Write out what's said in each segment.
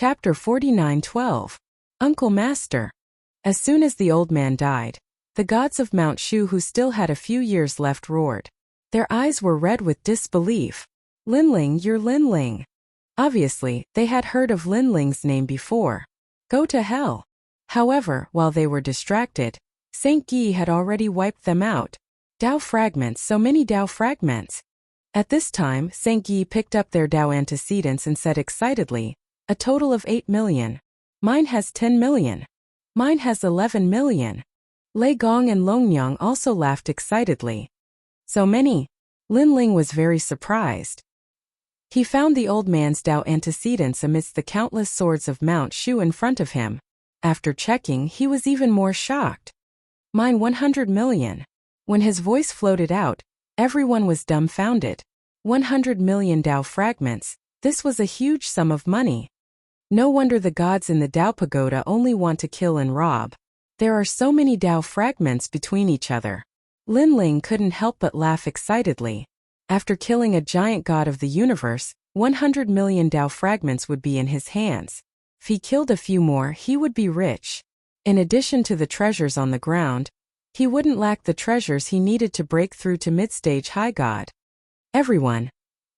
Chapter 49:12. Uncle Master. As soon as the old man died, the gods of Mount Shu, who still had a few years left, roared. Their eyes were red with disbelief. Linling, you're Linling. Obviously, they had heard of Linling's name before. Go to hell. However, while they were distracted, Saint Guy had already wiped them out. Tao fragments, so many Tao fragments. At this time, Saint Guy picked up their Tao antecedents and said excitedly, a total of 8 million. Mine has 10 million. Mine has 11 million. Lei Gong and Longyang also laughed excitedly. So many. Linling was very surprised. He found the old man's Tao antecedents amidst the countless swords of Mount Shu in front of him. After checking, he was even more shocked. Mine 100 million. When his voice floated out, everyone was dumbfounded. 100 million Tao fragments. This was a huge sum of money. No wonder the gods in the Tao pagoda only want to kill and rob. There are so many Tao fragments between each other. Linling couldn't help but laugh excitedly. After killing a giant god of the universe, 100 million Tao fragments would be in his hands. If he killed a few more, he would be rich. In addition to the treasures on the ground, he wouldn't lack the treasures he needed to break through to mid-stage high god. Everyone,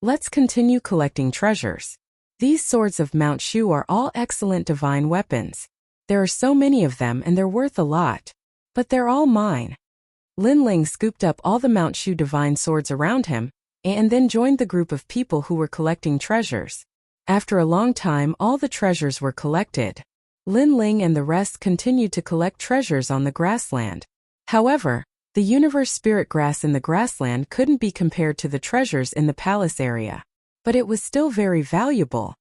let's continue collecting treasures. These swords of Mount Shu are all excellent divine weapons. There are so many of them and they're worth a lot. But they're all mine. Linling scooped up all the Mount Shu divine swords around him, and then joined the group of people who were collecting treasures. After a long time, all the treasures were collected. Linling and the rest continued to collect treasures on the grassland. However, the universe spirit grass in the grassland couldn't be compared to the treasures in the palace area. But it was still very valuable.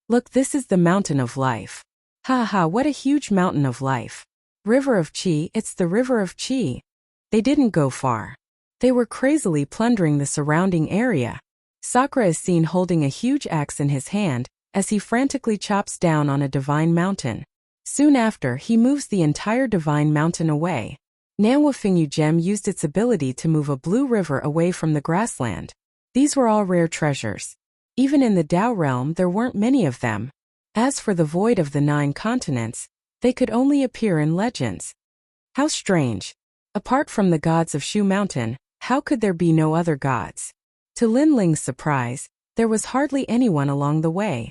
Look, this is the mountain of life. Ha ha, what a huge mountain of life. River of Qi, it's the river of Qi. They didn't go far. They were crazily plundering the surrounding area. Sakura is seen holding a huge axe in his hand, as he frantically chops down on a divine mountain. Soon after, he moves the entire divine mountain away. Nanwafingyu gem used its ability to move a blue river away from the grassland. These were all rare treasures. Even in the Tao realm there weren't many of them. As for the void of the 9 continents, they could only appear in legends. How strange. Apart from the gods of Shu Mountain, how could there be no other gods? To Linling's surprise, there was hardly anyone along the way.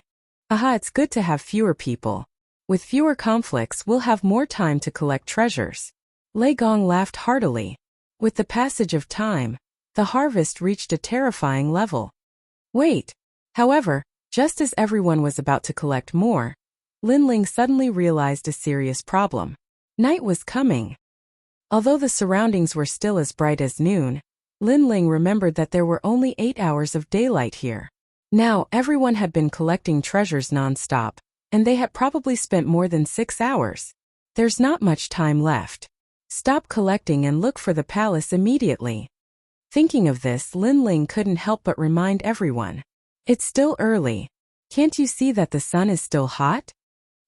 Aha, it's good to have fewer people. With fewer conflicts, we'll have more time to collect treasures. Lei Gong laughed heartily. With the passage of time, the harvest reached a terrifying level. Wait. However, just as everyone was about to collect more, Linling suddenly realized a serious problem. Night was coming. Although the surroundings were still as bright as noon, Linling remembered that there were only 8 hours of daylight here. Now, everyone had been collecting treasures non-stop, and they had probably spent more than 6 hours. There's not much time left. Stop collecting and look for the palace immediately. Thinking of this, Linling couldn't help but remind everyone. It's still early. Can't you see that the sun is still hot?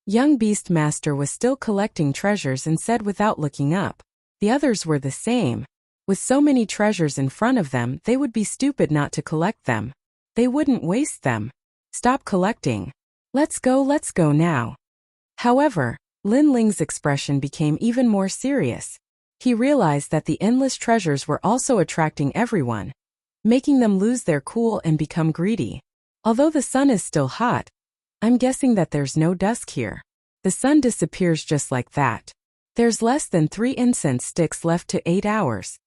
Young Beast Master was still collecting treasures and said without looking up. The others were the same. With so many treasures in front of them, they would be stupid not to collect them. They wouldn't waste them. Stop collecting. Let's go now. However, Linling's expression became even more serious. He realized that the endless treasures were also attracting everyone, making them lose their cool and become greedy. Although the sun is still hot, I'm guessing that there's no dusk here. The sun disappears just like that. There's less than 3 incense sticks left to 8 hours.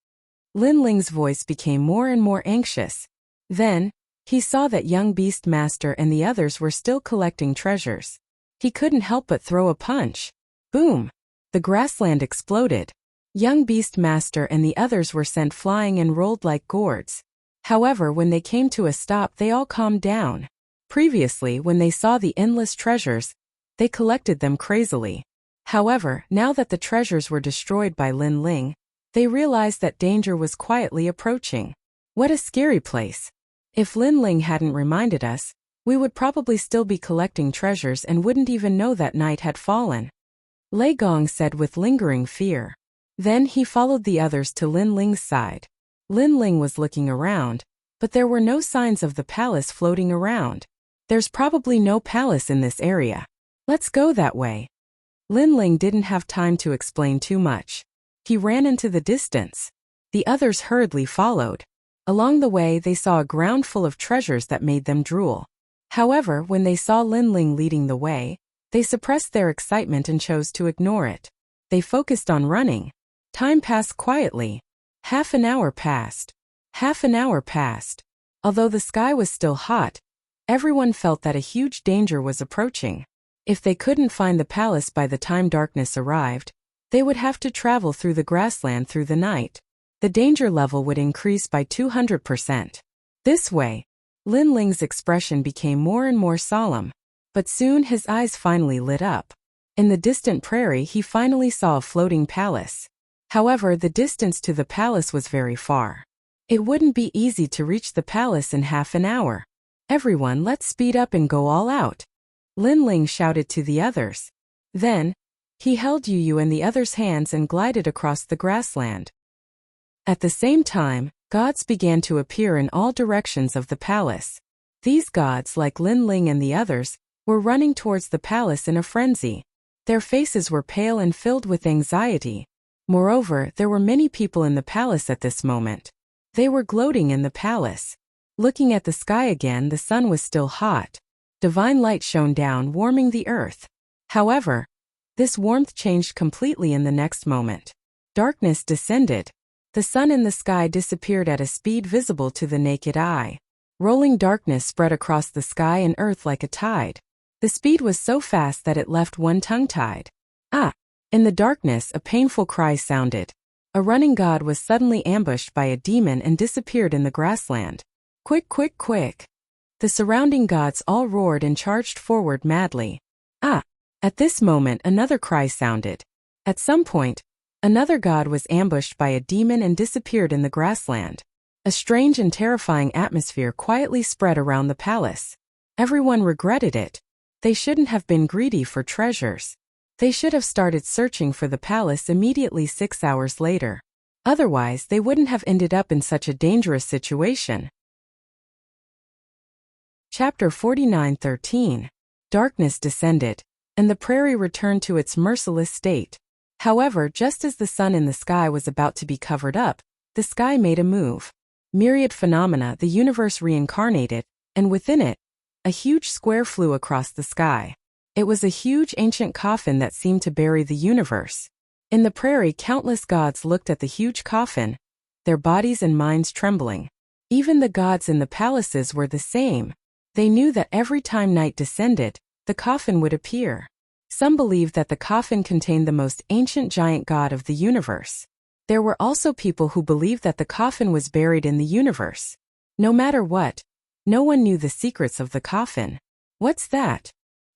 Linling's voice became more and more anxious. Then, he saw that young Beast Master and the others were still collecting treasures. He couldn't help but throw a punch. Boom! The grassland exploded. Young Beast Master and the others were sent flying and rolled like gourds. However, when they came to a stop, they all calmed down. Previously, when they saw the endless treasures, they collected them crazily. However, now that the treasures were destroyed by Linling, they realized that danger was quietly approaching. What a scary place. If Linling hadn't reminded us, we would probably still be collecting treasures and wouldn't even know that night had fallen. Lei Gong said with lingering fear. Then he followed the others to Linling's side. Linling was looking around, but there were no signs of the palace floating around. There's probably no palace in this area. Let's go that way. Lin Ling didn't have time to explain too much. He ran into the distance. The others hurriedly followed. Along the way they saw a ground full of treasures that made them drool. However, when they saw Lin Ling leading the way, they suppressed their excitement and chose to ignore it. They focused on running. Time passed quietly. Half an hour passed. Half an hour passed. Although the sky was still hot, everyone felt that a huge danger was approaching. If they couldn't find the palace by the time darkness arrived, they would have to travel through the grassland through the night. The danger level would increase by 200%. This way, Lin Ling's expression became more and more solemn. But soon his eyes finally lit up. In the distant prairie he finally saw a floating palace. However, the distance to the palace was very far. It wouldn't be easy to reach the palace in half an hour. Everyone, let's speed up and go all out. Lin Ling shouted to the others. Then, he held Yu in the others' hands and glided across the grassland. At the same time, gods began to appear in all directions of the palace. These gods, like Lin Ling and the others, were running towards the palace in a frenzy. Their faces were pale and filled with anxiety. Moreover, there were many people in the palace at this moment. They were gloating in the palace. Looking at the sky again, the sun was still hot. Divine light shone down, warming the earth. However, this warmth changed completely in the next moment. Darkness descended. The sun in the sky disappeared at a speed visible to the naked eye. Rolling darkness spread across the sky and earth like a tide. The speed was so fast that it left one tongue-tied. Ah! In the darkness, a painful cry sounded. A running god was suddenly ambushed by a demon and disappeared in the grassland. Quick, quick, quick! The surrounding gods all roared and charged forward madly. Ah! At this moment, another cry sounded. At some point, another god was ambushed by a demon and disappeared in the grassland. A strange and terrifying atmosphere quietly spread around the palace. Everyone regretted it. They shouldn't have been greedy for treasures. They should have started searching for the palace immediately 6 hours later. Otherwise, they wouldn't have ended up in such a dangerous situation. Chapter 49:13. Darkness descended, and the prairie returned to its merciless state. However, just as the sun in the sky was about to be covered up, the sky made a move. Myriad phenomena, the universe reincarnated, and within it, a huge square flew across the sky. It was a huge ancient coffin that seemed to bury the universe. In the prairie, countless gods looked at the huge coffin, their bodies and minds trembling. Even the gods in the palaces were the same. They knew that every time night descended, the coffin would appear. Some believed that the coffin contained the most ancient giant god of the universe. There were also people who believed that the coffin was buried in the universe. No matter what, no one knew the secrets of the coffin. What's that?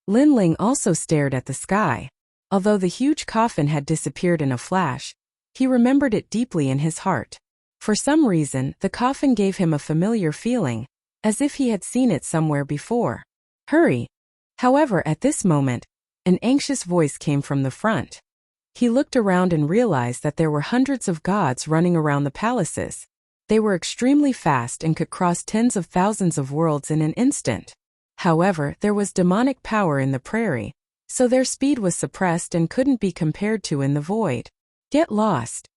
Lin Ling also stared at the sky. Although the huge coffin had disappeared in a flash, he remembered it deeply in his heart. For some reason, the coffin gave him a familiar feeling, as if he had seen it somewhere before. Hurry! However, at this moment, an anxious voice came from the front. He looked around and realized that there were hundreds of gods running around the palaces. They were extremely fast and could cross tens of thousands of worlds in an instant. However, there was demonic power in the prairie, so their speed was suppressed and couldn't be compared to in the void. Get lost!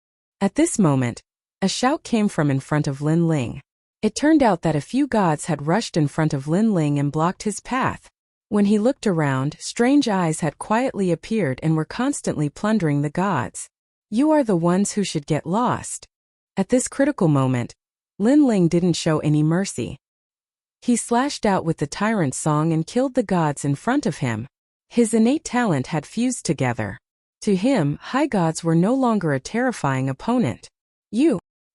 At this moment, a shout came from in front of Lin Ling. It turned out that a few gods had rushed in front of Lin Ling and blocked his path. When he looked around, strange eyes had quietly appeared and were constantly plundering the gods. You are the ones who should get lost. At this critical moment, Lin Ling didn't show any mercy. He slashed out with the tyrant song and killed the gods in front of him. His innate talent had fused together. To him, high gods were no longer a terrifying opponent.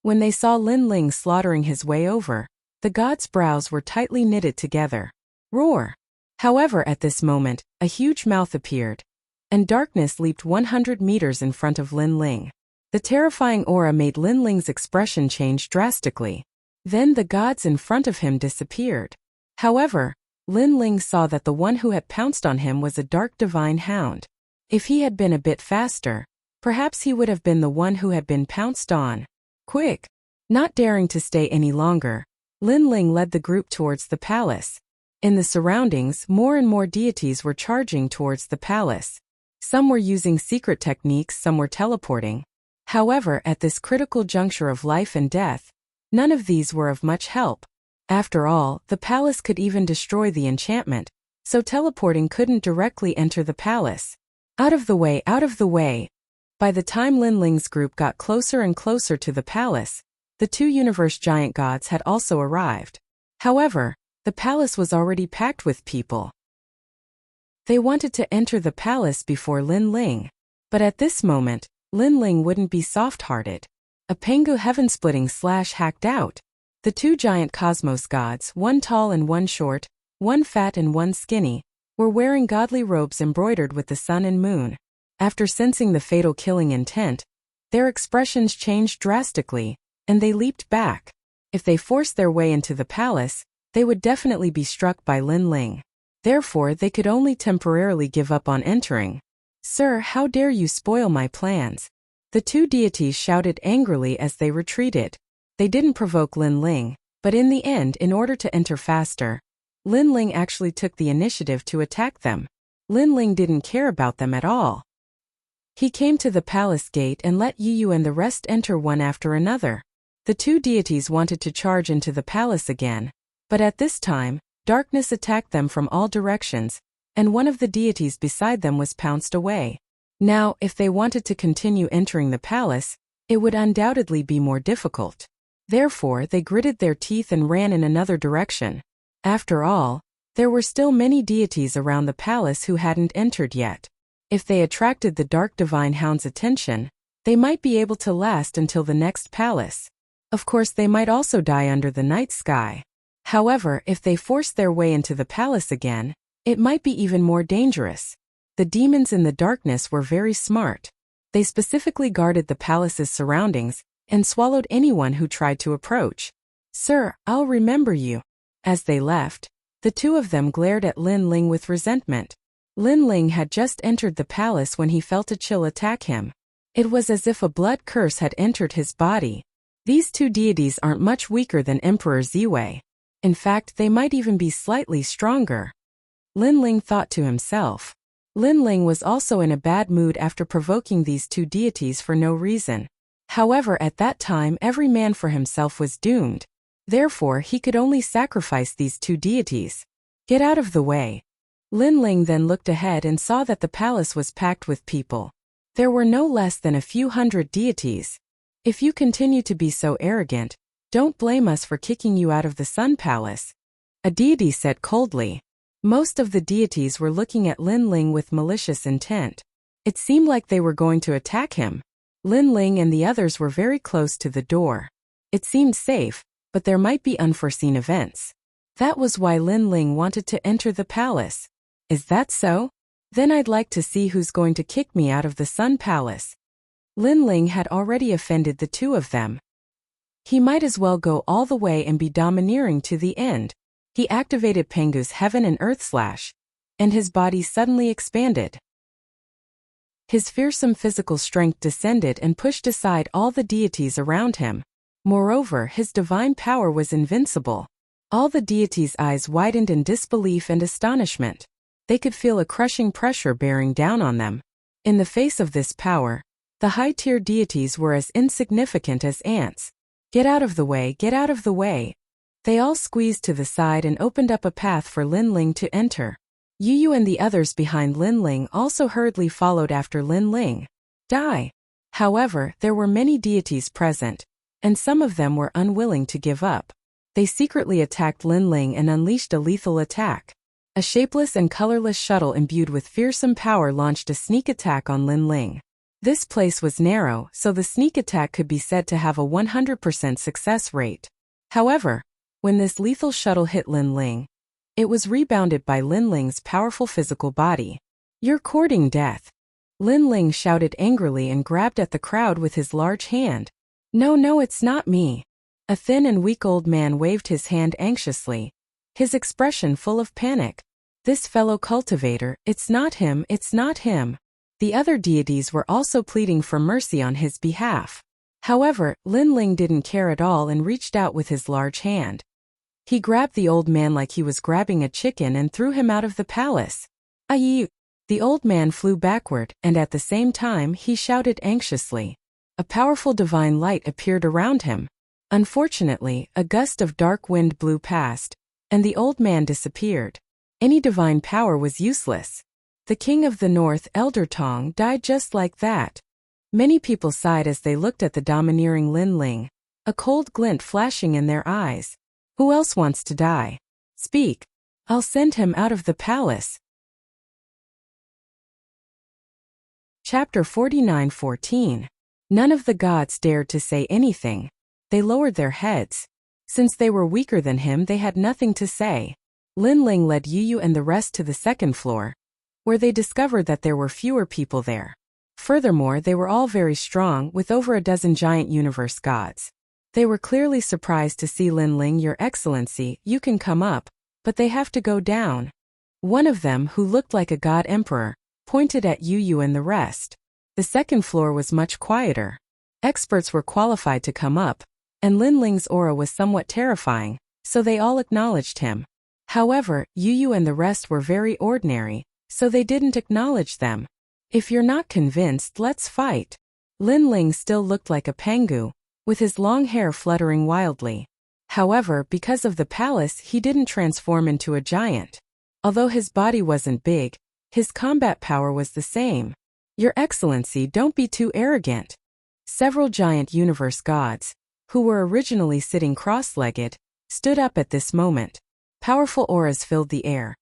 When they saw Lin Ling slaughtering his way over, the gods' brows were tightly knitted together. Roar! However, at this moment, a huge mouth appeared, and darkness leaped 100 meters in front of Lin Ling. The terrifying aura made Lin Ling's expression change drastically. Then the gods in front of him disappeared. However, Lin Ling saw that the one who had pounced on him was a dark divine hound. If he had been a bit faster, perhaps he would have been the one who had been pounced on. Quick! Not daring to stay any longer, Lin Ling led the group towards the palace. In the surroundings, more and more deities were charging towards the palace. Some were using secret techniques, some were teleporting. However, at this critical juncture of life and death, none of these were of much help. After all, the palace could even destroy the enchantment, so teleporting couldn't directly enter the palace. Out of the way, out of the way. By the time Lin Ling's group got closer and closer to the palace, the two universe giant gods had also arrived. However, the palace was already packed with people. They wanted to enter the palace before Lin Ling. But at this moment, Lin Ling wouldn't be soft-hearted. A Pengu heaven-splitting slash hacked out. The two giant cosmos gods, one tall and one short, one fat and one skinny, were wearing godly robes embroidered with the sun and moon. After sensing the fatal killing intent, their expressions changed drastically, and they leaped back. If they forced their way into the palace, they would definitely be struck by Lin Ling. Therefore, they could only temporarily give up on entering. "Sir, how dare you spoil my plans?" The two deities shouted angrily as they retreated. They didn't provoke Lin Ling, but in the end, in order to enter faster, Lin Ling actually took the initiative to attack them. Lin Ling didn't care about them at all. He came to the palace gate and let Yu and the rest enter one after another. The two deities wanted to charge into the palace again, but at this time, darkness attacked them from all directions, and one of the deities beside them was pounced away. Now, if they wanted to continue entering the palace, it would undoubtedly be more difficult. Therefore, they gritted their teeth and ran in another direction. After all, there were still many deities around the palace who hadn't entered yet. If they attracted the Dark Divine Hound's attention, they might be able to last until the next palace. Of course, they might also die under the night sky. However, if they forced their way into the palace again, it might be even more dangerous. The demons in the darkness were very smart. They specifically guarded the palace's surroundings and swallowed anyone who tried to approach. "Sir, I'll remember you." As they left, the two of them glared at Lin Ling with resentment. Lin Ling had just entered the palace when he felt a chill attack him. It was as if a blood curse had entered his body. These two deities aren't much weaker than Emperor Ziwei. In fact, they might even be slightly stronger. Lin Ling thought to himself. Lin Ling was also in a bad mood after provoking these two deities for no reason. However, at that time, every man for himself was doomed. Therefore, he could only sacrifice these two deities. "Get out of the way." Lin Ling then looked ahead and saw that the palace was packed with people. There were no less than a few hundred deities. "If you continue to be so arrogant, don't blame us for kicking you out of the Sun Palace," a deity said coldly. Most of the deities were looking at Lin Ling with malicious intent. It seemed like they were going to attack him. Lin Ling and the others were very close to the door. It seemed safe, but there might be unforeseen events. That was why Lin Ling wanted to enter the palace. "Is that so? Then I'd like to see who's going to kick me out of the Sun Palace." Lin Ling had already offended the two of them. He might as well go all the way and be domineering to the end. He activated Pengu's Heaven and Earth Slash, and his body suddenly expanded. His fearsome physical strength descended and pushed aside all the deities around him. Moreover, his divine power was invincible. All the deities' eyes widened in disbelief and astonishment. They could feel a crushing pressure bearing down on them. In the face of this power, the high-tier deities were as insignificant as ants. "Get out of the way, get out of the way." They all squeezed to the side and opened up a path for Lin Ling to enter. Yu and the others behind Lin Ling also hurriedly followed after Lin Ling. Die. However, there were many deities present, and some of them were unwilling to give up. They secretly attacked Lin Ling and unleashed a lethal attack. A shapeless and colorless shuttle imbued with fearsome power launched a sneak attack on Lin Ling. This place was narrow, so the sneak attack could be said to have a 100% success rate. However, when this lethal shuttle hit Lin Ling, it was rebounded by Lin Ling's powerful physical body. "You're courting death." Lin Ling shouted angrily and grabbed at the crowd with his large hand. No, it's not me." A thin and weak old man waved his hand anxiously, his expression full of panic. "This fellow cultivator, it's not him, it's not him." The other deities were also pleading for mercy on his behalf. However, Lin Ling didn't care at all and reached out with his large hand. He grabbed the old man like he was grabbing a chicken and threw him out of the palace. Aye! The old man flew backward, and at the same time he shouted anxiously. A powerful divine light appeared around him. Unfortunately, a gust of dark wind blew past, and the old man disappeared. Any divine power was useless. The king of the north, Elder Tong, died just like that. Many people sighed as they looked at the domineering Lin Ling, a cold glint flashing in their eyes. Who else wants to die? Speak. I'll send him out of the palace. Chapter 49:14. None of the gods dared to say anything. They lowered their heads. Since they were weaker than him, they had nothing to say. Lin Ling led Yu and the rest to the second floor, where they discovered that there were fewer people there. Furthermore, they were all very strong, with over a dozen giant universe gods. They were clearly surprised to see Lin Ling. Your Excellency, you can come up, but they have to go down. One of them, who looked like a god emperor, pointed at Yu and the rest. The second floor was much quieter. Experts were qualified to come up, and Lin Ling's aura was somewhat terrifying, so they all acknowledged him. However, Yu and the rest were very ordinary, so they didn't acknowledge them. If you're not convinced, let's fight. Lin Ling still looked like a pangu, with his long hair fluttering wildly. However, because of the palace, he didn't transform into a giant. Although his body wasn't big, his combat power was the same. Your Excellency, don't be too arrogant. Several giant universe gods, who were originally sitting cross-legged, stood up at this moment. Powerful auras filled the air,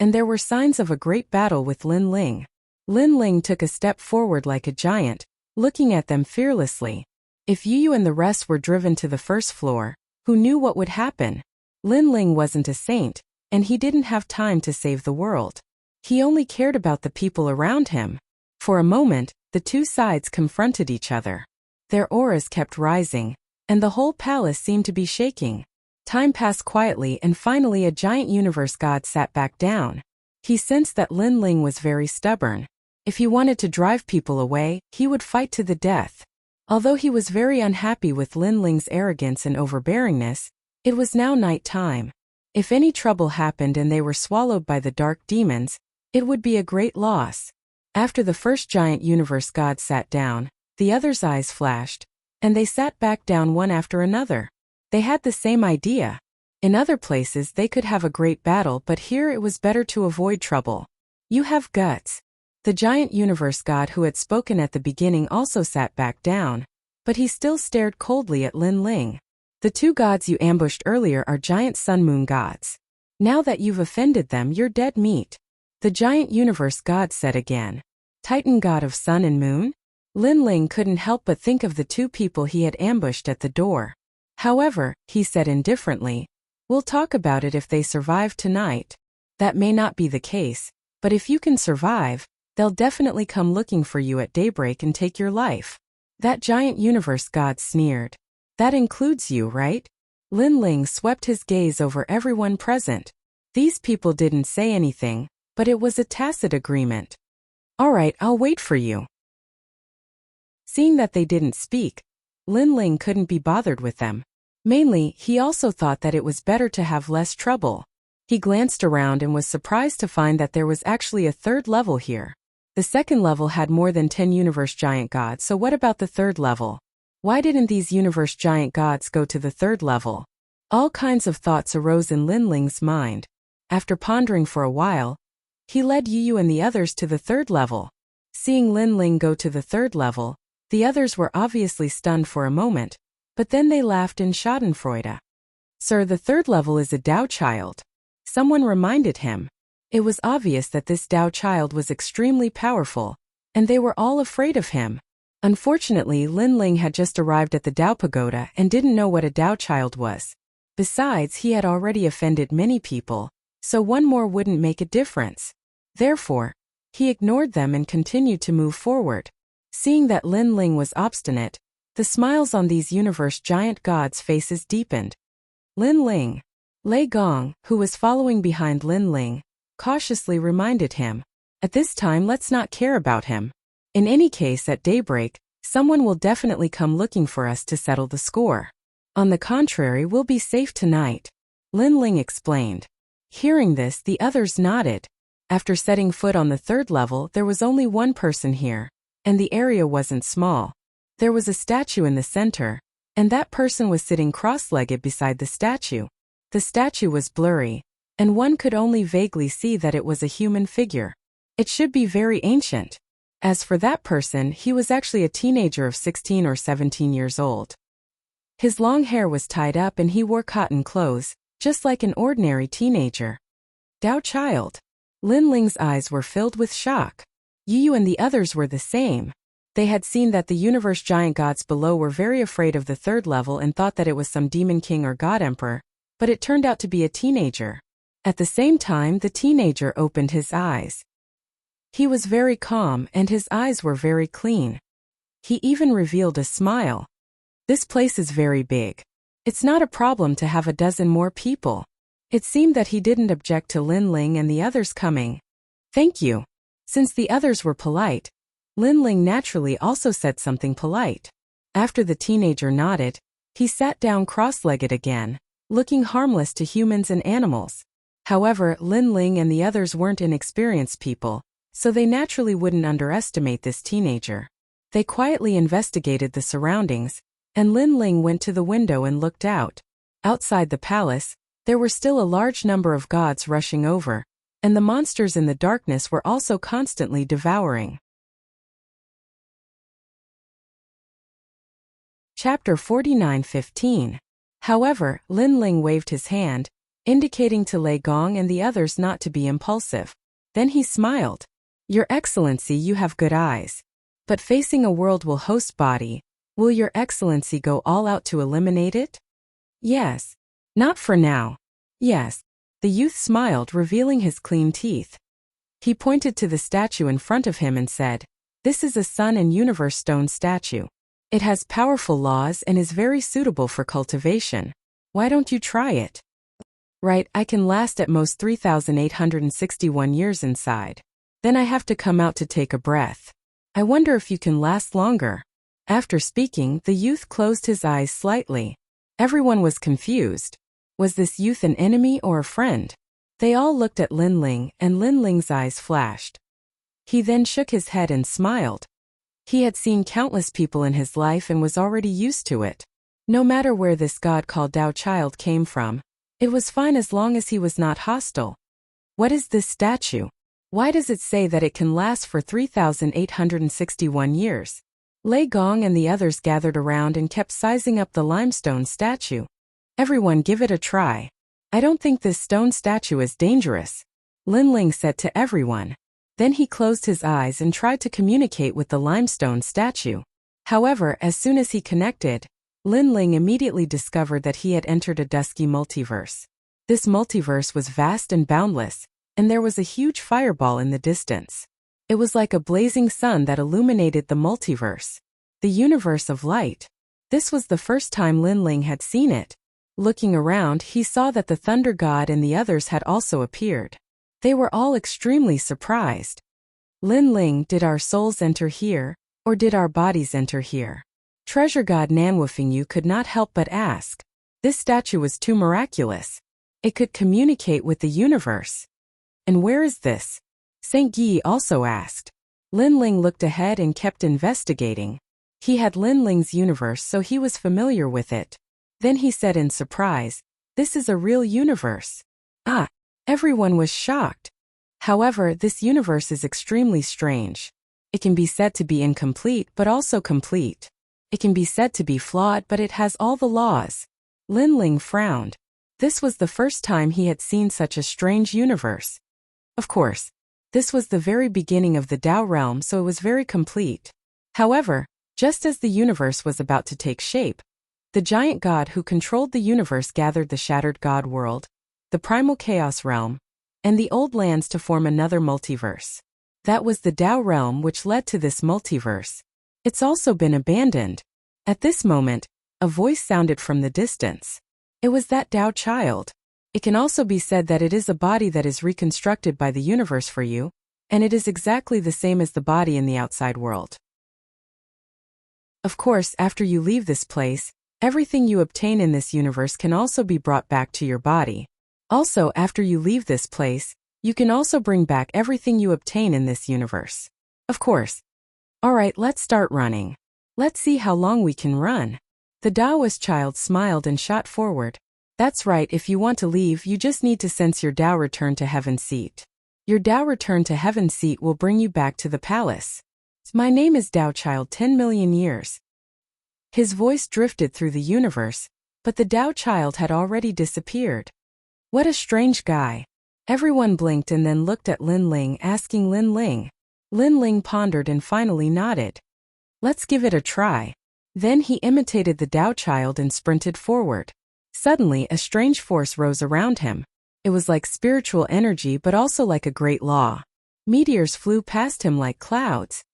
and there were signs of a great battle with Lin Ling. Lin Ling took a step forward like a giant, looking at them fearlessly. If Yu and the rest were driven to the first floor, who knew what would happen? Lin Ling wasn't a saint, and he didn't have time to save the world. He only cared about the people around him. For a moment, the two sides confronted each other. Their auras kept rising, and the whole palace seemed to be shaking. Time passed quietly, and finally a giant universe god sat back down. He sensed that Lin Ling was very stubborn. If he wanted to drive people away, he would fight to the death. Although he was very unhappy with Lin Ling's arrogance and overbearingness, it was now night time. If any trouble happened and they were swallowed by the dark demons, it would be a great loss. After the first giant universe god sat down, the others' eyes flashed, and they sat back down one after another. They had the same idea. In other places they could have a great battle, but here it was better to avoid trouble. You have guts. The giant universe god who had spoken at the beginning also sat back down, but he still stared coldly at Lin Ling. The two gods you ambushed earlier are giant sun-moon gods. Now that you've offended them, you're dead meat. The giant universe god said again. Titan god of sun and moon? Lin Ling couldn't help but think of the two people he had ambushed at the door. However, he said indifferently, we'll talk about it if they survive tonight. That may not be the case, but if you can survive, they'll definitely come looking for you at daybreak and take your life. That giant universe god sneered. That includes you, right? Lin Ling swept his gaze over everyone present. These people didn't say anything, but it was a tacit agreement. All right, I'll wait for you. Seeing that they didn't speak, Lin Ling couldn't be bothered with them. Mainly, he also thought that it was better to have less trouble. He glanced around and was surprised to find that there was actually a third level here. The second level had more than 10 universe giant gods, so what about the third level? Why didn't these universe giant gods go to the third level? All kinds of thoughts arose in Lin Ling's mind. After pondering for a while, he led Yu and the others to the third level. Seeing Lin Ling go to the third level, the others were obviously stunned for a moment, but then they laughed in schadenfreude. Sir, the third level is a Tao child. Someone reminded him. It was obvious that this Tao child was extremely powerful, and they were all afraid of him. Unfortunately, Lin Ling had just arrived at the Tao Pagoda and didn't know what a Tao child was. Besides, he had already offended many people, so one more wouldn't make a difference. Therefore, he ignored them and continued to move forward. Seeing that Lin Ling was obstinate, the smiles on these universe giant gods' faces deepened. Lin Ling. Lei Gong, who was following behind Lin Ling, cautiously reminded him. At this time, let's not care about him. In any case, at daybreak, someone will definitely come looking for us to settle the score. On the contrary, we'll be safe tonight. Lin Ling explained. Hearing this, the others nodded. After setting foot on the third level, there was only one person here, and the area wasn't small. There was a statue in the center, and that person was sitting cross-legged beside the statue. The statue was blurry, and one could only vaguely see that it was a human figure. It should be very ancient. As for that person, he was actually a teenager of 16 or 17 years old. His long hair was tied up and he wore cotton clothes, just like an ordinary teenager. Dao Child. Lin Ling's eyes were filled with shock. Yu and the others were the same. They had seen that the universe giant gods below were very afraid of the third level and thought that it was some demon king or god emperor, but it turned out to be a teenager. At the same time, the teenager opened his eyes. He was very calm and his eyes were very clean. He even revealed a smile. This place is very big. It's not a problem to have a dozen more people. It seemed that he didn't object to Lin Ling and the others coming. Thank you. Since the others were polite, Lin Ling naturally also said something polite. After the teenager nodded, he sat down cross-legged again, looking harmless to humans and animals. However, Lin Ling and the others weren't inexperienced people, so they naturally wouldn't underestimate this teenager. They quietly investigated the surroundings, and Lin Ling went to the window and looked out. Outside the palace, there were still a large number of gods rushing over, and the monsters in the darkness were also constantly devouring. Chapter 49:15. However, Lin Ling waved his hand, indicating to Lei Gong and the others not to be impulsive. Then he smiled. Your Excellency, you have good eyes. But facing a world will host body, will Your Excellency go all out to eliminate it? Yes. Not for now. Yes. The youth smiled, revealing his clean teeth. He pointed to the statue in front of him and said, This is a sun and universe stone statue. It has powerful laws and is very suitable for cultivation. Why don't you try it? Right, I can last at most 3,861 years inside. Then I have to come out to take a breath. I wonder if you can last longer. After speaking, the youth closed his eyes slightly. Everyone was confused. Was this youth an enemy or a friend? They all looked at Lin Ling, and Lin Ling's eyes flashed. He then shook his head and smiled. He had seen countless people in his life and was already used to it. No matter where this god called Dao Child came from, it was fine as long as he was not hostile. What is this statue? Why does it say that it can last for 3,861 years? Lei Gong and the others gathered around and kept sizing up the limestone statue. Everyone give it a try. I don't think this stone statue is dangerous, Lin Ling said to everyone. Then he closed his eyes and tried to communicate with the limestone statue. However, as soon as he connected, Lin Ling immediately discovered that he had entered a dusky multiverse. This multiverse was vast and boundless, and there was a huge fireball in the distance. It was like a blazing sun that illuminated the multiverse, the universe of light. This was the first time Lin Ling had seen it. Looking around, he saw that the Thunder God and the others had also appeared. They were all extremely surprised. Lin Ling, did our souls enter here, or did our bodies enter here? Treasure God Nanwufingyu could not help but ask. This statue was too miraculous. It could communicate with the universe. And where is this? Saint Yi also asked. Lin Ling looked ahead and kept investigating. He had Lin Ling's universe, so he was familiar with it. Then he said in surprise, This is a real universe. Ah! Everyone was shocked. However, this universe is extremely strange. It can be said to be incomplete but also complete. It can be said to be flawed but it has all the laws. Lin Ling frowned. This was the first time he had seen such a strange universe. Of course, this was the very beginning of the Tao realm, so it was very complete. However, just as the universe was about to take shape, the giant god who controlled the universe gathered the shattered god world, the primal chaos realm, and the old lands to form another multiverse. That was the Tao realm which led to this multiverse. It's also been abandoned. At this moment, a voice sounded from the distance. It was that Tao Child. It can also be said that it is a body that is reconstructed by the universe for you, and it is exactly the same as the body in the outside world. Of course, after you leave this place, Everything you obtain in this universe can also be brought back to your body. Also, after you leave this place, you can also bring back everything you obtain in this universe. Of course. Alright, let's start running. Let's see how long we can run. The Taoist child smiled and shot forward. That's right, if you want to leave, you just need to sense your Tao return to heaven seat. Your Tao return to heaven seat will bring you back to the palace. My name is Tao Child 10 million years. His voice drifted through the universe, but the Tao Child had already disappeared. What a strange guy. Everyone blinked and then looked at Lin Ling, asking Lin Ling. Lin Ling pondered and finally nodded. Let's give it a try. Then he imitated the Tao Child and sprinted forward. Suddenly, a strange force rose around him. It was like spiritual energy but also like a great law. Meteors flew past him like clouds.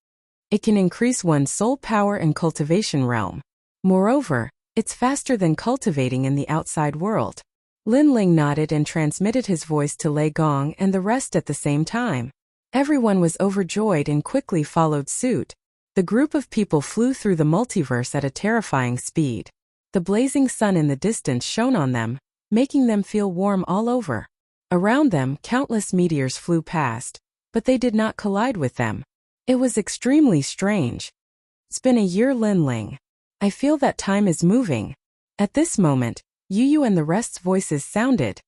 It can increase one's soul power and cultivation realm. Moreover, it's faster than cultivating in the outside world. Lin Ling nodded and transmitted his voice to Lei Gong and the rest at the same time. Everyone was overjoyed and quickly followed suit. The group of people flew through the multiverse at a terrifying speed. The blazing sun in the distance shone on them, making them feel warm all over. Around them, countless meteors flew past, but they did not collide with them. It was extremely strange. It's been a year, Lin Ling. I feel that time is moving. At this moment, Yu and the rest's voices sounded.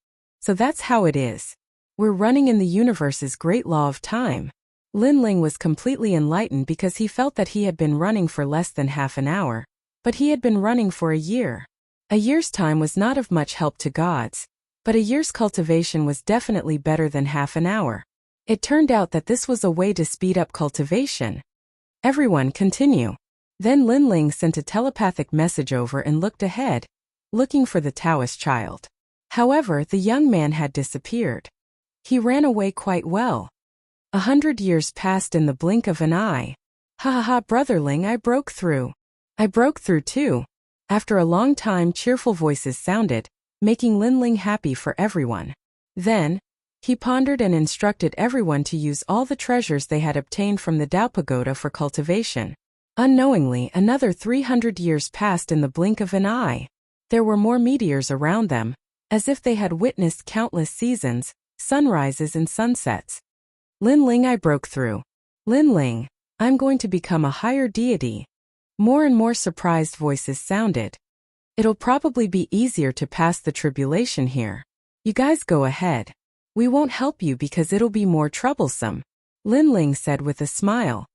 So that's how it is. We're running in the universe's great law of time. Lin Ling was completely enlightened because he felt that he had been running for less than half an hour. But he had been running for a year. A year's time was not of much help to gods. But a year's cultivation was definitely better than half an hour. It turned out that this was a way to speed up cultivation. Everyone continue. Then Lin Ling sent a telepathic message over and looked ahead, looking for the Taoist child. However, the young man had disappeared. He ran away quite well. 100 years passed in the blink of an eye. Ha ha ha, brother Ling, I broke through. I broke through too. After a long time, cheerful voices sounded, making Lin Ling happy for everyone. Then, he pondered and instructed everyone to use all the treasures they had obtained from the Tao Pagoda for cultivation. Unknowingly, another 300 years passed in the blink of an eye. There were more meteors around them, as if they had witnessed countless seasons, sunrises and sunsets. Lin Ling, I broke through. Lin Ling, I'm going to become a higher deity. More and more surprised voices sounded. It'll probably be easier to pass the tribulation here. You guys go ahead. We won't help you because it'll be more troublesome, Lin Ling said with a smile.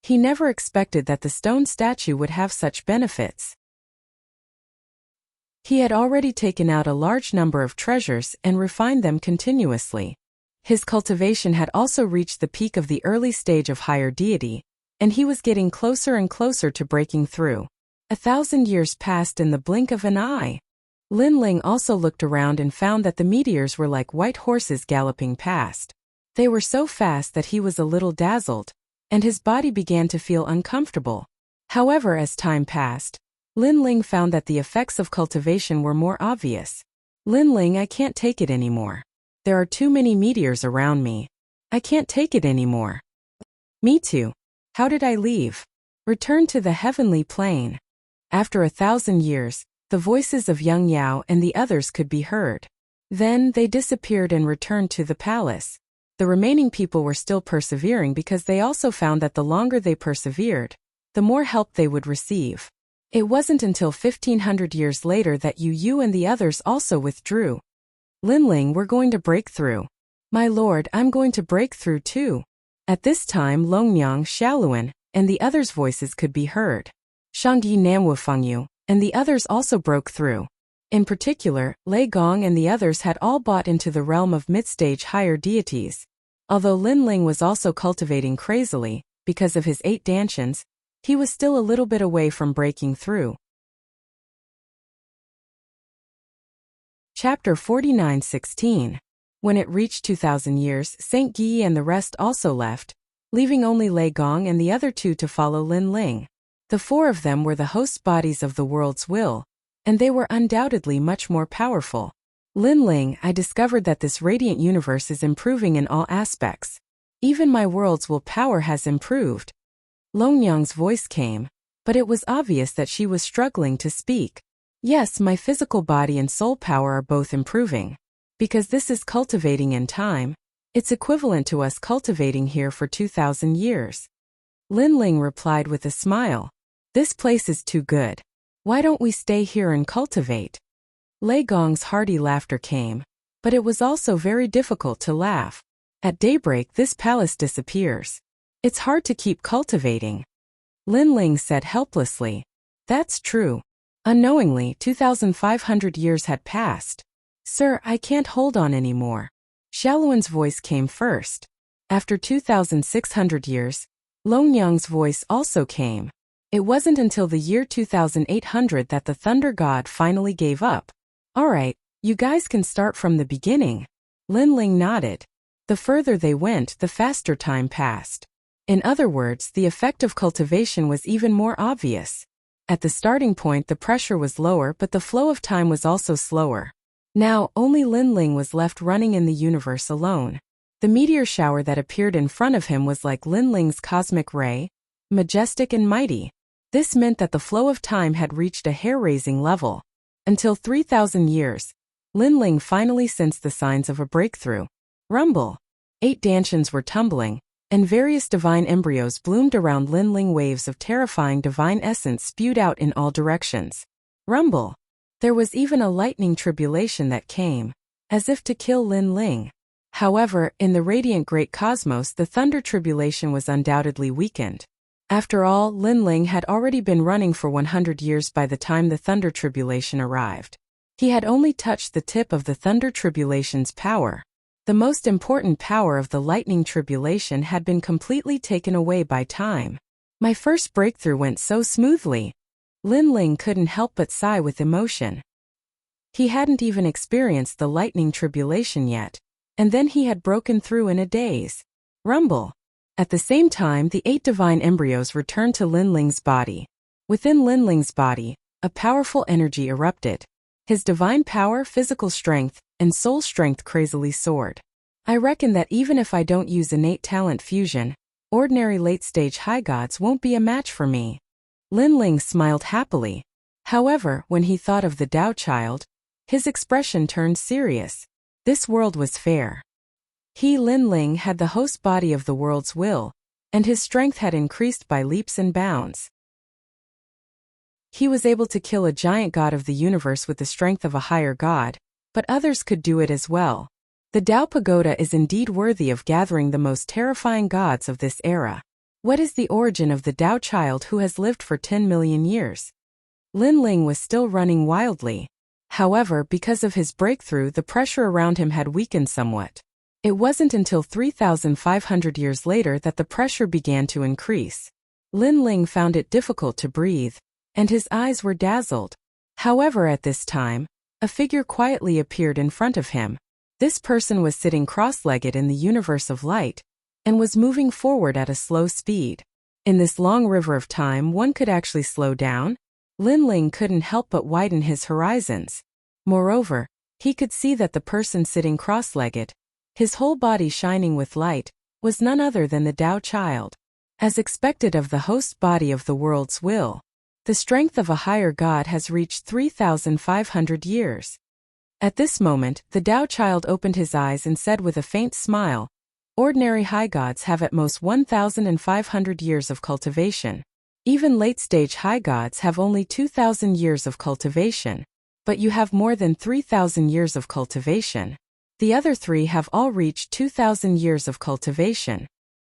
He never expected that the stone statue would have such benefits. He had already taken out a large number of treasures and refined them continuously. His cultivation had also reached the peak of the early stage of higher deity, and he was getting closer and closer to breaking through. 1,000 years passed in the blink of an eye. Lin Ling also looked around and found that the meteors were like white horses galloping past. They were so fast that he was a little dazzled, and his body began to feel uncomfortable. However, as time passed, Lin Ling found that the effects of cultivation were more obvious. Lin Ling, I can't take it anymore. There are too many meteors around me. I can't take it anymore. Me too. How did I leave? Return to the heavenly plane. After 1,000 years, the voices of Young Yao and the others could be heard. Then they disappeared and returned to the palace. The remaining people were still persevering because they also found that the longer they persevered, the more help they would receive. It wasn't until 1,500 years later that Yu and the others also withdrew. Lin Ling, we're going to break through. My lord, I'm going to break through too. At this time, Longnyang, Xiaoluan, and the others' voices could be heard. Shangyi Namwufengyu, and the others also broke through. In particular, Lei Gong and the others had all bought into the realm of mid-stage higher deities. Although Lin Ling was also cultivating crazily, because of his 8 dantians, he was still a little bit away from breaking through. Chapter 49:16. When it reached 2,000 years, Saint Guy and the rest also left, leaving only Lei Gong and the other 2 to follow Lin Ling. The 4 of them were the host bodies of the world's will, and they were undoubtedly much more powerful. Lin Ling, I discovered that this radiant universe is improving in all aspects. Even my world's will power has improved. Longnyang's voice came, but it was obvious that she was struggling to speak. Yes, my physical body and soul power are both improving. Because this is cultivating in time, it's equivalent to us cultivating here for 2,000 years. Lin Ling replied with a smile. This place is too good. Why don't we stay here and cultivate? Lei Gong's hearty laughter came, but it was also very difficult to laugh. At daybreak this palace disappears. It's hard to keep cultivating. Lin Ling said helplessly. That's true. Unknowingly, 2,500 years had passed. Sir, I can't hold on anymore. Xiaoluan's voice came first. After 2,600 years, Longyang's voice also came. It wasn't until the year 2,800 that the Thunder God finally gave up. Alright, you guys can start from the beginning. Lin Ling nodded. The further they went, the faster time passed. In other words, the effect of cultivation was even more obvious. At the starting point the pressure was lower but the flow of time was also slower. Now, only Lin Ling was left running in the universe alone. The meteor shower that appeared in front of him was like Lin Ling's cosmic ray, majestic and mighty. This meant that the flow of time had reached a hair-raising level. Until 3,000 years, Lin Ling finally sensed the signs of a breakthrough. Rumble! 8 Dantians were tumbling, and various divine embryos bloomed around Lin Ling. Waves of terrifying divine essence spewed out in all directions. Rumble! There was even a lightning tribulation that came, as if to kill Lin Ling. However, in the radiant great cosmos the thunder tribulation was undoubtedly weakened. After all, Lin Ling had already been running for 100 years by the time the thunder tribulation arrived. He had only touched the tip of the thunder tribulation's power. The most important power of the lightning tribulation had been completely taken away by time. My first breakthrough went so smoothly. Lin Ling couldn't help but sigh with emotion. He hadn't even experienced the lightning tribulation yet, and then he had broken through in a daze. Rumble! At the same time, the 8 divine embryos returned to Lin Ling's body. Within Lin Ling's body, a powerful energy erupted. His divine power, physical strength, and soul strength crazily soared. I reckon that even if I don't use innate talent fusion, ordinary late-stage high gods won't be a match for me. Lin Ling smiled happily. However, when he thought of the Tao child, his expression turned serious. This world was fair. He, Lin Ling, had the host body of the world's will, and his strength had increased by leaps and bounds. He was able to kill a giant god of the universe with the strength of a higher god, but others could do it as well. The Tao Pagoda is indeed worthy of gathering the most terrifying gods of this era. What is the origin of the Tao child who has lived for 10 million years? Lin Ling was still running wildly. However, because of his breakthrough, the pressure around him had weakened somewhat. It wasn't until 3,500 years later that the pressure began to increase. Lin Ling found it difficult to breathe, and his eyes were dazzled. However, at this time, a figure quietly appeared in front of him. This person was sitting cross-legged in the universe of light, and was moving forward at a slow speed. In this long river of time one could actually slow down. Lin Ling couldn't help but widen his horizons. Moreover, he could see that the person sitting cross-legged, his whole body shining with light, was none other than the Tao child. As expected of the host body of the world's will, the strength of a higher god has reached 3,500 years. At this moment, the Tao child opened his eyes and said with a faint smile, "Ordinary high gods have at most 1,500 years of cultivation. Even late-stage high gods have only 2,000 years of cultivation. But you have more than 3,000 years of cultivation. The other 3 have all reached 2,000 years of cultivation.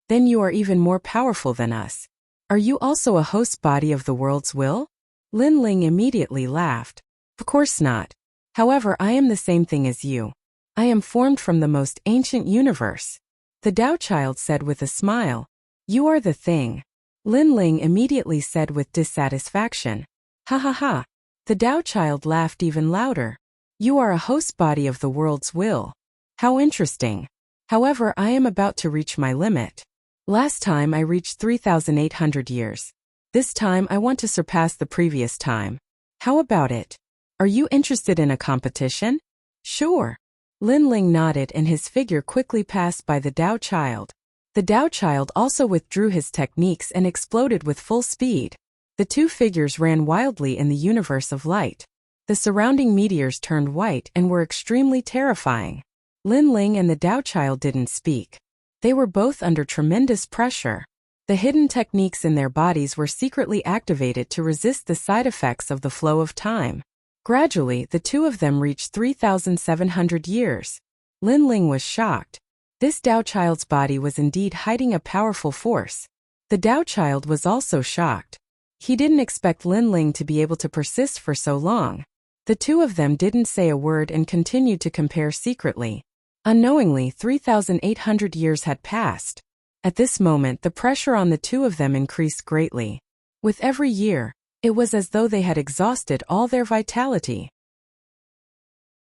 Then you are even more powerful than us. Are you also a host body of the world's will?" Lin Ling immediately laughed. "Of course not. However, I am the same thing as you. I am formed from the most ancient universe." The Tao child said with a smile. "You are the thing." Lin Ling immediately said with dissatisfaction. "Ha ha ha." The Tao child laughed even louder. "You are a host body of the world's will. How interesting. However, I am about to reach my limit. Last time I reached 3,800 years. This time I want to surpass the previous time. How about it? Are you interested in a competition?" "Sure." Lin Ling nodded and his figure quickly passed by the Tao child. The Tao child also withdrew his techniques and exploded with full speed. The 2 figures ran wildly in the universe of light. The surrounding meteors turned white and were extremely terrifying. Lin Ling and the Tao Child didn't speak. They were both under tremendous pressure. The hidden techniques in their bodies were secretly activated to resist the side effects of the flow of time. Gradually, the two of them reached 3,700 years. Lin Ling was shocked. This Tao Child's body was indeed hiding a powerful force. The Tao Child was also shocked. He didn't expect Lin Ling to be able to persist for so long. The two of them didn't say a word and continued to compare secretly. Unknowingly, 3,800 years had passed. At this moment, the pressure on the two of them increased greatly. With every year, it was as though they had exhausted all their vitality.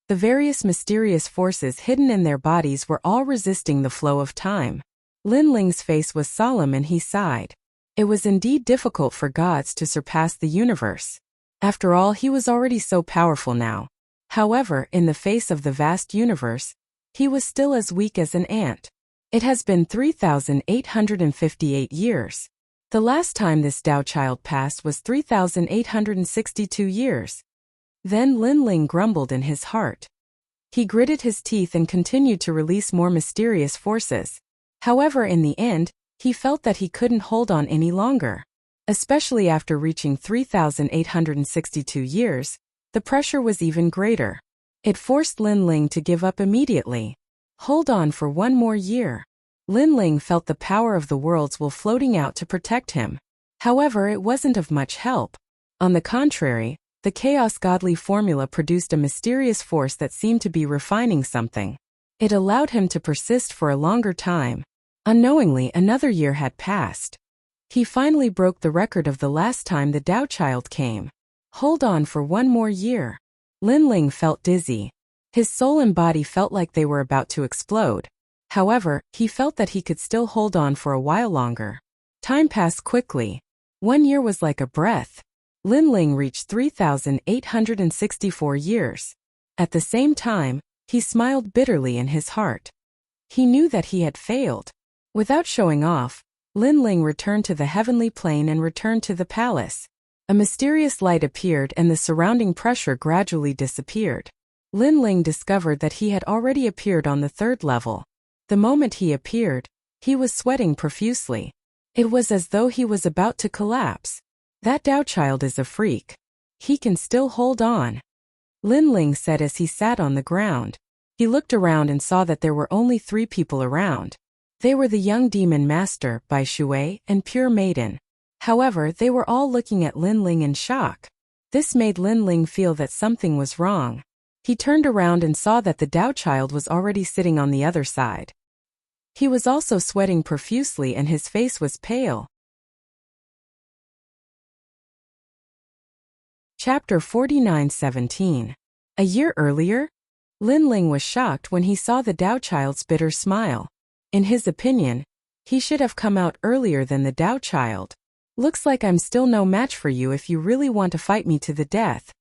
The various mysterious forces hidden in their bodies were all resisting the flow of time. Lin Ling's face was solemn and he sighed. It was indeed difficult for gods to surpass the universe. After all, he was already so powerful now. However, in the face of the vast universe, he was still as weak as an ant. It has been 3,858 years. The last time this Tao Child passed was 3,862 years. Then Lin Ling grumbled in his heart. He gritted his teeth and continued to release more mysterious forces. However, in the end, he felt that he couldn't hold on any longer. Especially after reaching 3,862 years, the pressure was even greater. It forced Lin Ling to give up immediately. Hold on for one more year. Lin Ling felt the power of the worlds will floating out to protect him. However, it wasn't of much help. On the contrary, the chaos godly formula produced a mysterious force that seemed to be refining something. It allowed him to persist for a longer time. Unknowingly, another year had passed. He finally broke the record of the last time the Tao Child came. Hold on for one more year. Lin Ling felt dizzy. His soul and body felt like they were about to explode. However, he felt that he could still hold on for a while longer. Time passed quickly. 1 year was like a breath. Lin Ling reached 3,864 years. At the same time, he smiled bitterly in his heart. He knew that he had failed. Without showing off, Lin Ling returned to the heavenly plane and returned to the palace. A mysterious light appeared and the surrounding pressure gradually disappeared. Lin Ling discovered that he had already appeared on the 3rd level. The moment he appeared, he was sweating profusely. It was as though he was about to collapse. That Tao Child is a freak. He can still hold on. Lin Ling said as he sat on the ground. He looked around and saw that there were only 3 people around. They were the young demon master, Bai Shui, and Pure Maiden. However, they were all looking at Lin Ling in shock. This made Lin Ling feel that something was wrong. He turned around and saw that the Tao Child was already sitting on the other side. He was also sweating profusely and his face was pale. Chapter 49:17. A year earlier? Lin Ling was shocked when he saw the Tao Child's bitter smile. In his opinion, he should have come out earlier than the Tao Child. Looks like I'm still no match for you if you really want to fight me to the death.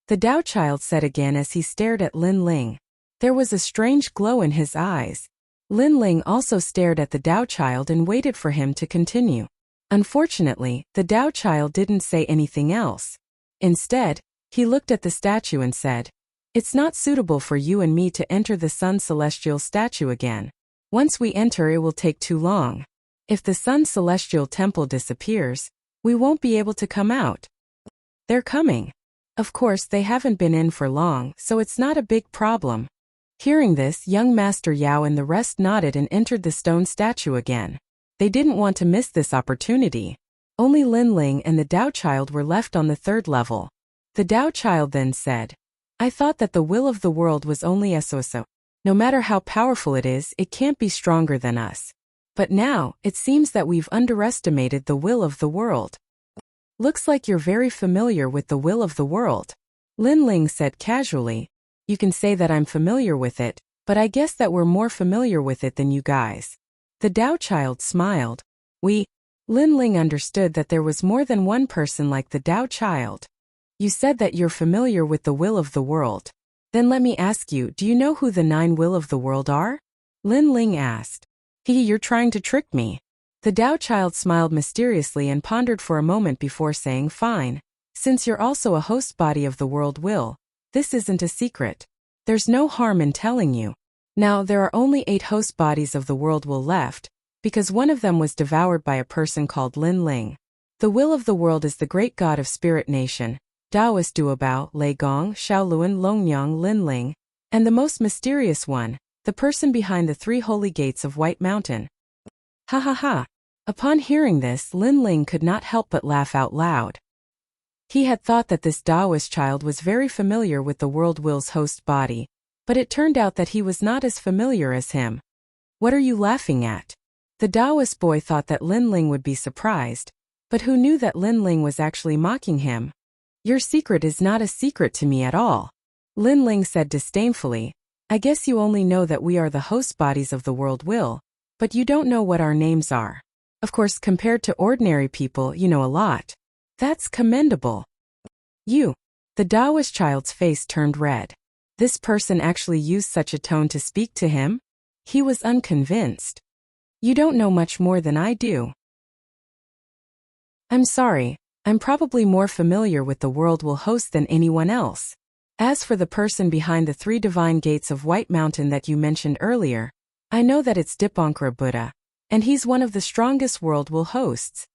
The Tao Child said again as he stared at Lin Ling. There was a strange glow in his eyes. Lin Ling also stared at the Tao Child and waited for him to continue. Unfortunately, the Tao Child didn't say anything else. Instead, he looked at the statue and said, "It's not suitable for you and me to enter the Sun Celestial statue again. Once we enter, it will take too long. If the Sun Celestial Temple disappears, we won't be able to come out." They're coming. Of course, they haven't been in for long, so it's not a big problem. Hearing this, young Master Yao and the rest nodded and entered the stone statue again. They didn't want to miss this opportunity. Only Lin Ling and the Tao Child were left on the 3rd level. The Tao Child then said, "I thought that the will of the world was only so. No matter how powerful it is, it can't be stronger than us. But now, it seems that we've underestimated the will of the world." "Looks like you're very familiar with the will of the world," Lin Ling said casually. "You can say that I'm familiar with it, but I guess that we're more familiar with it than you guys." The Tao Child smiled. Lin Ling understood that there was more than one person like the Tao Child. "You said that you're familiar with the will of the world. Then let me ask you, do you know who the 9 will of the world are?" Lin Ling asked. You're trying to trick me." The Tao Child smiled mysteriously and pondered for a moment before saying, "Fine. Since you're also a host body of the world will, This isn't a secret. There's no harm in telling you. Now there are only 8 host bodies of the world will left, because one of them was devoured by a person called Lin Ling. The will of the world is the great god of spirit nation, Taoist Duobao, Lei Gong, Shaoluan, Longyang, Lin Ling, and the most mysterious one, the person behind the 3 holy gates of White Mountain. Ha ha ha. Upon hearing this, Lin Ling could not help but laugh out loud. He had thought that this Taoist child was very familiar with the world will's host body, but it turned out that he was not as familiar as him. What are you laughing at? The Taoist boy thought that Lin Ling would be surprised, but who knew that Lin Ling was actually mocking him? Your secret is not a secret to me at all. Lin Ling said disdainfully, I guess you only know that we are the host bodies of the world will, but you don't know what our names are. Of course, compared to ordinary people, you know a lot. That's commendable. You. The Taoist child's face turned red. This person actually used such a tone to speak to him? He was unconvinced. You don't know much more than I do. I'm sorry, I'm probably more familiar with the world will host than anyone else. As for the person behind the 3 divine gates of White Mountain that you mentioned earlier, I know that it's Dipankara Buddha, and he's one of the strongest world will hosts.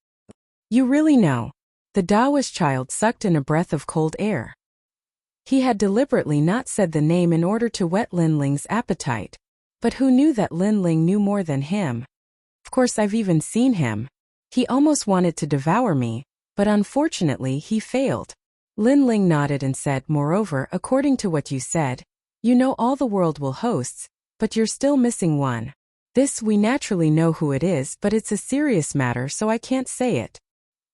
You really know? The Taoist child sucked in a breath of cold air. He had deliberately not said the name in order to whet Lin Ling's appetite. But who knew that Lin Ling knew more than him? Of course, I've even seen him. He almost wanted to devour me, but unfortunately he failed. Lin Ling nodded and said, moreover, according to what you said, you know all the world will hosts, but you're still missing one. This we naturally know who it is, but it's a serious matter, so I can't say it.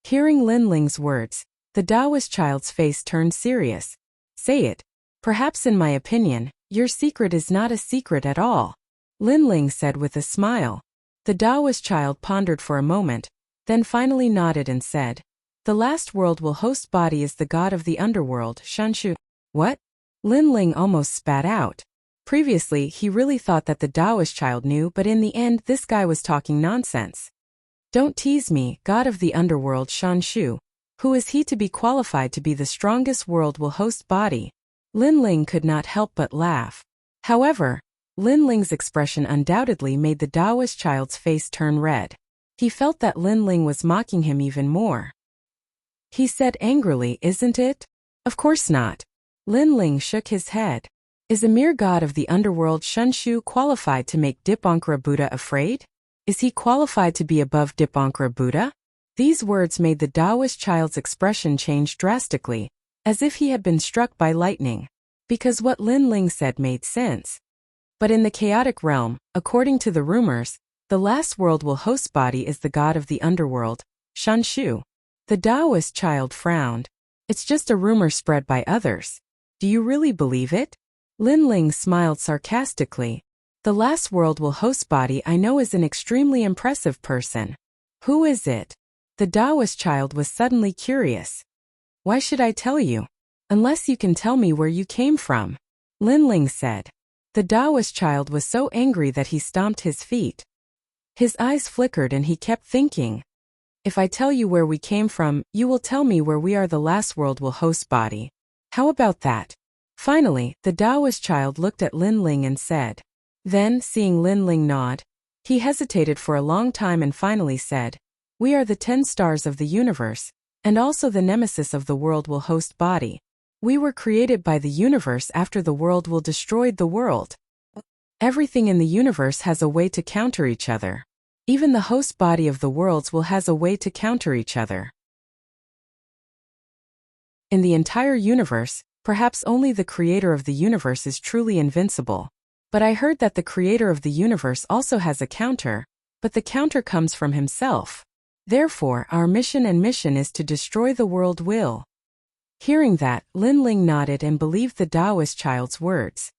Hearing Lin Ling's words, the Taoist child's face turned serious. Say it. Perhaps in my opinion, your secret is not a secret at all. Lin Ling said with a smile. The Taoist child pondered for a moment, then finally nodded and said, the last world will host body is the god of the underworld, Shanshu. What? Lin Ling almost spat out. Previously, he really thought that the Taoist child knew, but in the end, this guy was talking nonsense. Don't tease me, god of the underworld Shanshu. Who is he to be qualified to be the strongest world will host body? Lin Ling could not help but laugh. However, Lin Ling's expression undoubtedly made the Taoist child's face turn red. He felt that Lin Ling was mocking him even more. He said angrily, isn't it? Of course not. Lin Ling shook his head. Is a mere god of the underworld Shanshu qualified to make Dipankara Buddha afraid? Is he qualified to be above Dipankara Buddha? These words made the Taoist child's expression change drastically, as if he had been struck by lightning, because what Lin Ling said made sense. But in the chaotic realm, according to the rumors, the last world will host body is the god of the underworld, Shanshu. The Taoist child frowned. It's just a rumor spread by others. Do you really believe it? Lin Ling smiled sarcastically. The last world will host body I know is an extremely impressive person. Who is it? The Taoist child was suddenly curious. Why should I tell you? Unless you can tell me where you came from. Lin Ling said. The Taoist child was so angry that he stomped his feet. His eyes flickered and he kept thinking. If I tell you where we came from, you will tell me where we are the last world will host body. How about that? Finally, the Taoist child looked at Lin Ling and said. Then, seeing Lin Ling nod, he hesitated for a long time and finally said, we are the 10 stars of the universe, and also the nemesis of the world will host body. We were created by the universe after the world will destroyed the world. Everything in the universe has a way to counter each other. Even the host body of the worlds will has a way to counter each other. In the entire universe, perhaps only the creator of the universe is truly invincible. But I heard that the creator of the universe also has a counter, but the counter comes from himself. Therefore, our mission is to destroy the world will. Hearing that, Lin Ling nodded and believed the Taoist child's words.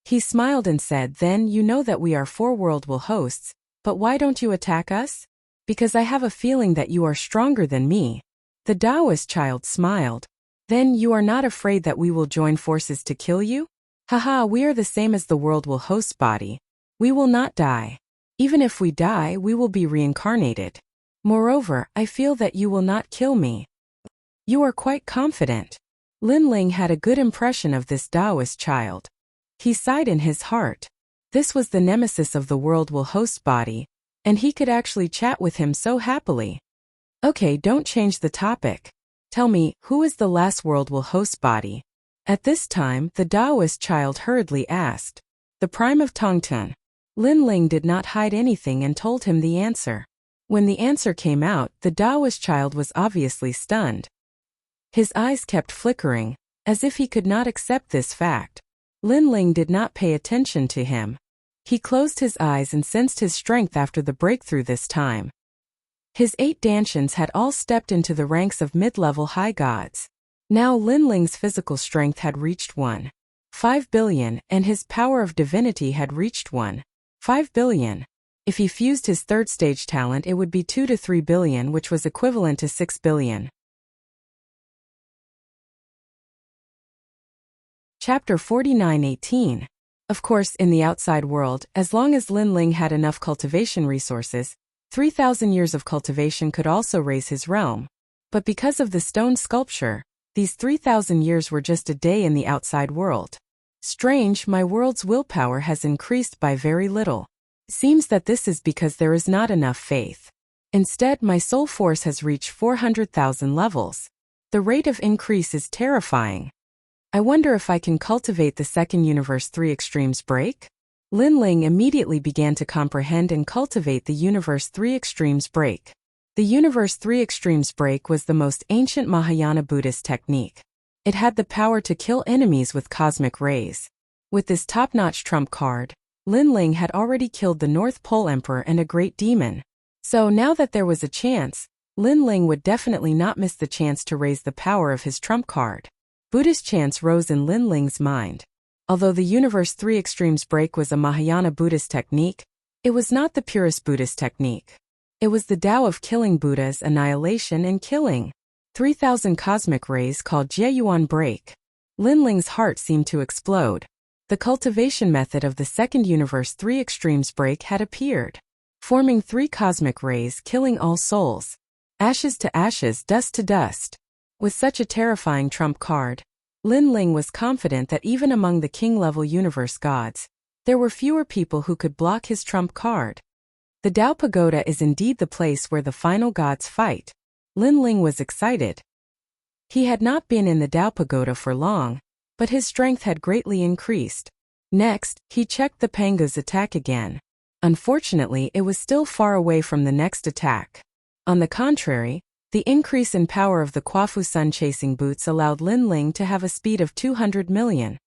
He smiled and said, then you know that we are 4 world will hosts, but why don't you attack us? Because I have a feeling that you are stronger than me. The Taoist child smiled. Then you are not afraid that we will join forces to kill you? Haha, we are the same as the world will host body. We will not die. Even if we die, we will be reincarnated. Moreover, I feel that you will not kill me. You are quite confident. Lin Ling had a good impression of this Taoist child. He sighed in his heart. This was the nemesis of the world will host body, and he could actually chat with him so happily. Okay, don't change the topic. Tell me, who is the last world will host body? At this time, the Taoist child hurriedly asked. The prime of Tongtun. Lin Ling did not hide anything and told him the answer. When the answer came out, the Taoist child was obviously stunned. His eyes kept flickering, as if he could not accept this fact. Lin Ling did not pay attention to him. He closed his eyes and sensed his strength after the breakthrough this time. His 8 Dantians had all stepped into the ranks of mid-level high gods. Now Lin Ling's physical strength had reached 1.5 billion, and his power of divinity had reached 1.5 billion. If he fused his third stage talent, it would be 2 to 3 billion, which was equivalent to 6 billion. Chapter 49:18. Of course, in the outside world, as long as Lin Ling had enough cultivation resources, 3,000 years of cultivation could also raise his realm. But because of the stone sculpture, these 3,000 years were just a day in the outside world. Strange, my world's willpower has increased by very little. Seems that this is because there is not enough faith. Instead, my soul force has reached 400,000 levels. The rate of increase is terrifying. I wonder if I can cultivate the second Universe 3 Extremes break? Lin Ling immediately began to comprehend and cultivate the Universe 3 Extremes break. The Universe 3 Extremes break was the most ancient Mahayana Buddhist technique. It had the power to kill enemies with cosmic rays. With this top-notch trump card, Lin Ling had already killed the North Pole Emperor and a great demon. So now that there was a chance, Lin Ling would definitely not miss the chance to raise the power of his trump card. Buddhist chants rose in Lin Ling's mind. Although the Universe 3 Extremes break was a Mahayana Buddhist technique, it was not the purest Buddhist technique. It was the Tao of killing Buddhas, annihilation and killing. 3,000 cosmic rays called Jieyuan break. Lin Ling's heart seemed to explode. The cultivation method of the second Universe 3 Extremes break had appeared, forming 3 cosmic rays killing all souls. Ashes to ashes, dust to dust. With such a terrifying trump card, Lin Ling was confident that even among the king-level universe gods, there were fewer people who could block his trump card. The Tao Pagoda is indeed the place where the final gods fight. Lin Ling was excited. He had not been in the Tao Pagoda for long, but his strength had greatly increased. Next, he checked the Pango's attack again. Unfortunately, it was still far away from the next attack. On the contrary, the increase in power of the Quafu sun-chasing boots allowed Lin Ling to have a speed of 200 million.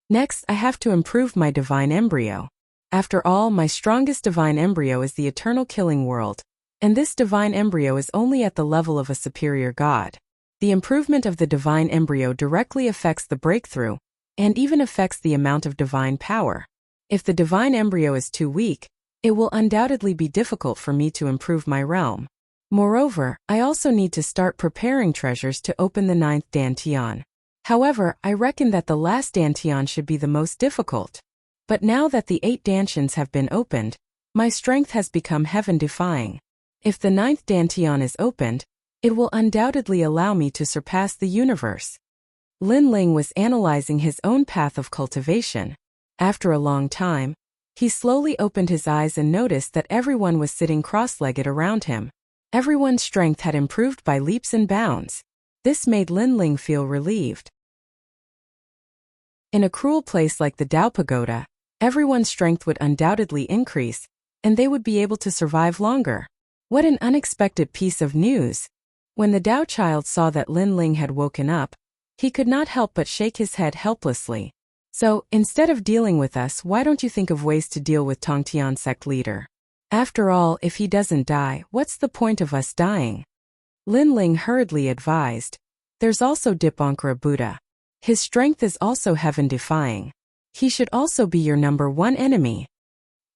Next, I have to improve my divine embryo. After all, my strongest divine embryo is the eternal killing world, and this divine embryo is only at the level of a superior god. The improvement of the divine embryo directly affects the breakthrough, and even affects the amount of divine power. If the divine embryo is too weak, it will undoubtedly be difficult for me to improve my realm. Moreover, I also need to start preparing treasures to open the 9th Dantian. However, I reckon that the last Dantian should be the most difficult. But now that the 8 Dantians have been opened, my strength has become heaven-defying. If the 9th Dantian is opened, it will undoubtedly allow me to surpass the universe. Lin Ling was analyzing his own path of cultivation. After a long time, he slowly opened his eyes and noticed that everyone was sitting cross-legged around him. Everyone's strength had improved by leaps and bounds. This made Lin Ling feel relieved. In a cruel place like the Tao Pagoda, everyone's strength would undoubtedly increase, and they would be able to survive longer. What an unexpected piece of news! When the Tao child saw that Lin Ling had woken up, he could not help but shake his head helplessly. So, instead of dealing with us, why don't you think of ways to deal with Tongtian sect leader? After all, if he doesn't die, what's the point of us dying? Lin Ling hurriedly advised. There's also Dipankara Buddha. His strength is also heaven-defying. He should also be your number 1 enemy.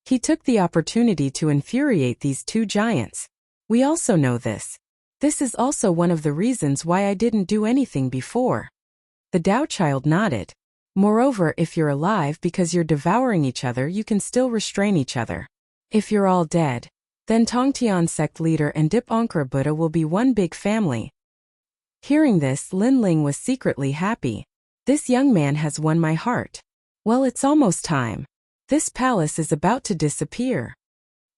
He took the opportunity to infuriate these 2 giants. We also know this. This is also one of the reasons why I didn't do anything before. The Tao child nodded. Moreover, if you're alive because you're devouring each other, you can still restrain each other. If you're all dead, then Tongtian sect leader and Dipankara Buddha will be one big family. Hearing this, Lin Ling was secretly happy. This young man has won my heart. Well, it's almost time. This palace is about to disappear.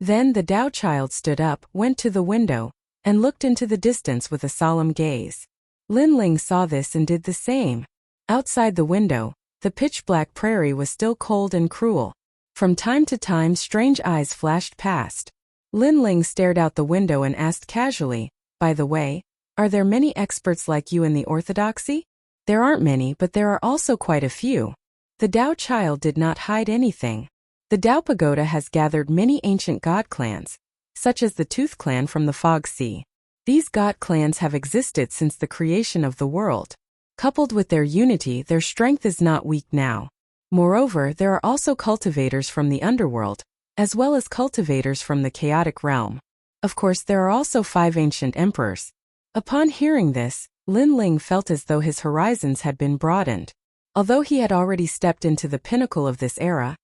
Then the Tao child stood up, went to the window, and looked into the distance with a solemn gaze. Lin Ling saw this and did the same. Outside the window, the pitch-black prairie was still cold and cruel. From time to time, strange eyes flashed past. Lin Ling stared out the window and asked casually, "By the way, are there many experts like you in the orthodoxy?" "There aren't many, but there are also quite a few." The Tao child did not hide anything. The Tao Pagoda has gathered many ancient god clans, such as the Tooth clan from the Fog Sea. These god clans have existed since the creation of the world. Coupled with their unity, their strength is not weak now. Moreover, there are also cultivators from the underworld, as well as cultivators from the chaotic realm. Of course, there are also 5 ancient emperors. Upon hearing this, Lin Ling felt as though his horizons had been broadened. Although he had already stepped into the pinnacle of this era,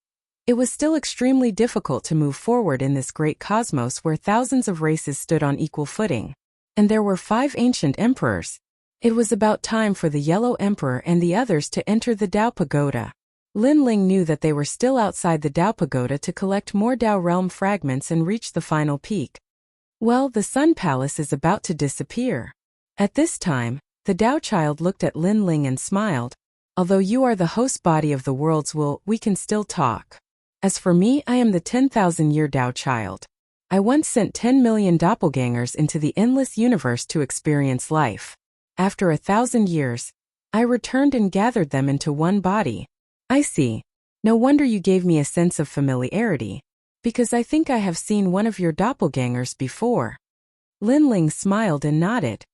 it was still extremely difficult to move forward in this great cosmos where thousands of races stood on equal footing. And there were 5 ancient emperors. It was about time for the Yellow Emperor and the others to enter the Tao Pagoda. Lin Ling knew that they were still outside the Tao Pagoda to collect more Tao realm fragments and reach the final peak. Well, the Sun Palace is about to disappear. At this time, the Tao child looked at Lin Ling and smiled. "Although you are the host body of the world's will, we can still talk. As for me, I am the 10,000-year Tao child. I once sent 10 million doppelgangers into the endless universe to experience life. After 1,000 years, I returned and gathered them into one body." "I see. No wonder you gave me a sense of familiarity, because I think I have seen one of your doppelgangers before." Lin Ling smiled and nodded.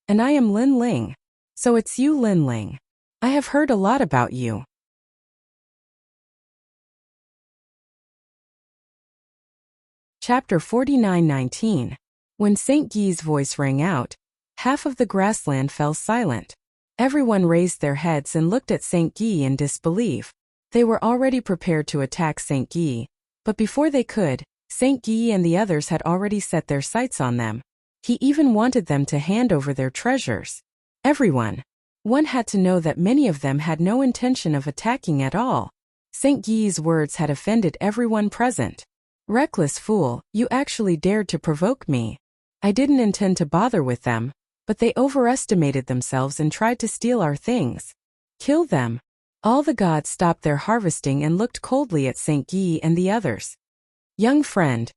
"And I am Lin Ling. So it's you, Lin Ling. I have heard a lot about you." Chapter 49:19. When St. Guy's voice rang out, half of the grassland fell silent. Everyone raised their heads and looked at St. Guy in disbelief. They were already prepared to attack St. Guy, but before they could, St. Guy and the others had already set their sights on them. He even wanted them to hand over their treasures. Everyone. One had to know that many of them had no intention of attacking at all. St. Guy's words had offended everyone present. "Reckless fool, you actually dared to provoke me. I didn't intend to bother with them, but they overestimated themselves and tried to steal our things. Kill them." All the gods stopped their harvesting and looked coldly at St. Guy and the others. "Young friend,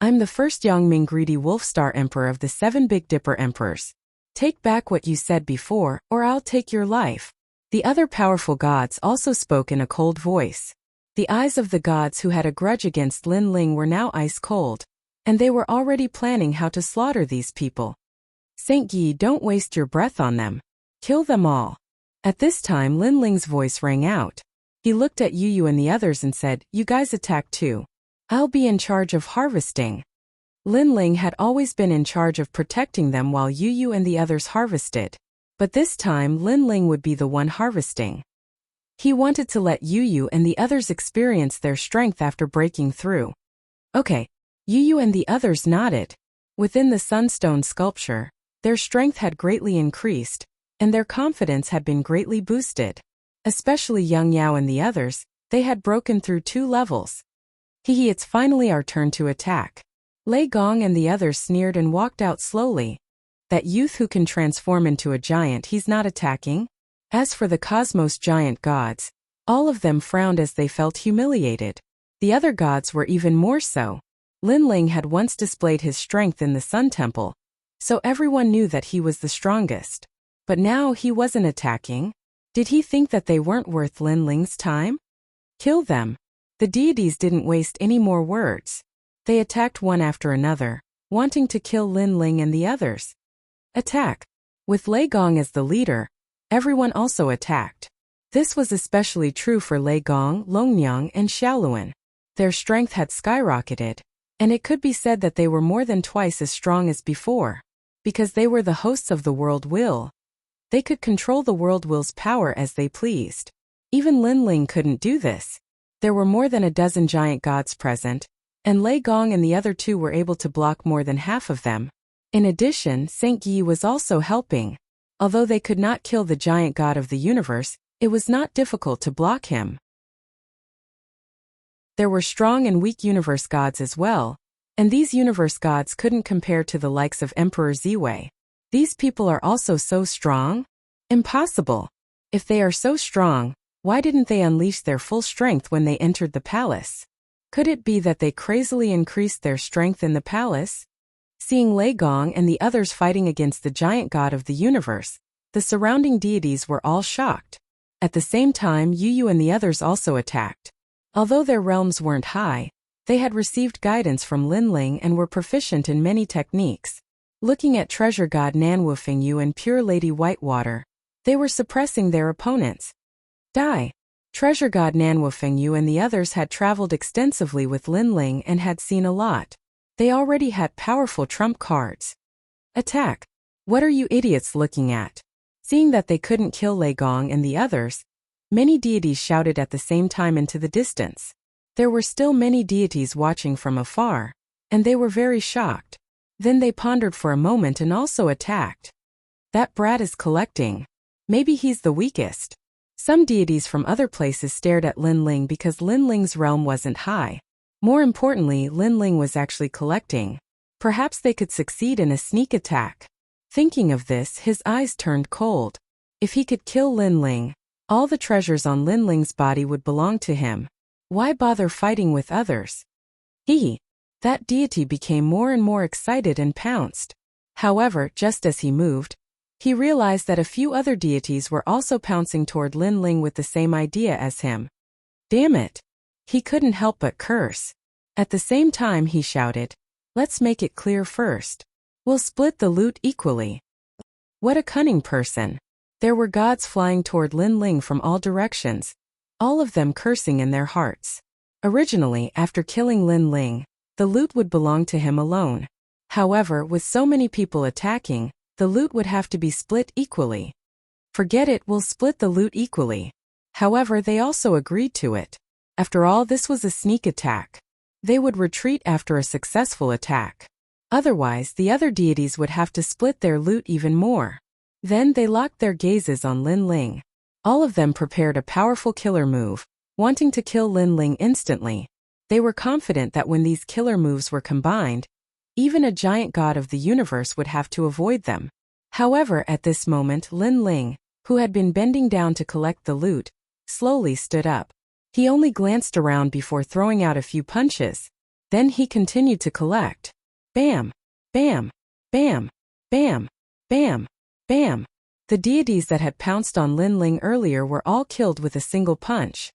I'm the first Yangming Greedy Wolfstar Emperor of the 7 Big Dipper Emperors. Take back what you said before, or I'll take your life." The other powerful gods also spoke in a cold voice. The eyes of the gods who had a grudge against Lin Ling were now ice cold, and they were already planning how to slaughter these people. "St. Guy, don't waste your breath on them. Kill them all." At this time, Lin Ling's voice rang out. He looked at Yu Yu and the others and said, "You guys attack too. I'll be in charge of harvesting." Lin Ling had always been in charge of protecting them while Yu Yu and the others harvested. But this time, Lin Ling would be the one harvesting. He wanted to let Yu Yu and the others experience their strength after breaking through. "Okay." Yu Yu and the others nodded. Within the sunstone sculpture, their strength had greatly increased, and their confidence had been greatly boosted. Especially Yang Yao and the others, they had broken through 2 levels. "Hehe, it's finally our turn to attack." Lei Gong and the others sneered and walked out slowly. "That youth who can transform into a giant, he's not attacking?" As for the cosmos giant gods, all of them frowned as they felt humiliated. The other gods were even more so. Lin Ling had once displayed his strength in the Sun Temple, so everyone knew that he was the strongest. But now he wasn't attacking. Did he think that they weren't worth Lin Ling's time? Kill them. The deities didn't waste any more words. They attacked one after another, wanting to kill Lin Ling and the others. Attack. With Lei Gong as the leader, everyone also attacked. This was especially true for Lei Gong, Longnyang, and Xiaoluan. Their strength had skyrocketed, and it could be said that they were more than twice as strong as before. Because they were the hosts of the world will. They could control the world will's power as they pleased. Even Lin Ling couldn't do this. There were more than a dozen giant gods present, and Lei Gong and the other 2 were able to block more than half of them. In addition, St. Guy was also helping. Although they could not kill the giant god of the universe, it was not difficult to block him. There were strong and weak universe gods as well, and these universe gods couldn't compare to the likes of Emperor Ziwei. These people are also so strong? Impossible. If they are so strong, why didn't they unleash their full strength when they entered the palace? Could it be that they crazily increased their strength in the palace? Seeing Lei Gong and the others fighting against the giant god of the universe, the surrounding deities were all shocked. At the same time, Yu Yu and the others also attacked. Although their realms weren't high, they had received guidance from Lin Ling and were proficient in many techniques. Looking at Treasure God Nanwu Fengyu and Pure Lady Whitewater, they were suppressing their opponents. Die. Treasure God Nanwu Fengyu and the others had traveled extensively with Lin Ling and had seen a lot. They already had powerful trump cards. Attack. What are you idiots looking at? Seeing that they couldn't kill Lei Gong and the others, many deities shouted at the same time into the distance. There were still many deities watching from afar, and they were very shocked. Then they pondered for a moment and also attacked. That brat is collecting. Maybe he's the weakest. Some deities from other places stared at Lin Ling because Lin Ling's realm wasn't high. More importantly, Lin Ling was actually collecting. Perhaps they could succeed in a sneak attack. Thinking of this, his eyes turned cold. If he could kill Lin Ling, all the treasures on Lin Ling's body would belong to him. Why bother fighting with others? That deity became more and more excited and pounced. However, just as he moved, he realized that a few other deities were also pouncing toward Lin Ling with the same idea as him. Damn it! He couldn't help but curse. At the same time he shouted, "Let's make it clear first. We'll split the loot equally." What a cunning person. There were gods flying toward Lin Ling from all directions, all of them cursing in their hearts. Originally, after killing Lin Ling, the loot would belong to him alone. However, with so many people attacking, the loot would have to be split equally. Forget it, we'll split the loot equally. However, they also agreed to it. After all, this was a sneak attack. They would retreat after a successful attack. Otherwise, the other deities would have to split their loot even more. Then they locked their gazes on Lin Ling. All of them prepared a powerful killer move, wanting to kill Lin Ling instantly. They were confident that when these killer moves were combined, even a giant god of the universe would have to avoid them. However, at this moment, Lin Ling, who had been bending down to collect the loot, slowly stood up. He only glanced around before throwing out a few punches. Then he continued to collect. Bam! Bam! Bam! Bam! Bam! Bam! The deities that had pounced on Lin Ling earlier were all killed with a single punch.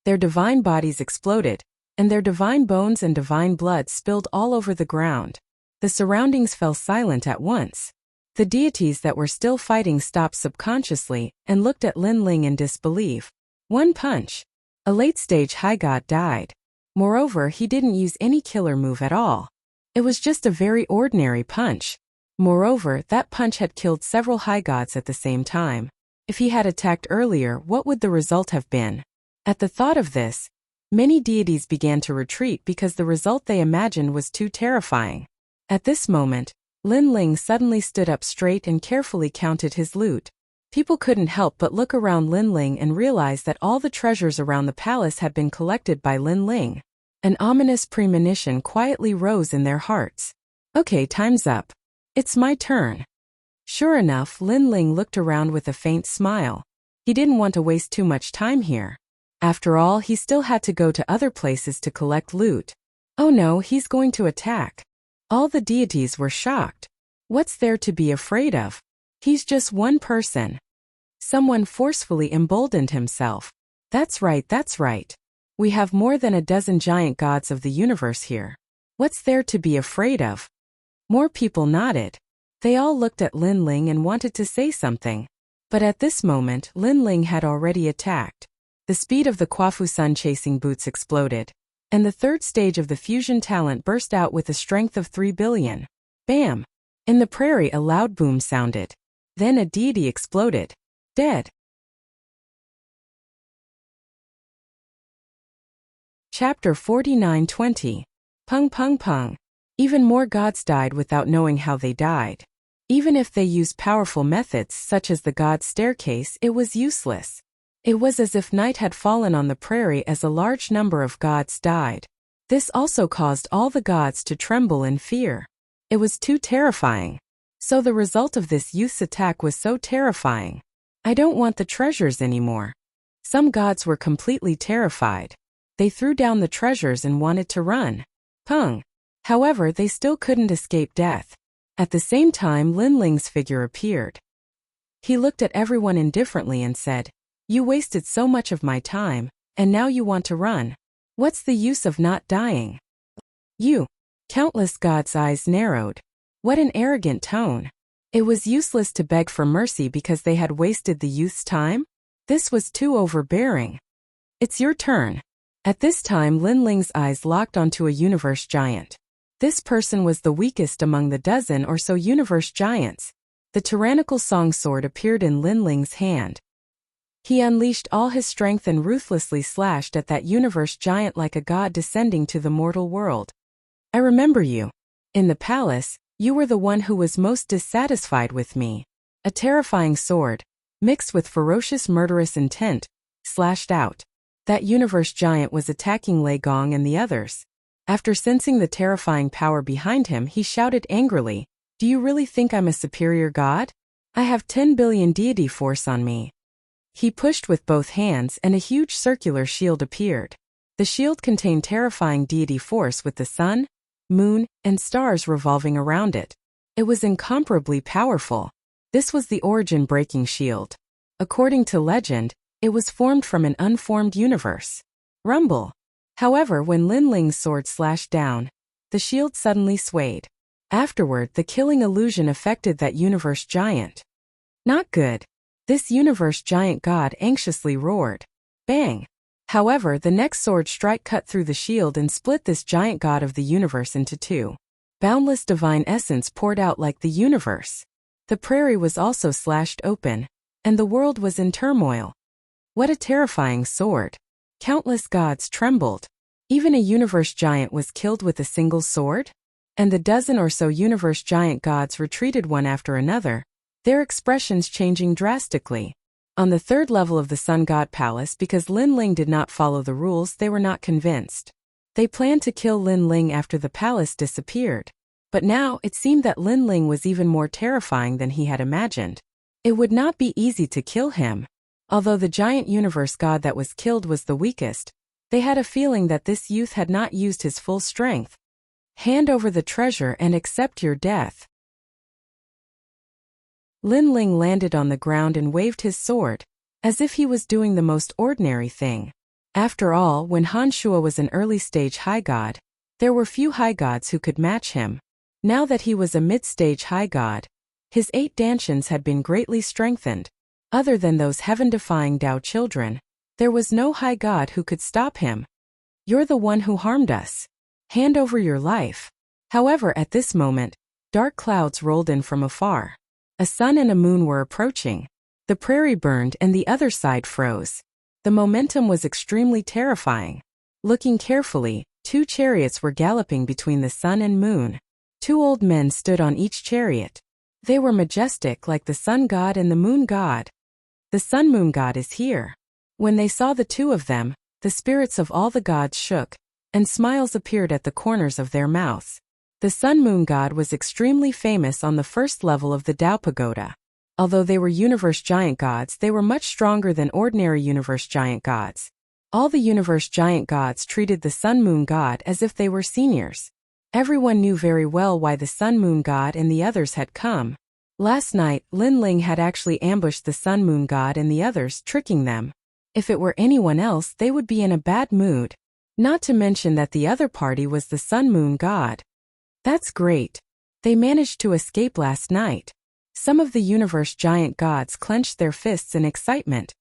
Their divine bodies exploded, and their divine bones and divine blood spilled all over the ground. The surroundings fell silent at once. The deities that were still fighting stopped subconsciously and looked at Lin Ling in disbelief. One punch. A late-stage high god died. Moreover, he didn't use any killer move at all. It was just a very ordinary punch. Moreover, that punch had killed several high gods at the same time. If he had attacked earlier, what would the result have been? At the thought of this, many deities began to retreat because the result they imagined was too terrifying. At this moment, Lin Ling suddenly stood up straight and carefully counted his loot. People couldn't help but look around Lin Ling and realize that all the treasures around the palace had been collected by Lin Ling. An ominous premonition quietly rose in their hearts. Okay, time's up. It's my turn. Sure enough, Lin Ling looked around with a faint smile. He didn't want to waste too much time here. After all, he still had to go to other places to collect loot. Oh no, he's going to attack. All the deities were shocked. What's there to be afraid of? He's just one person. Someone forcefully emboldened himself. That's right, that's right. We have more than a dozen giant gods of the universe here. What's there to be afraid of? More people nodded. They all looked at Lin Ling and wanted to say something. But at this moment, Lin Ling had already attacked. The speed of the Kwafu Sun chasing boots exploded, and the third stage of the fusion talent burst out with a strength of 3 billion. Bam! In the prairie a loud boom sounded. Then a deity exploded. Dead. Chapter 49-20. Pung pung pung. Even more gods died without knowing how they died. Even if they used powerful methods such as the god's staircase, it was useless. It was as if night had fallen on the prairie as a large number of gods died. This also caused all the gods to tremble in fear. It was too terrifying. So the result of this youth's attack was so terrifying. I don't want the treasures anymore. Some gods were completely terrified. They threw down the treasures and wanted to run. Pung. However, they still couldn't escape death. At the same time, Lin Ling's figure appeared. He looked at everyone indifferently and said, "You wasted so much of my time, and now you want to run. What's the use of not dying?" You. Countless gods' eyes narrowed. What an arrogant tone. It was useless to beg for mercy because they had wasted the youth's time? This was too overbearing. It's your turn. At this time, Lin Ling's eyes locked onto a universe giant. This person was the weakest among the dozen or so universe giants. The tyrannical song sword appeared in Lin Ling's hand. He unleashed all his strength and ruthlessly slashed at that universe giant like a god descending to the mortal world. I remember you. In the palace, you were the one who was most dissatisfied with me. A terrifying sword, mixed with ferocious murderous intent, slashed out. That universe giant was attacking Lei Gong and the others. After sensing the terrifying power behind him, he shouted angrily, "Do you really think I'm a superior god? I have 10 billion deity force on me." He pushed with both hands and a huge circular shield appeared. The shield contained terrifying deity force with the sun, moon, and stars revolving around it. It was incomparably powerful. This was the origin-breaking shield. According to legend, it was formed from an unformed universe. Rumble. However, when Lin Ling's sword slashed down, the shield suddenly swayed. Afterward, the killing illusion affected that universe giant. Not good. This universe giant god anxiously roared. Bang! However, the next sword strike cut through the shield and split this giant god of the universe into two. Boundless divine essence poured out like the universe. The prairie was also slashed open, and the world was in turmoil. What a terrifying sword! Countless gods trembled. Even a universe giant was killed with a single sword? And the dozen or so universe giant gods retreated one after another, their expressions changing drastically. On the third level of the Sun God Palace, because Lin Ling did not follow the rules, they were not convinced. They planned to kill Lin Ling after the palace disappeared. But now it seemed that Lin Ling was even more terrifying than he had imagined. It would not be easy to kill him. Although the giant universe god that was killed was the weakest, they had a feeling that this youth had not used his full strength. Hand over the treasure and accept your death. Lin Ling landed on the ground and waved his sword, as if he was doing the most ordinary thing. After all, when Han Shuo was an early-stage high god, there were few high gods who could match him. Now that he was a mid-stage high god, his 8 dantians had been greatly strengthened. Other than those heaven-defying Dao children, there was no high god who could stop him. You're the one who harmed us. Hand over your life. However, at this moment, dark clouds rolled in from afar. A sun and a moon were approaching. The prairie burned and the other side froze. The momentum was extremely terrifying. Looking carefully, 2 chariots were galloping between the sun and moon. 2 old men stood on each chariot. They were majestic like the sun god and the moon god. The sun moon god is here. When they saw the 2 of them, the spirits of all the gods shook, and smiles appeared at the corners of their mouths. The Sun Moon God was extremely famous on the first level of the Dao Pagoda. Although they were universe giant gods, they were much stronger than ordinary universe giant gods. All the universe giant gods treated the Sun Moon God as if they were seniors. Everyone knew very well why the Sun Moon God and the others had come. Last night, Lin Ling had actually ambushed the Sun Moon God and the others, tricking them. If it were anyone else, they would be in a bad mood. Not to mention that the other party was the Sun Moon God. That's great. They managed to escape last night. Some of the universe giant gods clenched their fists in excitement.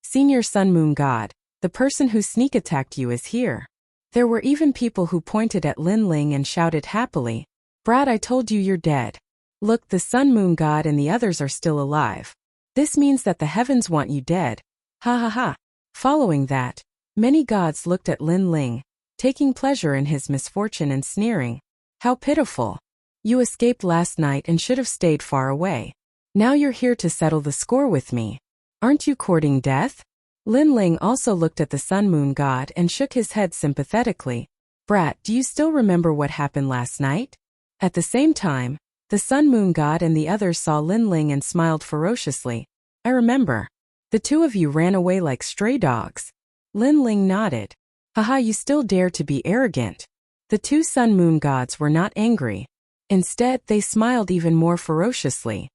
Senior Sun Moon God, the person who sneak attacked you is here. There were even people who pointed at Lin Ling and shouted happily, "Brad, I told you you're dead. Look, the Sun Moon God and the others are still alive. This means that the heavens want you dead. Ha ha ha." Following that, many gods looked at Lin Ling, taking pleasure in his misfortune and sneering. How pitiful. You escaped last night and should have stayed far away. Now you're here to settle the score with me. Aren't you courting death? Lin Ling also looked at the Sun Moon God and shook his head sympathetically. Brat, do you still remember what happened last night? At the same time, the Sun Moon God and the others saw Lin Ling and smiled ferociously. I remember. The two of you ran away like stray dogs. Lin Ling nodded. Haha, you still dare to be arrogant. The two Sun Moon Gods were not angry. Instead, they smiled even more ferociously.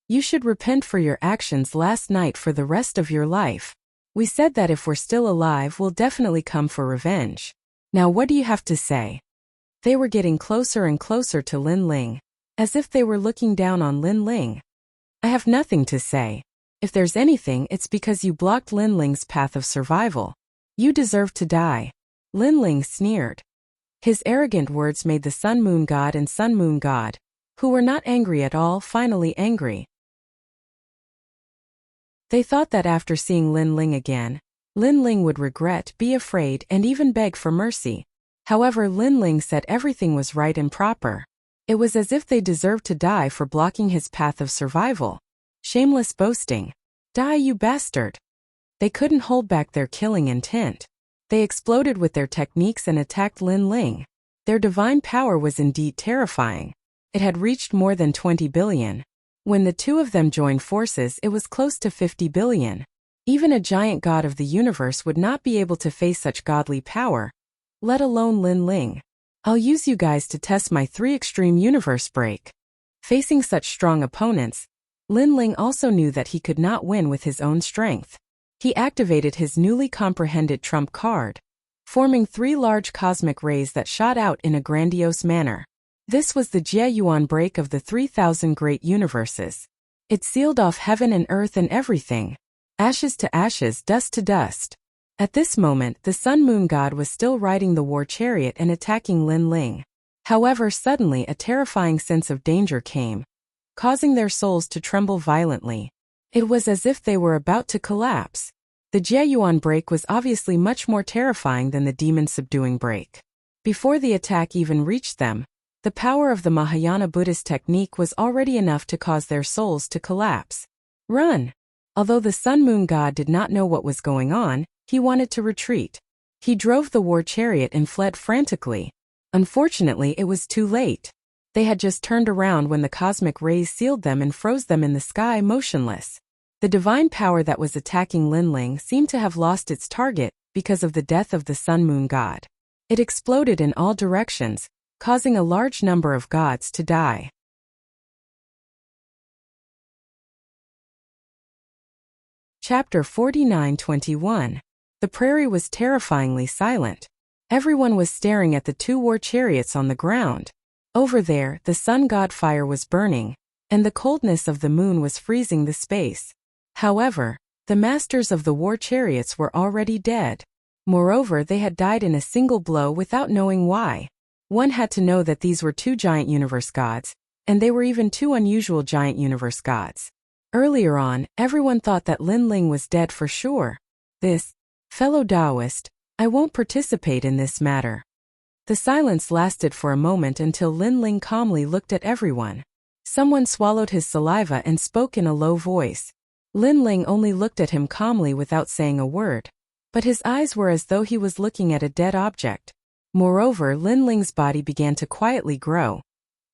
You should repent for your actions last night for the rest of your life. We said that if we're still alive, we'll definitely come for revenge. Now what do you have to say? They were getting closer and closer to Lin Ling, as if they were looking down on Lin Ling. I have nothing to say. If there's anything, it's because you blocked Lin Ling's path of survival. You deserve to die. Lin Ling sneered. His arrogant words made the Sun Moon God and Sun Moon God, who were not angry at all, finally angry. They thought that after seeing Lin Ling again, Lin Ling would regret, be afraid, and even beg for mercy. However, Lin Ling said everything was right and proper. It was as if they deserved to die for blocking his path of survival. Shameless boasting. Die, you bastard. They couldn't hold back their killing intent. They exploded with their techniques and attacked Lin Ling. Their divine power was indeed terrifying. It had reached more than 20 billion. When the two of them joined forces, it was close to 50 billion. Even a giant god of the universe would not be able to face such godly power, let alone Lin Ling. I'll use you guys to test my 3 extreme universe break. Facing such strong opponents, Lin Ling also knew that he could not win with his own strength. He activated his newly comprehended trump card, forming 3 large cosmic rays that shot out in a grandiose manner. This was the Jie Yuan break of the 3,000 great universes. It sealed off heaven and earth and everything. Ashes to ashes, dust to dust. At this moment, the Sun Moon God was still riding the war chariot and attacking Lin Ling. However, suddenly a terrifying sense of danger came, causing their souls to tremble violently. It was as if they were about to collapse. The Jie Yuan break was obviously much more terrifying than the demon subduing break. Before the attack even reached them, the power of the Mahayana Buddhist technique was already enough to cause their souls to collapse. Run! Although the Sun Moon God did not know what was going on, he wanted to retreat. He drove the war chariot and fled frantically. Unfortunately, it was too late. They had just turned around when the cosmic rays sealed them and froze them in the sky motionless. The divine power that was attacking Lin Ling seemed to have lost its target because of the death of the Sun Moon God. It exploded in all directions, causing a large number of gods to die. Chapter 49-21. The prairie was terrifyingly silent. Everyone was staring at the 2 war chariots on the ground. Over there, the sun god fire was burning, and the coldness of the moon was freezing the space. However, the masters of the war chariots were already dead. Moreover, they had died in a single blow without knowing why. One had to know that these were 2 giant universe gods, and they were even 2 unusual giant universe gods. Earlier on, everyone thought that Lin Ling was dead for sure. This, fellow Taoist, I won't participate in this matter. The silence lasted for a moment until Lin Ling calmly looked at everyone. Someone swallowed his saliva and spoke in a low voice. Lin Ling only looked at him calmly without saying a word, but his eyes were as though he was looking at a dead object. Moreover, Lin Ling's body began to quietly grow,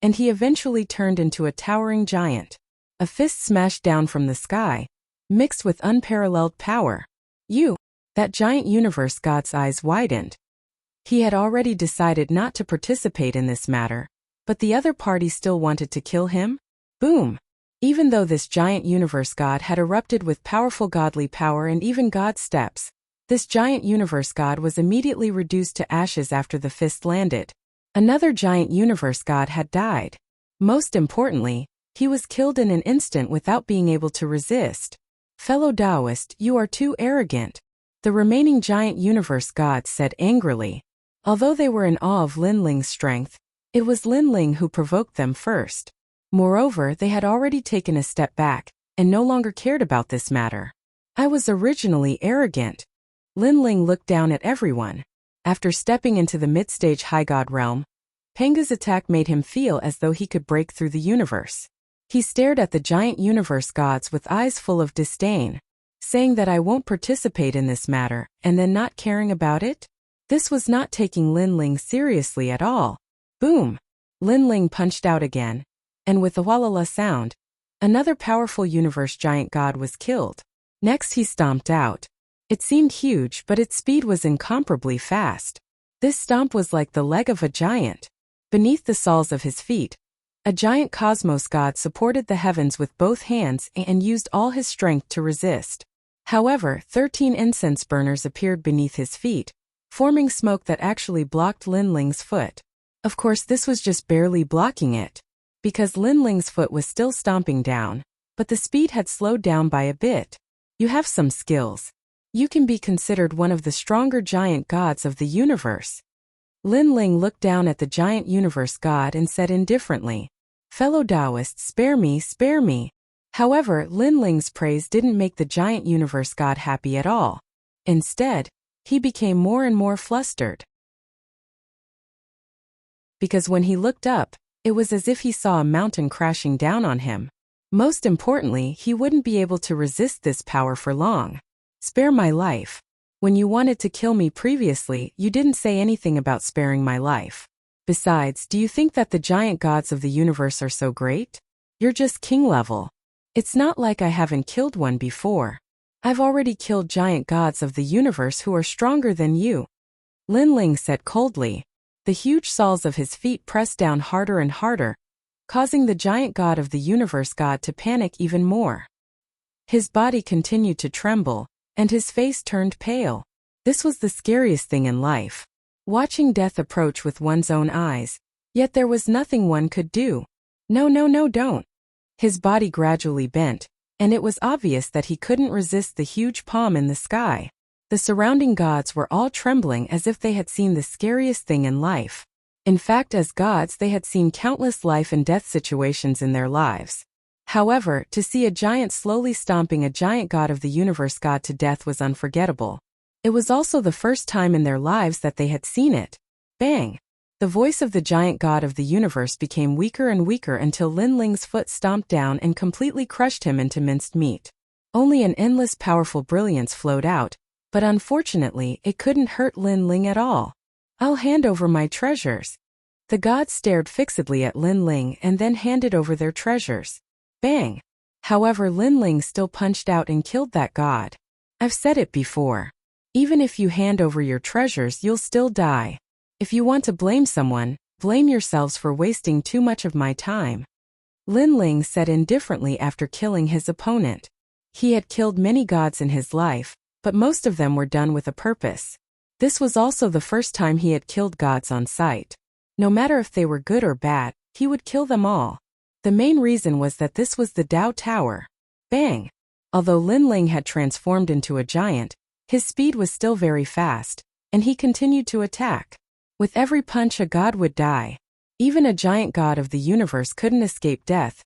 and he eventually turned into a towering giant. A fist smashed down from the sky, mixed with unparalleled power. You! That giant universe god's eyes widened. He had already decided not to participate in this matter, but the other party still wanted to kill him? Boom! Even though this giant universe god had erupted with powerful godly power and even god steps, this giant universe god was immediately reduced to ashes after the fist landed. Another giant universe god had died. Most importantly, he was killed in an instant without being able to resist. Fellow Taoist, you are too arrogant. The remaining giant universe gods said angrily. Although they were in awe of Lin Ling's strength, it was Lin Ling who provoked them first. Moreover, they had already taken a step back, and no longer cared about this matter. I was originally arrogant. Lin Ling looked down at everyone. After stepping into the mid-stage high god realm, Panga's attack made him feel as though he could break through the universe. He stared at the giant universe gods with eyes full of disdain, saying that I won't participate in this matter, and then not caring about it? This was not taking Lin Ling seriously at all. Boom! Lin Ling punched out again, and with a walala sound, another powerful universe giant god was killed. Next he stomped out. It seemed huge, but its speed was incomparably fast. This stomp was like the leg of a giant. Beneath the soles of his feet, a giant cosmos god supported the heavens with both hands and used all his strength to resist. However, 13 incense burners appeared beneath his feet, forming smoke that actually blocked Lin Ling's foot. Of course, this was just barely blocking it, because Lin Ling's foot was still stomping down, but the speed had slowed down by a bit. You have some skills. You can be considered one of the stronger giant gods of the universe. Lin Ling looked down at the giant universe god and said indifferently, "Fellow Taoists, spare me, spare me." However, Lin Ling's praise didn't make the giant universe god happy at all. Instead, he became more and more flustered. Because when he looked up, it was as if he saw a mountain crashing down on him. Most importantly, he wouldn't be able to resist this power for long. Spare my life. When you wanted to kill me previously, you didn't say anything about sparing my life. Besides, do you think that the giant gods of the universe are so great? You're just king level. It's not like I haven't killed one before. I've already killed giant gods of the universe who are stronger than you. Lin Ling said coldly. The huge soles of his feet pressed down harder and harder, causing the giant god of the universe god to panic even more. His body continued to tremble, and his face turned pale. This was the scariest thing in life. Watching death approach with one's own eyes, yet there was nothing one could do. No, no, no, don't. His body gradually bent, and it was obvious that he couldn't resist the huge palm in the sky. The surrounding gods were all trembling as if they had seen the scariest thing in life. In fact, as gods, they had seen countless life and death situations in their lives. However, to see a giant slowly stomping a giant god of the universe god to death was unforgettable. It was also the first time in their lives that they had seen it. Bang! The voice of the giant god of the universe became weaker and weaker until Lin Ling's foot stomped down and completely crushed him into minced meat. Only an endless powerful brilliance flowed out, but unfortunately, it couldn't hurt Lin Ling at all. I'll hand over my treasures. The gods stared fixedly at Lin Ling and then handed over their treasures. Bang! However, Lin Ling still punched out and killed that god. I've said it before. Even if you hand over your treasures, you'll still die. If you want to blame someone, blame yourselves for wasting too much of my time. Lin Ling said indifferently after killing his opponent. He had killed many gods in his life, but most of them were done with a purpose. This was also the first time he had killed gods on sight. No matter if they were good or bad, he would kill them all. The main reason was that this was the Tao Tower. Bang! Although Lin Ling had transformed into a giant, his speed was still very fast, and he continued to attack. With every punch a god would die. Even a giant god of the universe couldn't escape death,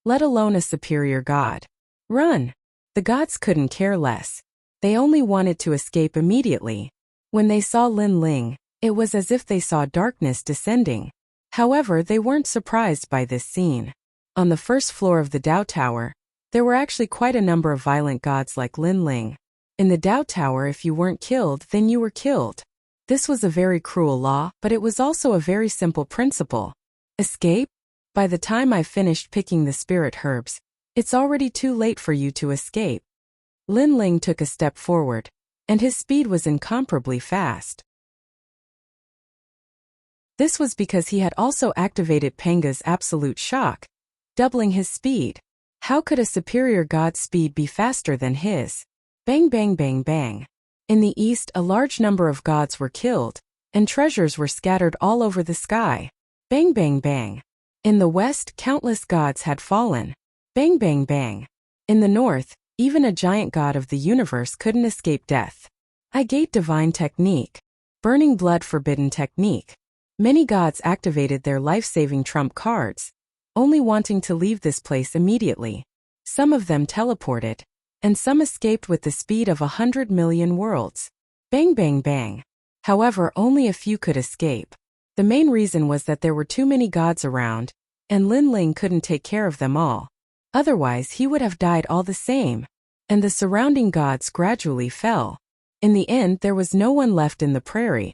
let alone a superior god. Run! The gods couldn't care less. They only wanted to escape immediately. When they saw Lin Ling, it was as if they saw darkness descending. However, they weren't surprised by this scene. On the first floor of the Tao Tower, there were actually quite a number of violent gods like Lin Ling. In the Tao Tower, if you weren't killed, then you were killed. This was a very cruel law, but it was also a very simple principle. Escape? By the time I've finished picking the spirit herbs, it's already too late for you to escape. Lin Ling took a step forward, and his speed was incomparably fast. This was because he had also activated Panga's absolute shock, doubling his speed. How could a superior god's speed be faster than his? Bang, bang, bang, bang. In the east, a large number of gods were killed, and treasures were scattered all over the sky. Bang, bang, bang. In the west, countless gods had fallen. Bang, bang, bang. In the north, even a giant god of the universe couldn't escape death. I gate divine technique. Burning blood forbidden technique. Many gods activated their life-saving trump cards, only wanting to leave this place immediately. Some of them teleported, and some escaped with the speed of 100 million worlds. Bang, bang, bang. However, only a few could escape. The main reason was that there were too many gods around, and Lin Ling couldn't take care of them all. Otherwise he would have died all the same. And the surrounding gods gradually fell. In the end there was no one left in the prairie.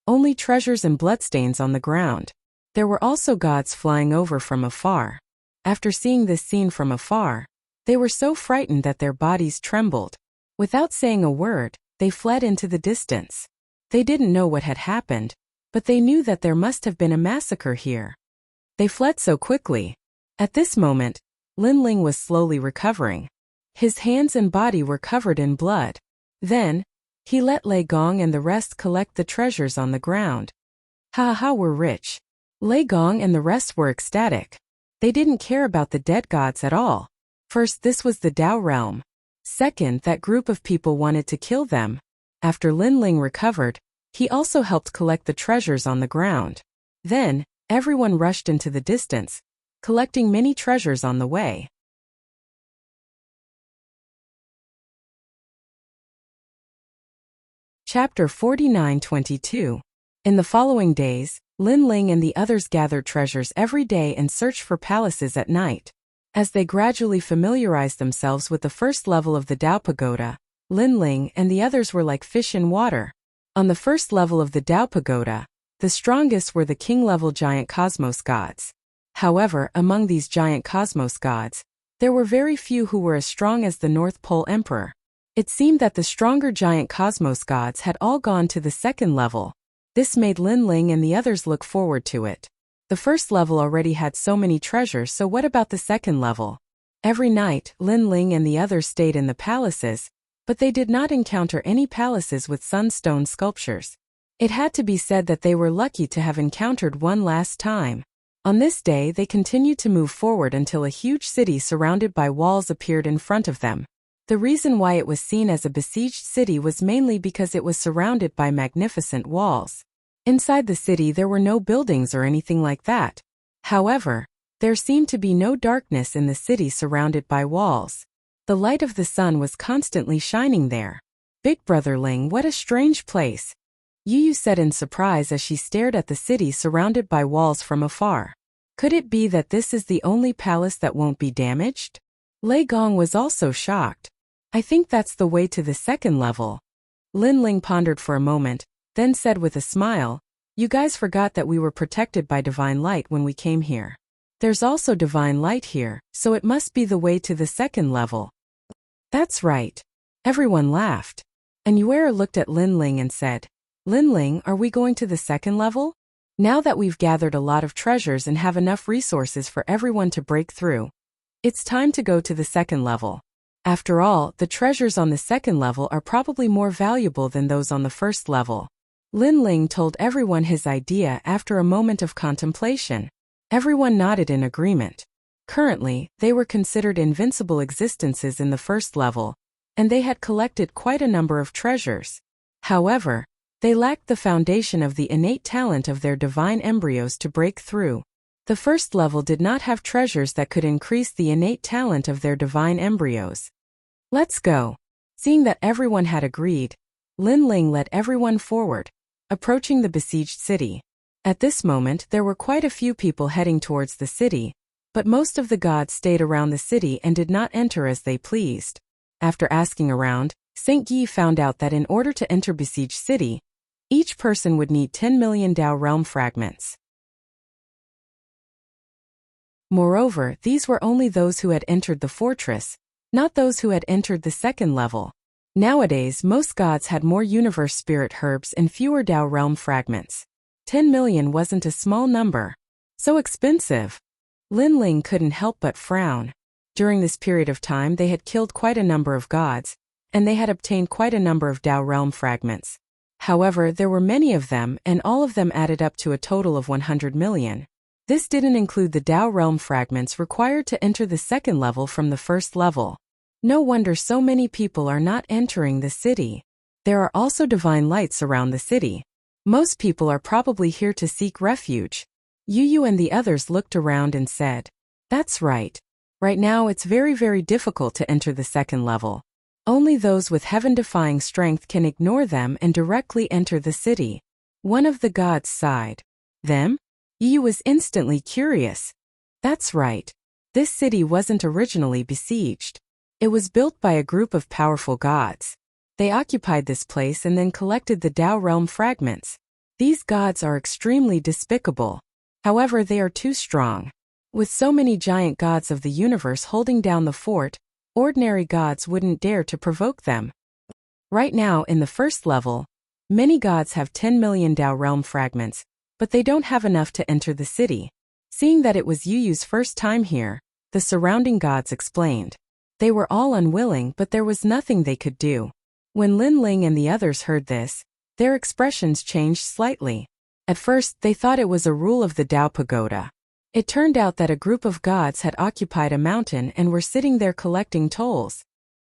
Only treasures and bloodstains on the ground. There were also gods flying over from afar. After seeing this scene from afar, they were so frightened that their bodies trembled. Without saying a word, they fled into the distance. They didn't know what had happened, but they knew that there must have been a massacre here. They fled so quickly. At this moment, Lin Ling was slowly recovering. His hands and body were covered in blood. Then, he let Lei Gong and the rest collect the treasures on the ground. Ha, we're rich. Lei Gong and the rest were ecstatic. They didn't care about the dead gods at all. First, this was the Dao realm. Second, that group of people wanted to kill them. After Lin Ling recovered, he also helped collect the treasures on the ground. Then, everyone rushed into the distance, collecting many treasures on the way. Chapter 49-22. In the following days, Lin Ling and the others gathered treasures every day and searched for palaces at night. As they gradually familiarized themselves with the first level of the Dao Pagoda, Lin Ling and the others were like fish in water. On the first level of the Dao Pagoda, the strongest were the king-level giant cosmos gods. However, among these giant cosmos gods, there were very few who were as strong as the North Pole Emperor. It seemed that the stronger giant cosmos gods had all gone to the second level. This made Lin Ling and the others look forward to it. The first level already had so many treasures, so what about the second level? Every night, Lin Ling and the others stayed in the palaces, but they did not encounter any palaces with sunstone sculptures. It had to be said that they were lucky to have encountered one last time. On this day they continued to move forward until a huge city surrounded by walls appeared in front of them. The reason why it was seen as a besieged city was mainly because it was surrounded by magnificent walls. Inside the city there were no buildings or anything like that. However, there seemed to be no darkness in the city surrounded by walls. The light of the sun was constantly shining there. Big Brother Ling, what a strange place. Yu said in surprise as she stared at the city surrounded by walls from afar. Could it be that this is the only palace that won't be damaged? Lei Gong was also shocked. I think that's the way to the second level. Lin Ling pondered for a moment, then said with a smile, you guys forgot that we were protected by divine light when we came here. There's also divine light here, so it must be the way to the second level. That's right. Everyone laughed. And Yuera looked at Lin Ling and said, Lin Ling, are we going to the second level? Now that we've gathered a lot of treasures and have enough resources for everyone to break through, it's time to go to the second level. After all, the treasures on the second level are probably more valuable than those on the first level. Lin Ling told everyone his idea after a moment of contemplation. Everyone nodded in agreement. Currently, they were considered invincible existences in the first level, and they had collected quite a number of treasures. However, they lacked the foundation of the innate talent of their divine embryos to break through. The first level did not have treasures that could increase the innate talent of their divine embryos. Let's go. Seeing that everyone had agreed, Lin Ling led everyone forward, approaching the besieged city. At this moment there were quite a few people heading towards the city, but most of the gods stayed around the city and did not enter as they pleased. After asking around, Saint Yi found out that in order to enter besieged city, each person would need 10 million Dao realm fragments. Moreover, these were only those who had entered the fortress, not those who had entered the second level. Nowadays, most gods had more universe spirit herbs and fewer Dao realm fragments. 10 million wasn't a small number. So expensive. Lin Ling couldn't help but frown. During this period of time they had killed quite a number of gods, and they had obtained quite a number of Dao realm fragments. However, there were many of them, and all of them added up to a total of 100 million. This didn't include the Dao realm fragments required to enter the second level from the first level. No wonder so many people are not entering the city. There are also divine lights around the city. Most people are probably here to seek refuge. Yu and the others looked around and said, that's right. Right now it's very difficult to enter the second level. Only those with heaven-defying strength can ignore them and directly enter the city. One of the gods sighed. Them? Yu was instantly curious. That's right. This city wasn't originally besieged. It was built by a group of powerful gods. They occupied this place and then collected the Tao realm fragments. These gods are extremely despicable. However, they are too strong. With so many giant gods of the universe holding down the fort, ordinary gods wouldn't dare to provoke them. Right now, in the first level, many gods have 10 million Tao realm fragments, but they don't have enough to enter the city. Seeing that it was Yu Yu's first time here, the surrounding gods explained. They were all unwilling, but there was nothing they could do. When Lin Ling and the others heard this, their expressions changed slightly. At first, they thought it was a rule of the Tao Pagoda. It turned out that a group of gods had occupied a mountain and were sitting there collecting tolls.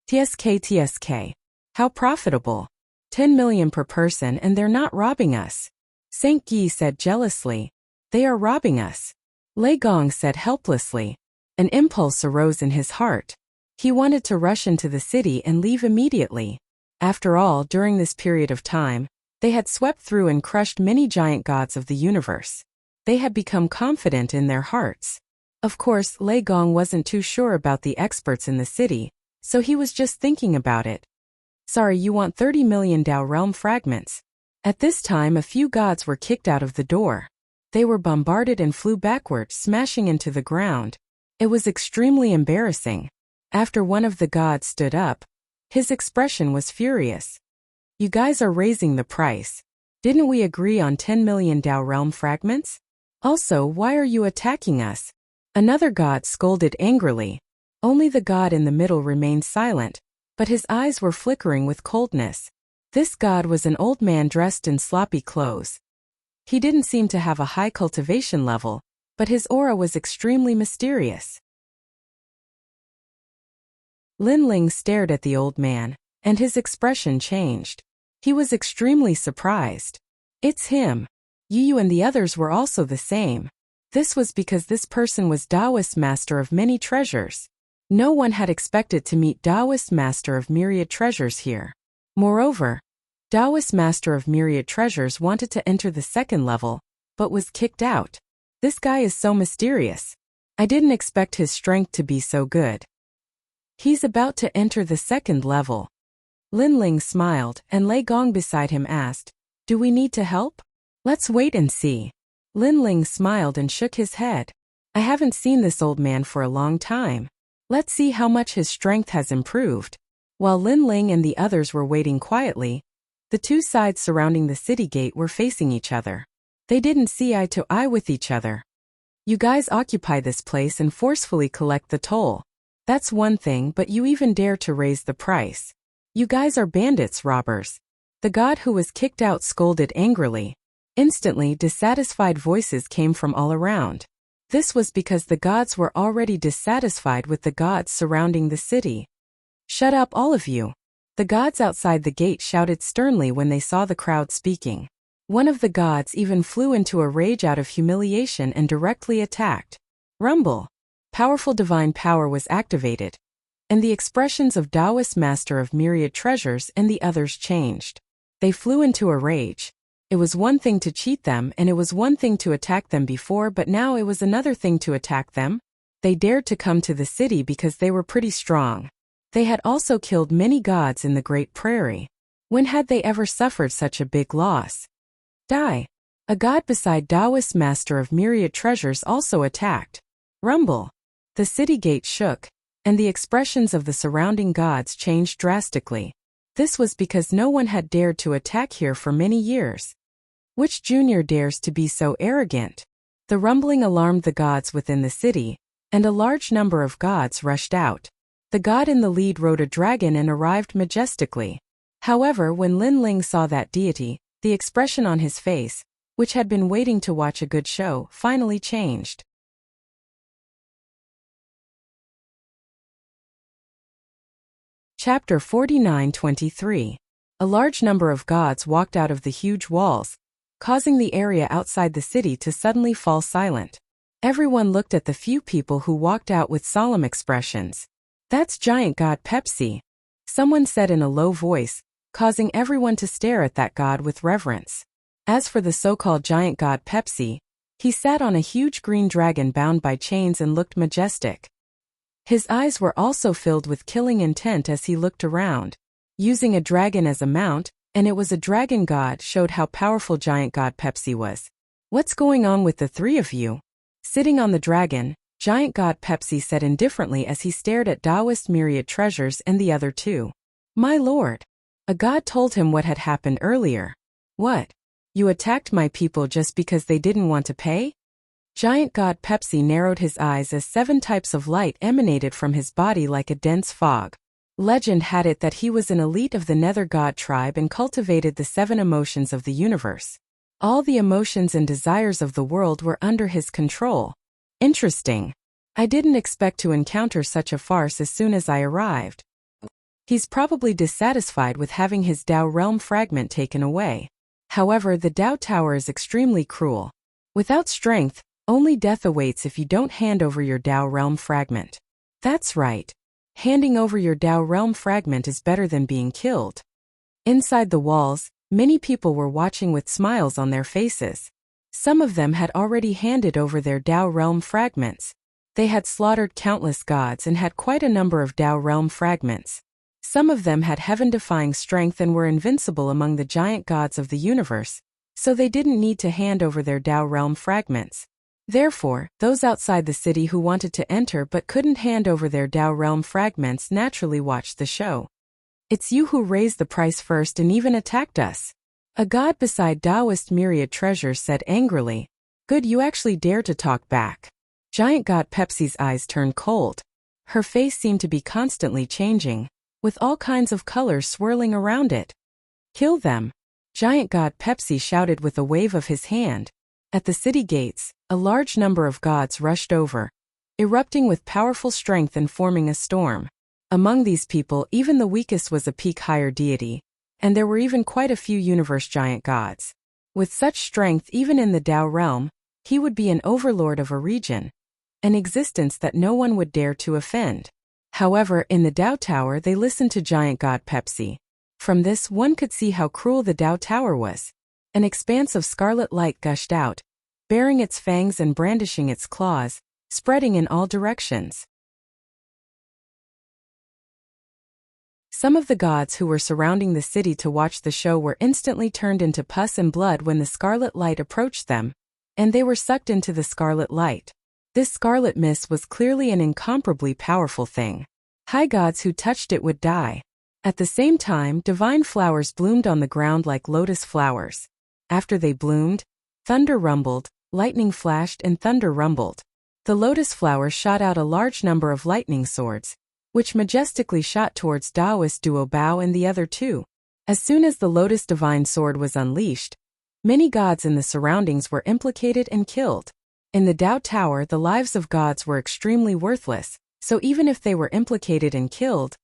TSK. How profitable. 10 million per person, and they're not robbing us. Saint Guy said jealously. They are robbing us. Lei Gong said helplessly. An impulse arose in his heart. He wanted to rush into the city and leave immediately. After all, during this period of time, they had swept through and crushed many giant gods of the universe. They had become confident in their hearts. Of course, Lei Gong wasn't too sure about the experts in the city, so he was just thinking about it. Sorry, you want 30 million Tao realm fragments. At this time, a few gods were kicked out of the door. They were bombarded and flew backward, smashing into the ground. It was extremely embarrassing. After one of the gods stood up, his expression was furious. You guys are raising the price. Didn't we agree on 10 million Tao realm fragments? Also, why are you attacking us? Another god scolded angrily. Only the god in the middle remained silent, but his eyes were flickering with coldness. This god was an old man dressed in sloppy clothes. He didn't seem to have a high cultivation level, but his aura was extremely mysterious. Lin Ling stared at the old man, and his expression changed. He was extremely surprised. It's him. Yu Yu and the others were also the same. This was because this person was Taoist master of many treasures. No one had expected to meet Taoist master of myriad treasures here. Moreover, Taoist master of myriad treasures wanted to enter the second level, but was kicked out. This guy is so mysterious. I didn't expect his strength to be so good. He's about to enter the second level. Lin Ling smiled, and Lei Gong beside him asked, do we need to help? Let's wait and see. Lin Ling smiled and shook his head. I haven't seen this old man for a long time. Let's see how much his strength has improved. While Lin Ling and the others were waiting quietly, the two sides surrounding the city gate were facing each other. They didn't see eye to eye with each other. You guys occupy this place and forcefully collect the toll. That's one thing, but you even dare to raise the price. You guys are bandits, robbers. The god who was kicked out scolded angrily. Instantly, dissatisfied voices came from all around. This was because the gods were already dissatisfied with the gods surrounding the city. Shut up, all of you. The gods outside the gate shouted sternly when they saw the crowd speaking. One of the gods even flew into a rage out of humiliation and directly attacked. Rumble. Powerful divine power was activated, and the expressions of Taoist master of myriad treasures and the others changed. They flew into a rage. It was one thing to cheat them and it was one thing to attack them before, but now it was another thing to attack them. They dared to come to the city because they were pretty strong. They had also killed many gods in the Great Prairie. When had they ever suffered such a big loss? Die. A god beside Taoist master of myriad treasures also attacked. Rumble. The city gate shook, and the expressions of the surrounding gods changed drastically. This was because no one had dared to attack here for many years. Which junior dares to be so arrogant? The rumbling alarmed the gods within the city, and a large number of gods rushed out. The god in the lead rode a dragon and arrived majestically. However, when Lin Ling saw that deity, the expression on his face, which had been waiting to watch a good show, finally changed. Chapter 49-23. A large number of gods walked out of the huge walls, causing the area outside the city to suddenly fall silent. Everyone looked at the few people who walked out with solemn expressions. That's giant god Pepsi, someone said in a low voice, causing everyone to stare at that god with reverence. As for the so-called giant god Pepsi, he sat on a huge green dragon bound by chains and looked majestic. His eyes were also filled with killing intent as he looked around, using a dragon as a mount, and it was a dragon god showed how powerful giant god Pepsi was. "What's going on with the three of you?" Sitting on the dragon, giant god Pepsi said indifferently as he stared at Taoist myriad treasures and the other two. "My lord." A god told him what had happened earlier. "What? You attacked my people just because they didn't want to pay?" Giant god Pepsi narrowed his eyes as 7 types of light emanated from his body like a dense fog. Legend had it that he was an elite of the Nether god tribe and cultivated the 7 emotions of the universe. All the emotions and desires of the world were under his control. Interesting. I didn't expect to encounter such a farce as soon as I arrived. He's probably dissatisfied with having his Tao realm fragment taken away. However, the Tao Tower is extremely cruel. Without strength, only death awaits if you don't hand over your Tao realm fragment. That's right. Handing over your Tao realm fragment is better than being killed. Inside the walls, many people were watching with smiles on their faces. Some of them had already handed over their Tao realm fragments. They had slaughtered countless gods and had quite a number of Tao realm fragments. Some of them had heaven-defying strength and were invincible among the giant gods of the universe, so they didn't need to hand over their Tao realm fragments. Therefore, those outside the city who wanted to enter but couldn't hand over their Tao realm fragments naturally watched the show. "It's you who raised the price first and even attacked us," a god beside Taoist myriad treasures said angrily. "Good, you actually dare to talk back." Giant god Pepsi's eyes turned cold. Her face seemed to be constantly changing, with all kinds of colors swirling around it. "Kill them!" Giant god Pepsi shouted with a wave of his hand. At the city gates, a large number of gods rushed over, erupting with powerful strength and forming a storm. Among these people, even the weakest was a peak higher deity, and there were even quite a few universe giant gods. With such strength even in the Tao realm, he would be an overlord of a region, an existence that no one would dare to offend. However, in the Tao Tower they listened to giant god Pepsi. From this one could see how cruel the Tao Tower was. An expanse of scarlet light gushed out, baring its fangs and brandishing its claws, spreading in all directions. Some of the gods who were surrounding the city to watch the show were instantly turned into pus and blood when the scarlet light approached them, and they were sucked into the scarlet light. This scarlet mist was clearly an incomparably powerful thing. High gods who touched it would die. At the same time, divine flowers bloomed on the ground like lotus flowers. After they bloomed, thunder rumbled, lightning flashed and thunder rumbled. The lotus flowers shot out a large number of lightning swords, which majestically shot towards Taoist Duo Bao and the other two. As soon as the lotus divine sword was unleashed, many gods in the surroundings were implicated and killed. In the Tao Tower, the lives of gods were extremely worthless, so even if they were implicated and killed,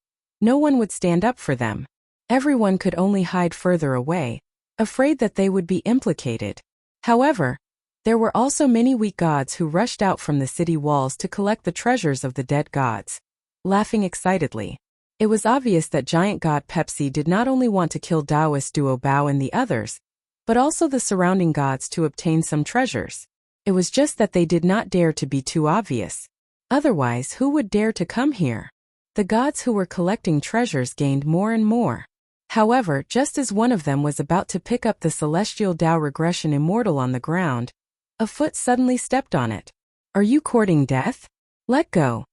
no one would stand up for them. Everyone could only hide further away, afraid that they would be implicated. However, there were also many weak gods who rushed out from the city walls to collect the treasures of the dead gods. Laughing excitedly. It was obvious that giant god Pepsi did not only want to kill Taoist Duo Bao and the others, but also the surrounding gods to obtain some treasures. It was just that they did not dare to be too obvious. Otherwise, who would dare to come here? The gods who were collecting treasures gained more and more. However, just as one of them was about to pick up the celestial Tao regression immortal on the ground, a foot suddenly stepped on it. "Are you courting death? Let go."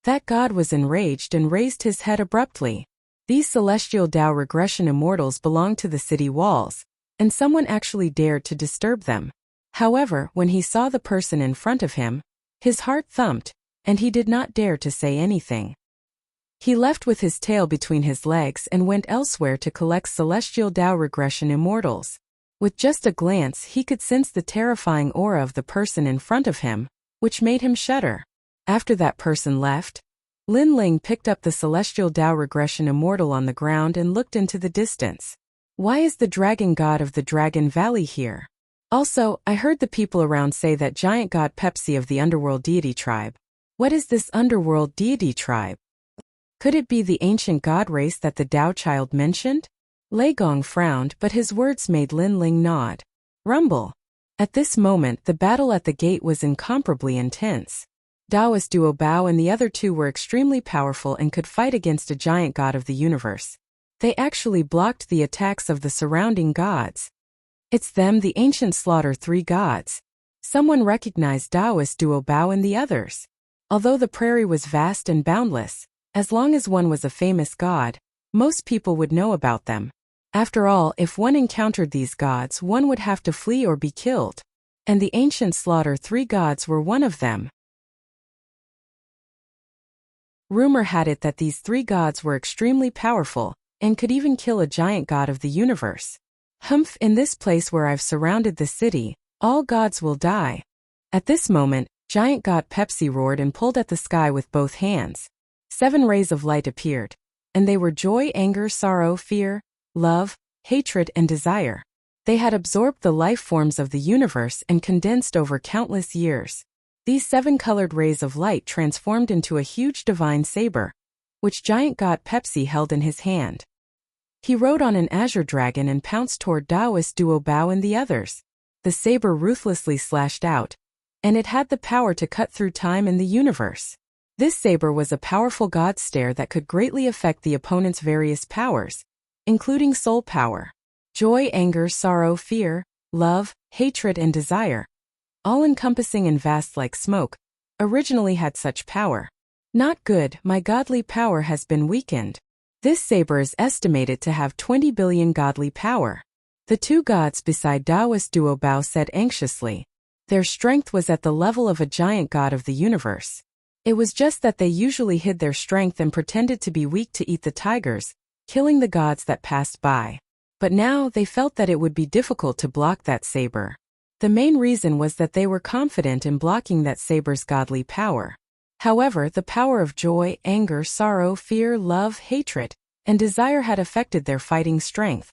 That god was enraged and raised his head abruptly. These celestial Tao regression immortals belonged to the city walls, and someone actually dared to disturb them. However, when he saw the person in front of him, his heart thumped, and he did not dare to say anything. He left with his tail between his legs and went elsewhere to collect celestial Tao regression immortals. With just a glance, he could sense the terrifying aura of the person in front of him, which made him shudder. After that person left, Lin Ling picked up the celestial Tao regression immortal on the ground and looked into the distance. Why is the dragon god of the Dragon Valley here? Also, I heard the people around say that giant god Pepsi of the underworld deity tribe. What is this underworld deity tribe? Could it be the ancient god race that the Tao child mentioned? Lei Gong frowned, but his words made Lin Ling nod. Rumble. At this moment, the battle at the gate was incomparably intense. Taoist Duo Bao and the other two were extremely powerful and could fight against a giant god of the universe. They actually blocked the attacks of the surrounding gods. It's them, the ancient slaughter three gods. Someone recognized Taoist Duo Bao and the others. Although the prairie was vast and boundless, as long as one was a famous god, most people would know about them. After all, if one encountered these gods, one would have to flee or be killed. And the ancient slaughter three gods were one of them. Rumor had it that these three gods were extremely powerful, and could even kill a giant god of the universe. Humph, in this place where I've surrounded the city, all gods will die. At this moment, giant god Pepsi roared and pulled at the sky with both hands. 7 rays of light appeared. And they were joy, anger, sorrow, fear, love, hatred, and desire. They had absorbed the life forms of the universe and condensed over countless years. These 7 colored rays of light transformed into a huge divine saber, which giant god Pepsi held in his hand. He rode on an azure dragon and pounced toward Taoist Duo Bao and the others. The saber ruthlessly slashed out, and it had the power to cut through time and the universe. This saber was a powerful god stare that could greatly affect the opponent's various powers, including soul power, joy, anger, sorrow, fear, love, hatred, and desire. All-encompassing and vast like smoke, originally had such power. Not good, my godly power has been weakened. This saber is estimated to have 20 billion godly power. The two gods beside Taoist Duo Bao said anxiously. Their strength was at the level of a giant god of the universe. It was just that they usually hid their strength and pretended to be weak to eat the tigers, killing the gods that passed by. But now they felt that it would be difficult to block that saber. The main reason was that they were confident in blocking that saber's godly power. However, the power of joy, anger, sorrow, fear, love, hatred, and desire had affected their fighting strength.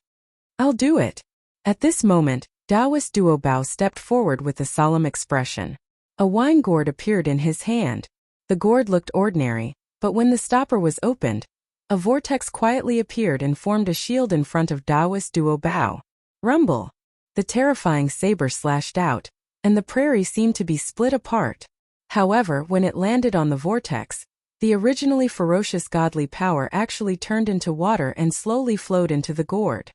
I'll do it. At this moment, Taoist Duo Bao stepped forward with a solemn expression. A wine gourd appeared in his hand. The gourd looked ordinary, but when the stopper was opened, a vortex quietly appeared and formed a shield in front of Taoist Duo Bao. Rumble! The terrifying saber slashed out, and the prairie seemed to be split apart. However, when it landed on the vortex, the originally ferocious godly power actually turned into water and slowly flowed into the gourd.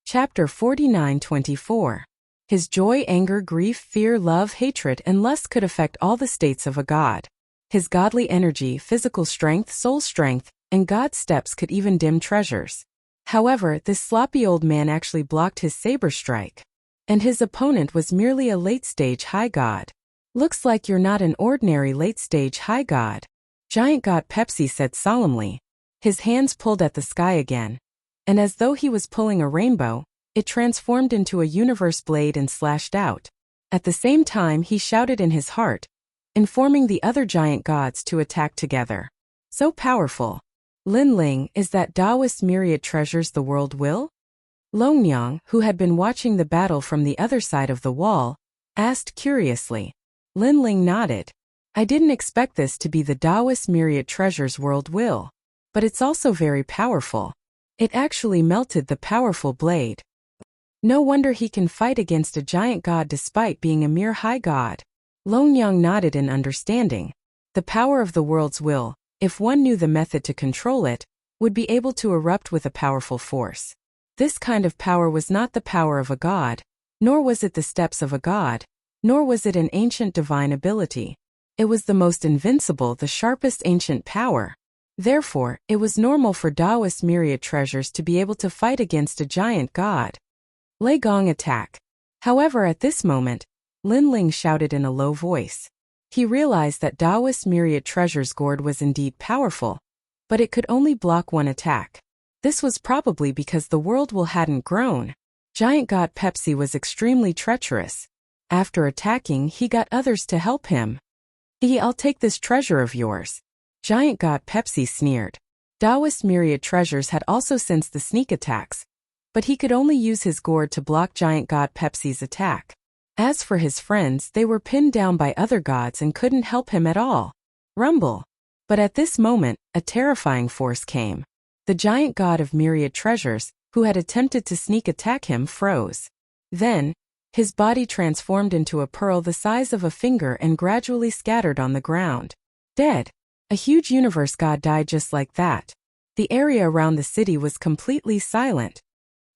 Chapter 49-24. His joy, anger, grief, fear, love, hatred, and lust could affect all the states of a god. His godly energy, physical strength, soul strength, and god steps could even dim treasures. However, this sloppy old man actually blocked his saber strike. And his opponent was merely a late-stage high god. Looks like you're not an ordinary late-stage high god. Giant god Pepsi said solemnly. His hands pulled at the sky again. And as though he was pulling a rainbow, it transformed into a universe blade and slashed out. At the same time, he shouted in his heart, informing the other giant gods to attack together. So powerful. Lin Ling, is that Taoist myriad treasures the world will? Longnyang, who had been watching the battle from the other side of the wall, asked curiously. Lin Ling nodded. I didn't expect this to be the Taoist myriad treasures world will. But it's also very powerful. It actually melted the powerful blade. No wonder he can fight against a giant god despite being a mere high god. Longnyang nodded in understanding. The power of the world's will, if one knew the method to control it, would be able to erupt with a powerful force. This kind of power was not the power of a god, nor was it the steps of a god, nor was it an ancient divine ability. It was the most invincible, the sharpest ancient power. Therefore, it was normal for Taoist myriad treasures to be able to fight against a giant god. Lei Gong attack. However, at this moment, Lin Ling shouted in a low voice. He realized that Taoist myriad treasures gourd was indeed powerful, but it could only block one attack. This was probably because the world will hadn't grown. Giant god Pepsi was extremely treacherous. After attacking, he got others to help him. I'll take this treasure of yours. Giant god Pepsi sneered. Taoist myriad treasures had also sensed the sneak attacks, but he could only use his gourd to block giant god Pepsi's attack. As for his friends, they were pinned down by other gods and couldn't help him at all. Rumble. But at this moment, a terrifying force came. The giant god of myriad treasures, who had attempted to sneak attack him, froze. Then, his body transformed into a pearl the size of a finger and gradually scattered on the ground. Dead. A huge universe god died just like that. The area around the city was completely silent.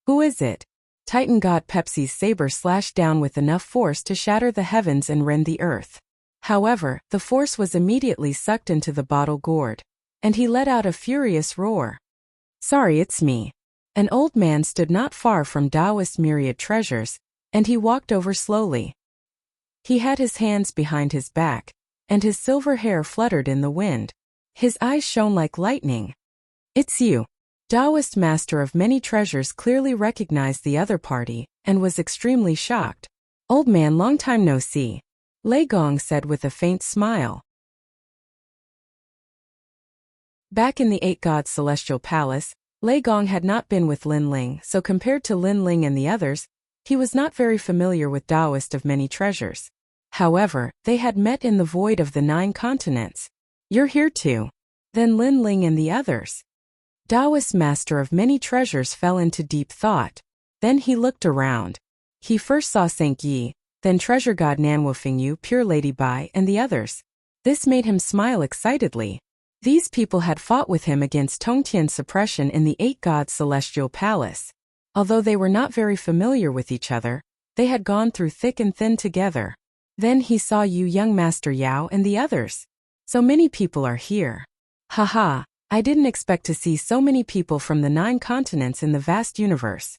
Who is it? Titan god Pepsi's saber slashed down with enough force to shatter the heavens and rend the earth. However, the force was immediately sucked into the bottle gourd, and he let out a furious roar. Sorry, it's me. An old man stood not far from Taoist myriad treasures, and he walked over slowly. He had his hands behind his back, and his silver hair fluttered in the wind. His eyes shone like lightning. It's you. Taoist master of many treasures clearly recognized the other party, and was extremely shocked. Old man, long time no see. Lei Gong said with a faint smile. Back in the Eight Gods' celestial palace, Lei Gong had not been with Lin Ling, so compared to Lin Ling and the others, he was not very familiar with Taoist of many treasures. However, they had met in the void of the 9 continents. You're here too. Then Lin Ling and the others. Taoist master of many treasures fell into deep thought. Then he looked around. He first saw Saint Yi, then treasure god Nanwufingyu, pure lady Bai, and the others. This made him smile excitedly. These people had fought with him against Tongtian's suppression in the Eight Gods' celestial palace. Although they were not very familiar with each other, they had gone through thick and thin together. Then he saw you, young Master Yao, and the others. So many people are here. Haha, I didn't expect to see so many people from the 9 continents in the vast universe.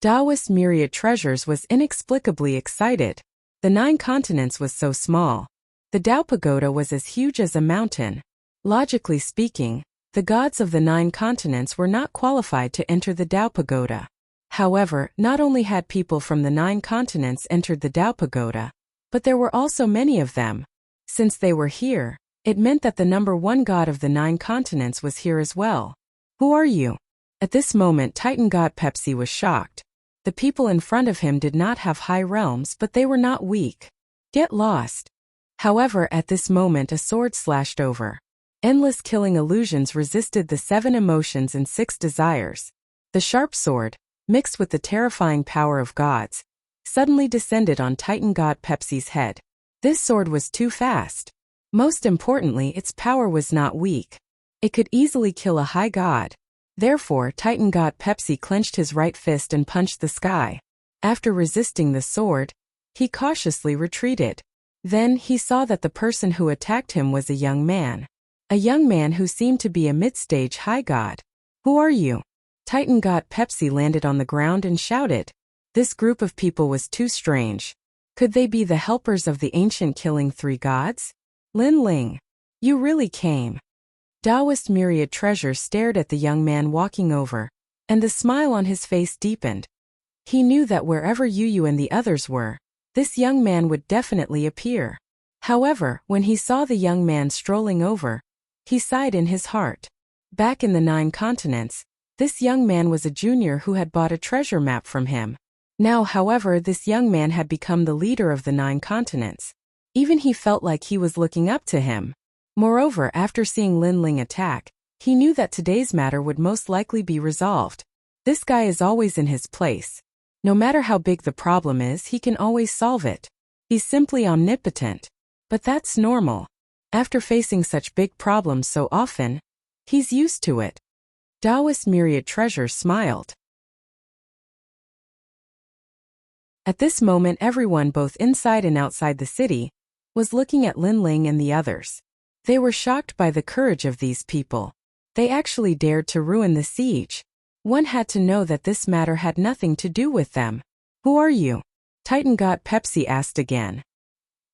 Taoist myriad treasures was inexplicably excited. The 9 continents was so small. The Tao Pagoda was as huge as a mountain. Logically speaking, the gods of the 9 continents were not qualified to enter the Tao Pagoda. However, not only had people from the 9 continents entered the Tao Pagoda, but there were also many of them. Since they were here, it meant that the number 1 god of the 9 continents was here as well. Who are you? At this moment, Titan god Pepsi was shocked. The people in front of him did not have high realms, but they were not weak. Get lost. However, at this moment a sword slashed over. Endless killing illusions resisted the 7 emotions and 6 desires. The sharp sword, mixed with the terrifying power of gods, suddenly descended on Titan god Pepsi's head. This sword was too fast. Most importantly, its power was not weak. It could easily kill a high god. Therefore, Titan god Pepsi clenched his right fist and punched the sky. After resisting the sword, he cautiously retreated. Then he saw that the person who attacked him was a young man. A young man who seemed to be a mid-stage high god. Who are you? Titan god Pepsi landed on the ground and shouted. This group of people was too strange. Could they be the helpers of the ancient killing 3 gods? Lin Ling. You really came. Taoist myriad treasures stared at the young man walking over, and the smile on his face deepened. He knew that wherever Yu and the others were, this young man would definitely appear. However, when he saw the young man strolling over, he sighed in his heart. Back in the 9 continents, this young man was a junior who had bought a treasure map from him. Now, however, this young man had become the leader of the 9 continents. Even he felt like he was looking up to him. Moreover, after seeing Lin Ling attack, he knew that today's matter would most likely be resolved. This guy is always in his place. No matter how big the problem is, he can always solve it. He's simply omnipotent. But that's normal. After facing such big problems so often, he's used to it. Taoist myriad treasures smiled. At this moment, everyone both inside and outside the city was looking at Lin Ling and the others. They were shocked by the courage of these people. They actually dared to ruin the siege. One had to know that this matter had nothing to do with them. Who are you? Titan god Pepsi asked again.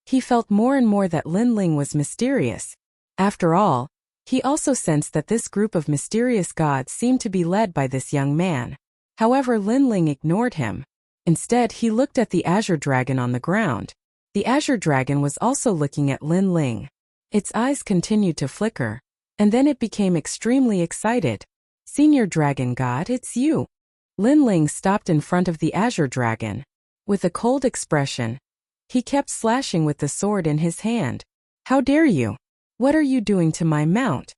He felt more and more that Lin Ling was mysterious. After all, he also sensed that this group of mysterious gods seemed to be led by this young man. However, Lin Ling ignored him. Instead, he looked at the azure dragon on the ground. The azure dragon was also looking at Lin Ling. Its eyes continued to flicker, and then it became extremely excited. Senior Dragon God, it's you. Lin Ling stopped in front of the azure dragon. With a cold expression, he kept slashing with the sword in his hand. How dare you? What are you doing to my mount?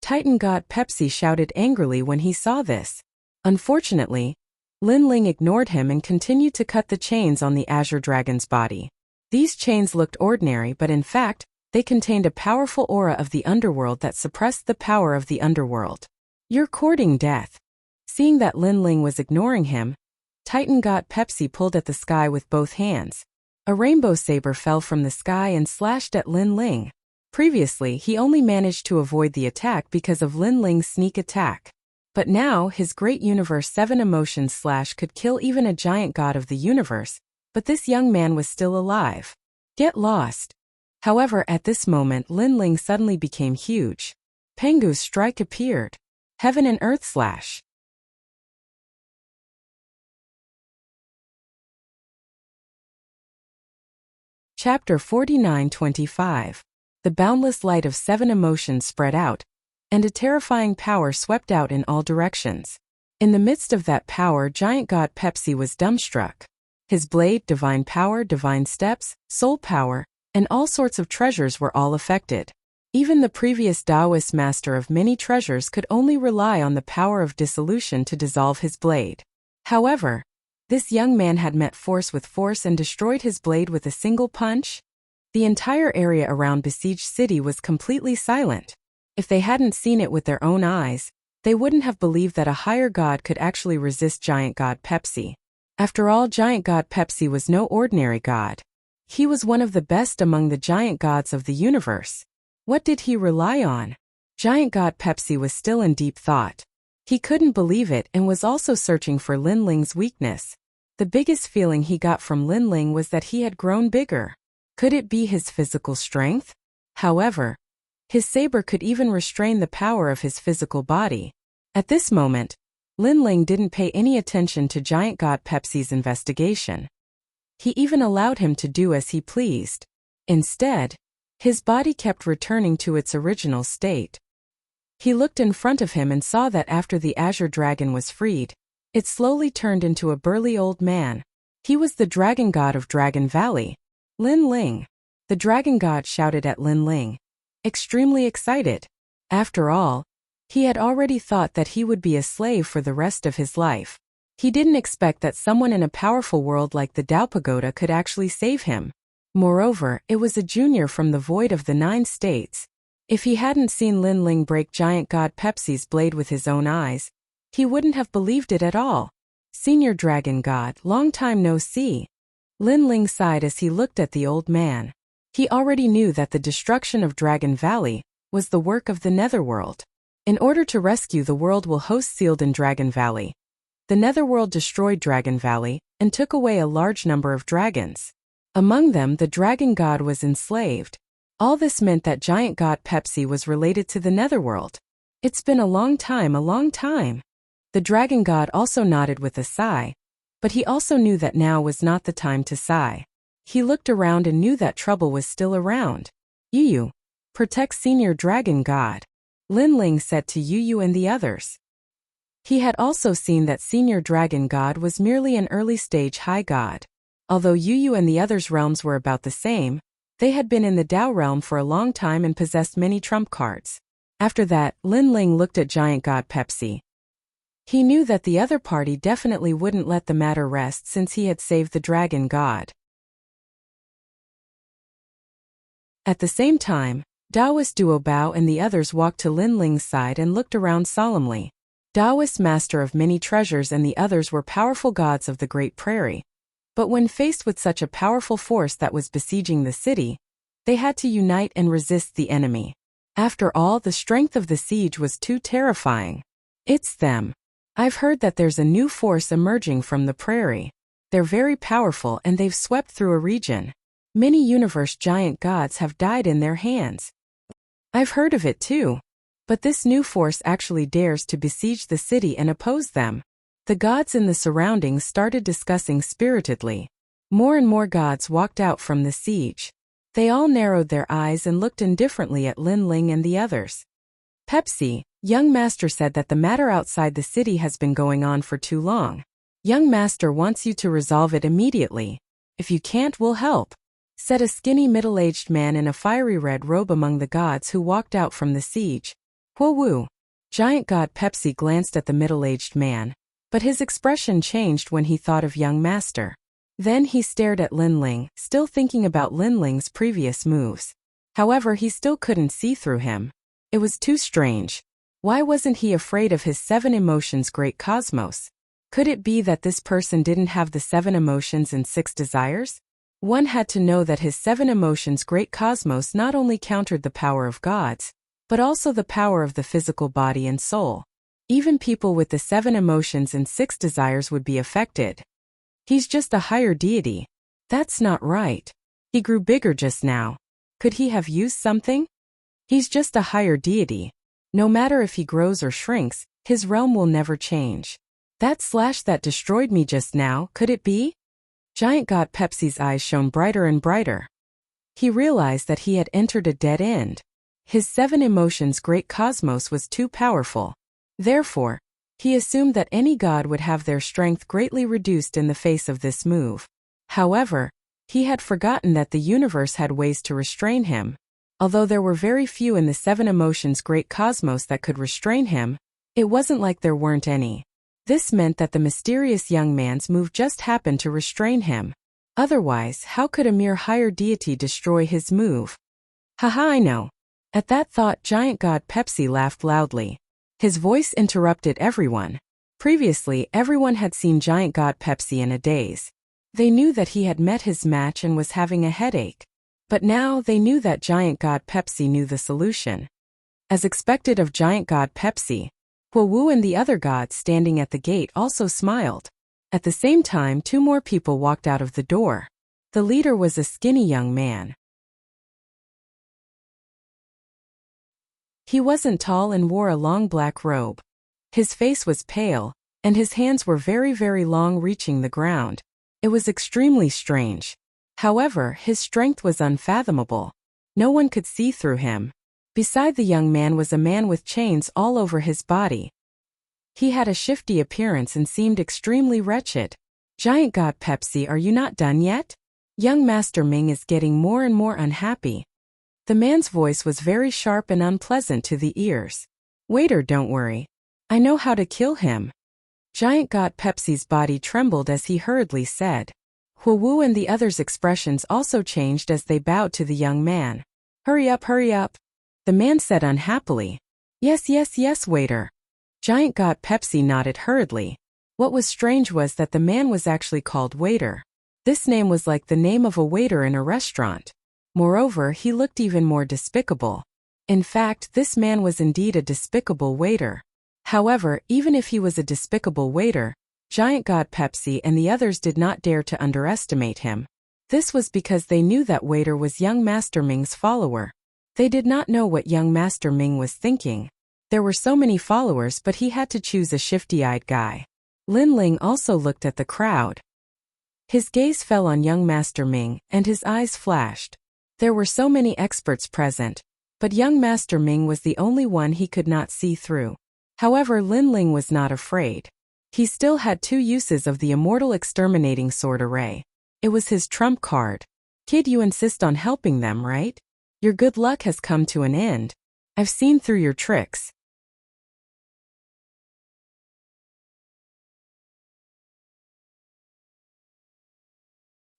Titan god Pepsi shouted angrily when he saw this. Unfortunately, Lin Ling ignored him and continued to cut the chains on the Azure Dragon's body. These chains looked ordinary, but in fact, they contained a powerful aura of the underworld that suppressed the power of the underworld. "You're courting death." Seeing that Lin Ling was ignoring him, Titan god Pepsi pulled at the sky with both hands. A rainbow saber fell from the sky and slashed at Lin Ling. Previously, he only managed to avoid the attack because of Lin Ling's sneak attack. But now, his Great Universe 7 emotion slash could kill even a giant god of the universe, but this young man was still alive. Get lost. However, at this moment, Lin Ling suddenly became huge. Pengu's strike appeared. Heaven and Earth slash. Chapter 49-25. The boundless light of 7 emotions spread out, and a terrifying power swept out in all directions. In the midst of that power, giant god Pepsi was dumbstruck. His blade, divine power, divine steps, soul power, and all sorts of treasures were all affected. Even the previous Taoist master of many treasures could only rely on the power of dissolution to dissolve his blade. However, this young man had met force with force and destroyed his blade with a single punch. The entire area around besieged city was completely silent. If they hadn't seen it with their own eyes, they wouldn't have believed that a higher god could actually resist giant god Pepsi. After all, giant god Pepsi was no ordinary god. He was one of the best among the giant gods of the universe. What did he rely on? Giant god Pepsi was still in deep thought. He couldn't believe it and was also searching for Lin Ling's weakness. The biggest feeling he got from Lin Ling was that he had grown bigger. Could it be his physical strength? However, his saber could even restrain the power of his physical body. At this moment, Lin Ling didn't pay any attention to giant god Pepsi's investigation. He even allowed him to do as he pleased. Instead, his body kept returning to its original state. He looked in front of him and saw that after the Azure Dragon was freed, it slowly turned into a burly old man. He was the dragon god of Dragon Valley, Lin Ling. The dragon god shouted at Lin Ling, extremely excited. After all, he had already thought that he would be a slave for the rest of his life. He didn't expect that someone in a powerful world like the Tao Pagoda could actually save him. Moreover, it was a junior from the void of the 9 states. If he hadn't seen Lin Ling break giant god Pepsi's blade with his own eyes, he wouldn't have believed it at all. Senior dragon god, long time no see. Lin Ling sighed as he looked at the old man. He already knew that the destruction of Dragon Valley was the work of the Netherworld. In order to rescue the world will host sealed in Dragon Valley, the Netherworld destroyed Dragon Valley and took away a large number of dragons. Among them, the dragon god was enslaved. All this meant that giant god Pepsi was related to the Netherworld. It's been a long time, a long time. The dragon god also nodded with a sigh, but he also knew that now was not the time to sigh. He looked around and knew that trouble was still around. Yu, protect senior dragon god, Lin Ling said to Yu and the others. He had also seen that senior dragon god was merely an early-stage high god. Although Yu and the others' realms were about the same, they had been in the Tao realm for a long time and possessed many trump cards. After that, Lin Ling looked at giant god Pepsi. He knew that the other party definitely wouldn't let the matter rest since he had saved the dragon god. At the same time, Taoist Duo Bao and the others walked to Lin Ling's side and looked around solemnly. Taoist master of many treasures and the others were powerful gods of the Great Prairie. But when faced with such a powerful force that was besieging the city, they had to unite and resist the enemy. After all, the strength of the siege was too terrifying. It's them. I've heard that there's a new force emerging from the prairie. They're very powerful and they've swept through a region. Many universe giant gods have died in their hands. I've heard of it too. But this new force actually dares to besiege the city and oppose them. The gods in the surroundings started discussing spiritedly. More and more gods walked out from the siege. They all narrowed their eyes and looked indifferently at Lin Ling and the others. Pepsi, young master said that the matter outside the city has been going on for too long. Young master wants you to resolve it immediately. If you can't, we'll help, said a skinny middle-aged man in a fiery red robe among the gods who walked out from the siege. Whoa-woo. Giant God Pepsi glanced at the middle-aged man, but his expression changed when he thought of young master. Then he stared at Lin Ling, still thinking about Lin Ling's previous moves. However, he still couldn't see through him. It was too strange. Why wasn't he afraid of his 7 emotions great cosmos? Could it be that this person didn't have the 7 emotions and 6 desires? One had to know that his 7 emotions great cosmos not only countered the power of gods, but also the power of the physical body and soul. Even people with the 7 emotions and 6 desires would be affected. He's just a higher deity. That's not right. He grew bigger just now. Could he have used something? He's just a higher deity. No matter if he grows or shrinks, his realm will never change. That destroyed me just now, could it be? Giant God Pepsi's eyes shone brighter and brighter. He realized that he had entered a dead end. His 7 emotions great cosmos was too powerful. Therefore, he assumed that any god would have their strength greatly reduced in the face of this move. However, he had forgotten that the universe had ways to restrain him. Although there were very few in the 7 emotions great cosmos that could restrain him, it wasn't like there weren't any. This meant that the mysterious young man's move just happened to restrain him. Otherwise, how could a mere higher deity destroy his move? Haha, I know. At that thought, Giant God Pepsi laughed loudly. His voice interrupted everyone. Previously, everyone had seen Giant God Pepsi in a daze. They knew that he had met his match and was having a headache. But now they knew that Giant God Pepsi knew the solution. As expected of Giant God Pepsi, Wu and the other gods standing at the gate also smiled. At the same time, 2 more people walked out of the door. The leader was a skinny young man. He wasn't tall and wore a long black robe. His face was pale, and his hands were very, very long, reaching the ground. It was extremely strange. However, his strength was unfathomable. No one could see through him. Beside the young man was a man with chains all over his body. He had a shifty appearance and seemed extremely wretched. Giant God Pepsi, are you not done yet? Young Master Ming is getting more and more unhappy. The man's voice was very sharp and unpleasant to the ears. Waiter, don't worry. I know how to kill him. Giant God Pepsi's body trembled as he hurriedly said. Wu and the others' expressions also changed as they bowed to the young man. Hurry up, hurry up. The man said unhappily. Yes, yes, yes, waiter. Giant God Pepsi nodded hurriedly. What was strange was that the man was actually called waiter. This name was like the name of a waiter in a restaurant. Moreover, he looked even more despicable. In fact, this man was indeed a despicable waiter. However, even if he was a despicable waiter, Giant God Pepsi and the others did not dare to underestimate him. This was because they knew that waiter was young Master Ming's follower. They did not know what young Master Ming was thinking. There were so many followers, but he had to choose a shifty-eyed guy. Lin Ling also looked at the crowd. His gaze fell on young Master Ming, and his eyes flashed. There were so many experts present, but young Master Ming was the only one he could not see through. However, Lin Ling was not afraid. He still had 2 uses of the immortal exterminating sword array. It was his trump card. Kid, you insist on helping them, right? Your good luck has come to an end. I've seen through your tricks.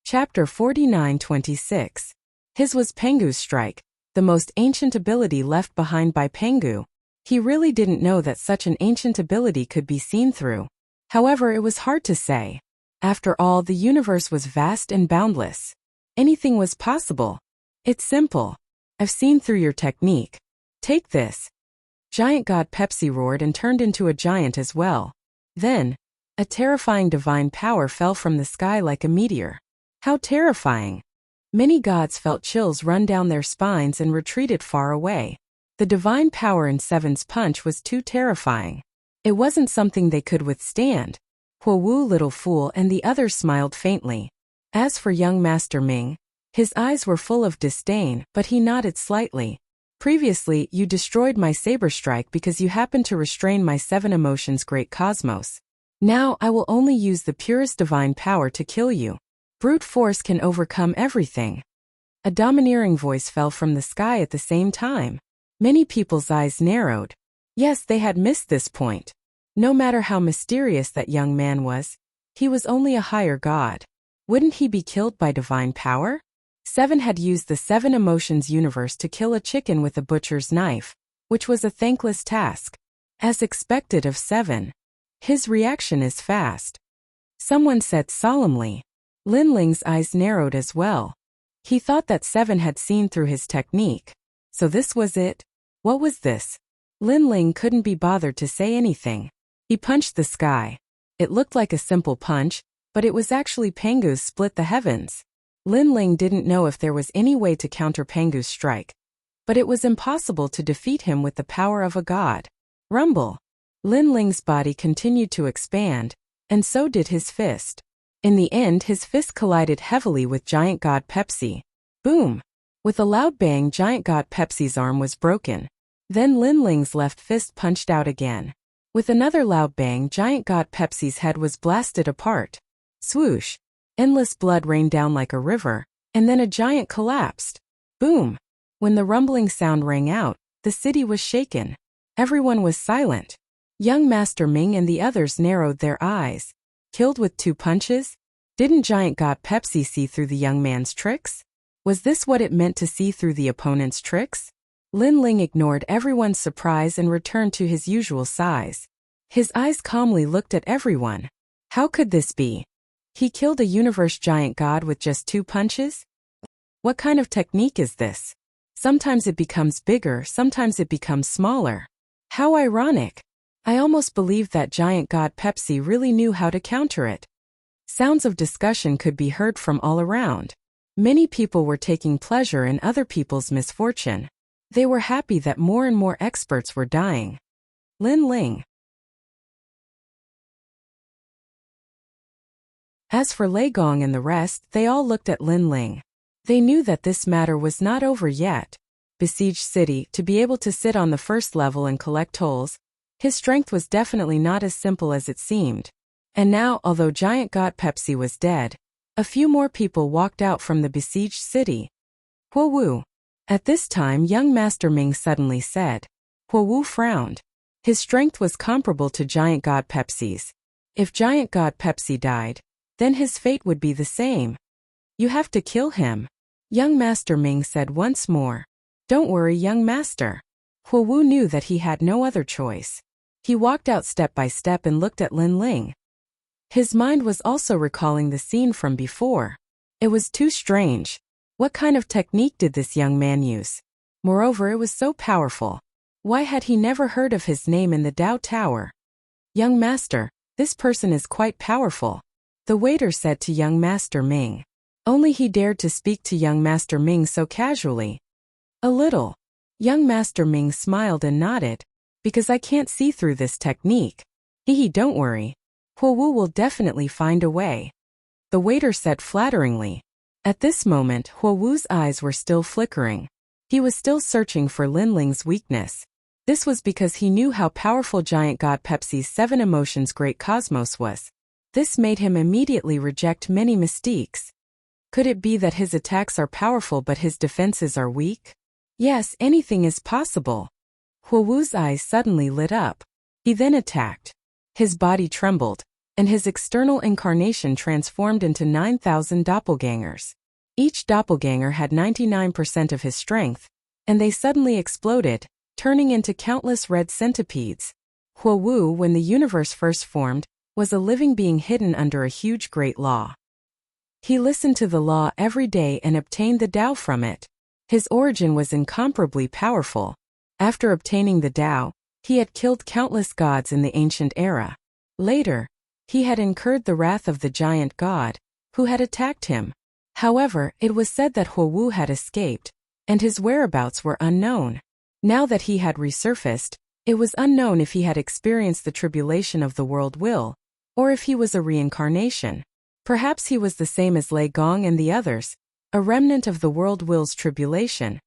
Chapter 49-26. His was Pengu's strike, the most ancient ability left behind by Pengu. He really didn't know that such an ancient ability could be seen through. However, it was hard to say. After all, the universe was vast and boundless. Anything was possible. It's simple. I've seen through your technique. Take this. Giant God Pepsi roared and turned into a giant as well. Then, a terrifying divine power fell from the sky like a meteor. How terrifying! Many gods felt chills run down their spines and retreated far away. The divine power in Seven's punch was too terrifying. It wasn't something they could withstand. Wu, little fool, and the others smiled faintly. As for young Master Ming, his eyes were full of disdain, but he nodded slightly. Previously, you destroyed my saber strike because you happened to restrain my 7 emotions great cosmos. Now I will only use the purest divine power to kill you. Brute force can overcome everything. A domineering voice fell from the sky at the same time. Many people's eyes narrowed. Yes, they had missed this point. No matter how mysterious that young man was, he was only a higher god. Wouldn't he be killed by divine power? Seven had used the seven emotions universe to kill a chicken with a butcher's knife, which was a thankless task. As expected of Seven. His reaction is fast. Someone said solemnly. Lin Ling's eyes narrowed as well. He thought that Seven had seen through his technique. So this was it? What was this? Lin Ling couldn't be bothered to say anything. He punched the sky. It looked like a simple punch, but it was actually Pangu's split the heavens. Lin Ling didn't know if there was any way to counter Pangu's strike. But it was impossible to defeat him with the power of a god. Rumble. Lin Ling's body continued to expand, and so did his fist. In the end, his fist collided heavily with Giant God Pepsi. Boom! With a loud bang, Giant God Pepsi's arm was broken. Then Lin Ling's left fist punched out again. With another loud bang, Giant God Pepsi's head was blasted apart. Swoosh! Endless blood rained down like a river, and then a giant collapsed. Boom! When the rumbling sound rang out, the city was shaken. Everyone was silent. Young Master Ming and the others narrowed their eyes. Killed with 2 punches? Didn't Giant God Pepsi see through the young man's tricks? Was this what it meant to see through the opponent's tricks? Lin Ling ignored everyone's surprise and returned to his usual size. His eyes calmly looked at everyone. How could this be? He killed a universe giant god with just 2 punches? What kind of technique is this? Sometimes it becomes bigger, sometimes it becomes smaller. How ironic. I almost believed that Giant God Pepsi really knew how to counter it. Sounds of discussion could be heard from all around. Many people were taking pleasure in other people's misfortune. They were happy that more and more experts were dying. Lin Ling. As for Lei Gong and the rest, they all looked at Lin Ling. They knew that this matter was not over yet. Besieged city, to be able to sit on the first level and collect tolls, his strength was definitely not as simple as it seemed. And now, although Giant God Pepsi was dead, a few more people walked out from the besieged city. Huo Wu. At this time, young Master Ming suddenly said. Huo Wu frowned. His strength was comparable to Giant God Pepsi's. If Giant God Pepsi died, then his fate would be the same. You have to kill him. Young Master Ming said once more. Don't worry, young master. Huo Wu knew that he had no other choice. He walked out step by step and looked at Lin Ling. His mind was also recalling the scene from before. It was too strange. What kind of technique did this young man use? Moreover, it was so powerful. Why had he never heard of his name in the Dao Tower? Young master, this person is quite powerful. The waiter said to young Master Ming. Only he dared to speak to young Master Ming so casually. A little. Young Master Ming smiled and nodded. Because I can't see through this technique. Don't worry. Huo Wu will definitely find a way. The waiter said flatteringly. At this moment, Huo Wu's eyes were still flickering. He was still searching for Lin Ling's weakness. This was because he knew how powerful Giant God Pepsi's 7 emotions Great Cosmos was. This made him immediately reject many mystiques. Could it be that his attacks are powerful but his defenses are weak? Yes, anything is possible. Huo Wu's eyes suddenly lit up. He then attacked. His body trembled, and his external incarnation transformed into 9,000 doppelgangers. Each doppelganger had 99% of his strength, and they suddenly exploded, turning into countless red centipedes. Huo Wu, when the universe first formed, was a living being hidden under a huge great law. He listened to the law every day and obtained the Tao from it. His origin was incomparably powerful. After obtaining the Tao, he had killed countless gods in the ancient era. Later, he had incurred the wrath of the giant god, who had attacked him. However, it was said that Huo Wu had escaped, and his whereabouts were unknown. Now that he had resurfaced, it was unknown if he had experienced the tribulation of the world will, or if he was a reincarnation. Perhaps he was the same as Lei Gong and the others, a remnant of the world will's tribulation.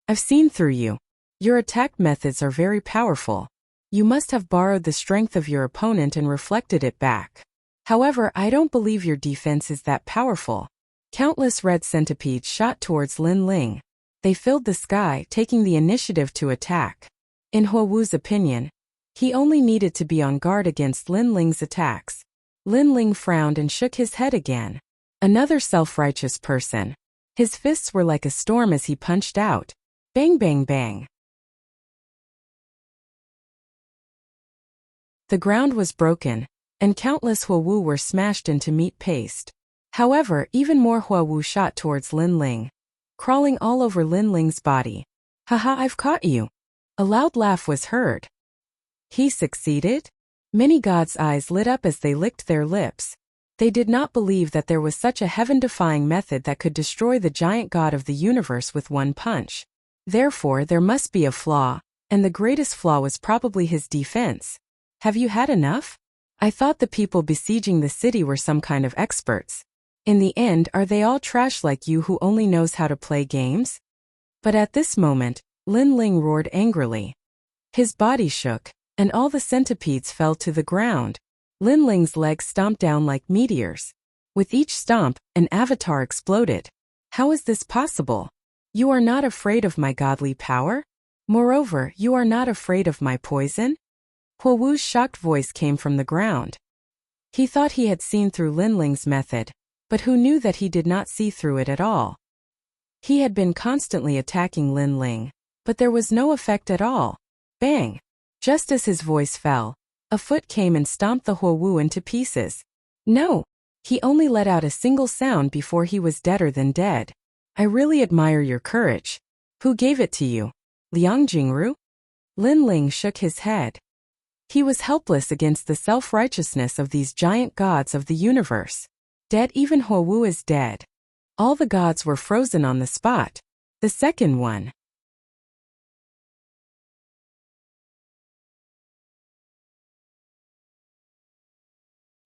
I've seen through you. Your attack methods are very powerful. You must have borrowed the strength of your opponent and reflected it back. However, I don't believe your defense is that powerful. Countless red centipedes shot towards Lin Ling. They filled the sky, taking the initiative to attack. In Huowu's opinion, he only needed to be on guard against Lin Ling's attacks. Lin Ling frowned and shook his head again. Another self-righteous person. His fists were like a storm as he punched out. Bang bang bang. The ground was broken, and countless Huowu were smashed into meat paste. However, even more Huowu shot towards Lin Ling, crawling all over Lin Ling's body. Haha, I've caught you. A loud laugh was heard. He succeeded? Many gods' eyes lit up as they licked their lips. They did not believe that there was such a heaven-defying method that could destroy the giant god of the universe with one punch. Therefore, there must be a flaw, and the greatest flaw was probably his defense. Have you had enough? I thought the people besieging the city were some kind of experts. In the end, are they all trash like you who only knows how to play games? But at this moment, Lin Ling roared angrily. His body shook, and all the centipedes fell to the ground. Lin Ling's legs stomped down like meteors. With each stomp, an avatar exploded. How is this possible? You are not afraid of my godly power? Moreover, you are not afraid of my poison? Huowu's shocked voice came from the ground. He thought he had seen through Lin Ling's method, but who knew that he did not see through it at all? He had been constantly attacking Lin Ling, but there was no effect at all. Bang! Just as his voice fell, a foot came and stomped the Huowu into pieces. No! He only let out a single sound before he was deader than dead. I really admire your courage. Who gave it to you? Liang Jingru? Lin Ling shook his head. He was helpless against the self-righteousness of these giant gods of the universe. Dead, even Huowu is dead. All the gods were frozen on the spot. The second one.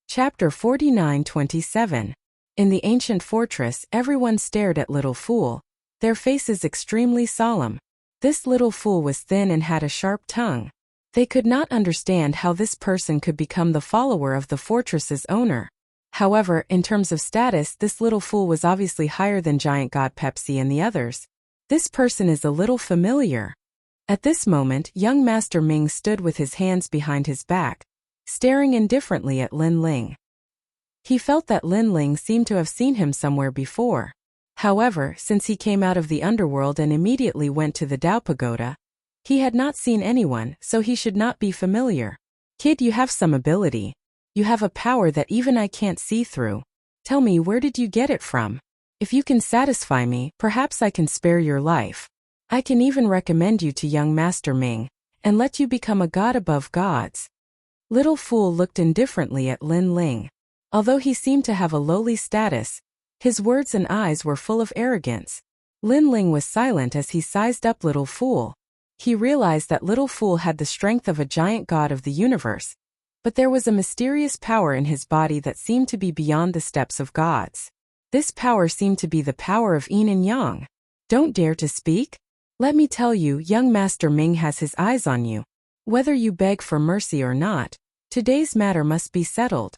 Chapter 49-27. In the ancient fortress, everyone stared at Little Fool, their faces extremely solemn. This little fool was thin and had a sharp tongue. They could not understand how this person could become the follower of the fortress's owner. However, in terms of status, this little fool was obviously higher than Giant God Pepsi and the others. This person is a little familiar. At this moment, young Master Ming stood with his hands behind his back, staring indifferently at Lin Ling. He felt that Lin Ling seemed to have seen him somewhere before. However, since he came out of the underworld and immediately went to the Dao Pagoda, he had not seen anyone, so he should not be familiar. Kid, you have some ability. You have a power that even I can't see through. Tell me, where did you get it from? If you can satisfy me, perhaps I can spare your life. I can even recommend you to young Master Ming, and let you become a god above gods. Little Fool looked indifferently at Lin Ling. Although he seemed to have a lowly status, his words and eyes were full of arrogance. Lin Ling was silent as he sized up Little Fool. He realized that Little Fool had the strength of a giant god of the universe, but there was a mysterious power in his body that seemed to be beyond the steps of gods. This power seemed to be the power of yin and yang. Don't dare to speak? Let me tell you, young Master Ming has his eyes on you. Whether you beg for mercy or not, today's matter must be settled.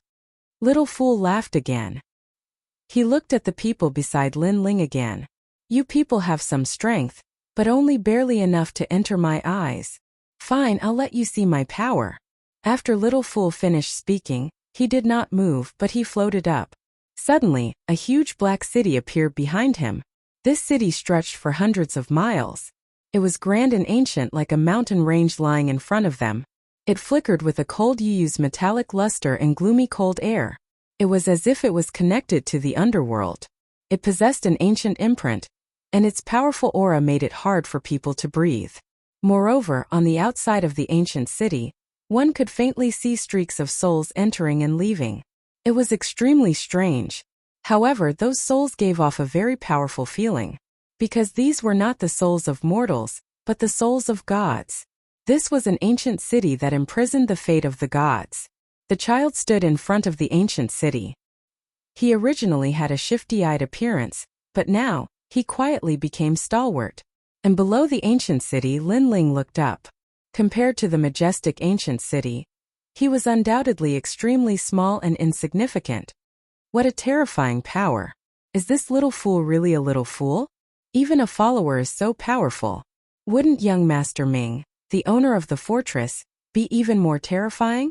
Little Fool laughed again. He looked at the people beside Lin Ling again. You people have some strength, but only barely enough to enter my eyes. Fine, I'll let you see my power. After Little Fool finished speaking, he did not move, but he floated up. Suddenly, a huge black city appeared behind him. This city stretched for hundreds of miles. It was grand and ancient like a mountain range lying in front of them. It flickered with a cold Yu's metallic luster and gloomy cold air. It was as if it was connected to the underworld. It possessed an ancient imprint, and its powerful aura made it hard for people to breathe. Moreover, on the outside of the ancient city, one could faintly see streaks of souls entering and leaving. It was extremely strange. However, those souls gave off a very powerful feeling, because these were not the souls of mortals, but the souls of gods. This was an ancient city that imprisoned the fate of the gods. The child stood in front of the ancient city. He originally had a shifty-eyed appearance, but now, he quietly became stalwart. And below the ancient city, Lin Ling looked up. Compared to the majestic ancient city, he was undoubtedly extremely small and insignificant. What a terrifying power. Is this little fool really a little fool? Even a follower is so powerful. Wouldn't young Master Ming, the owner of the fortress, be even more terrifying?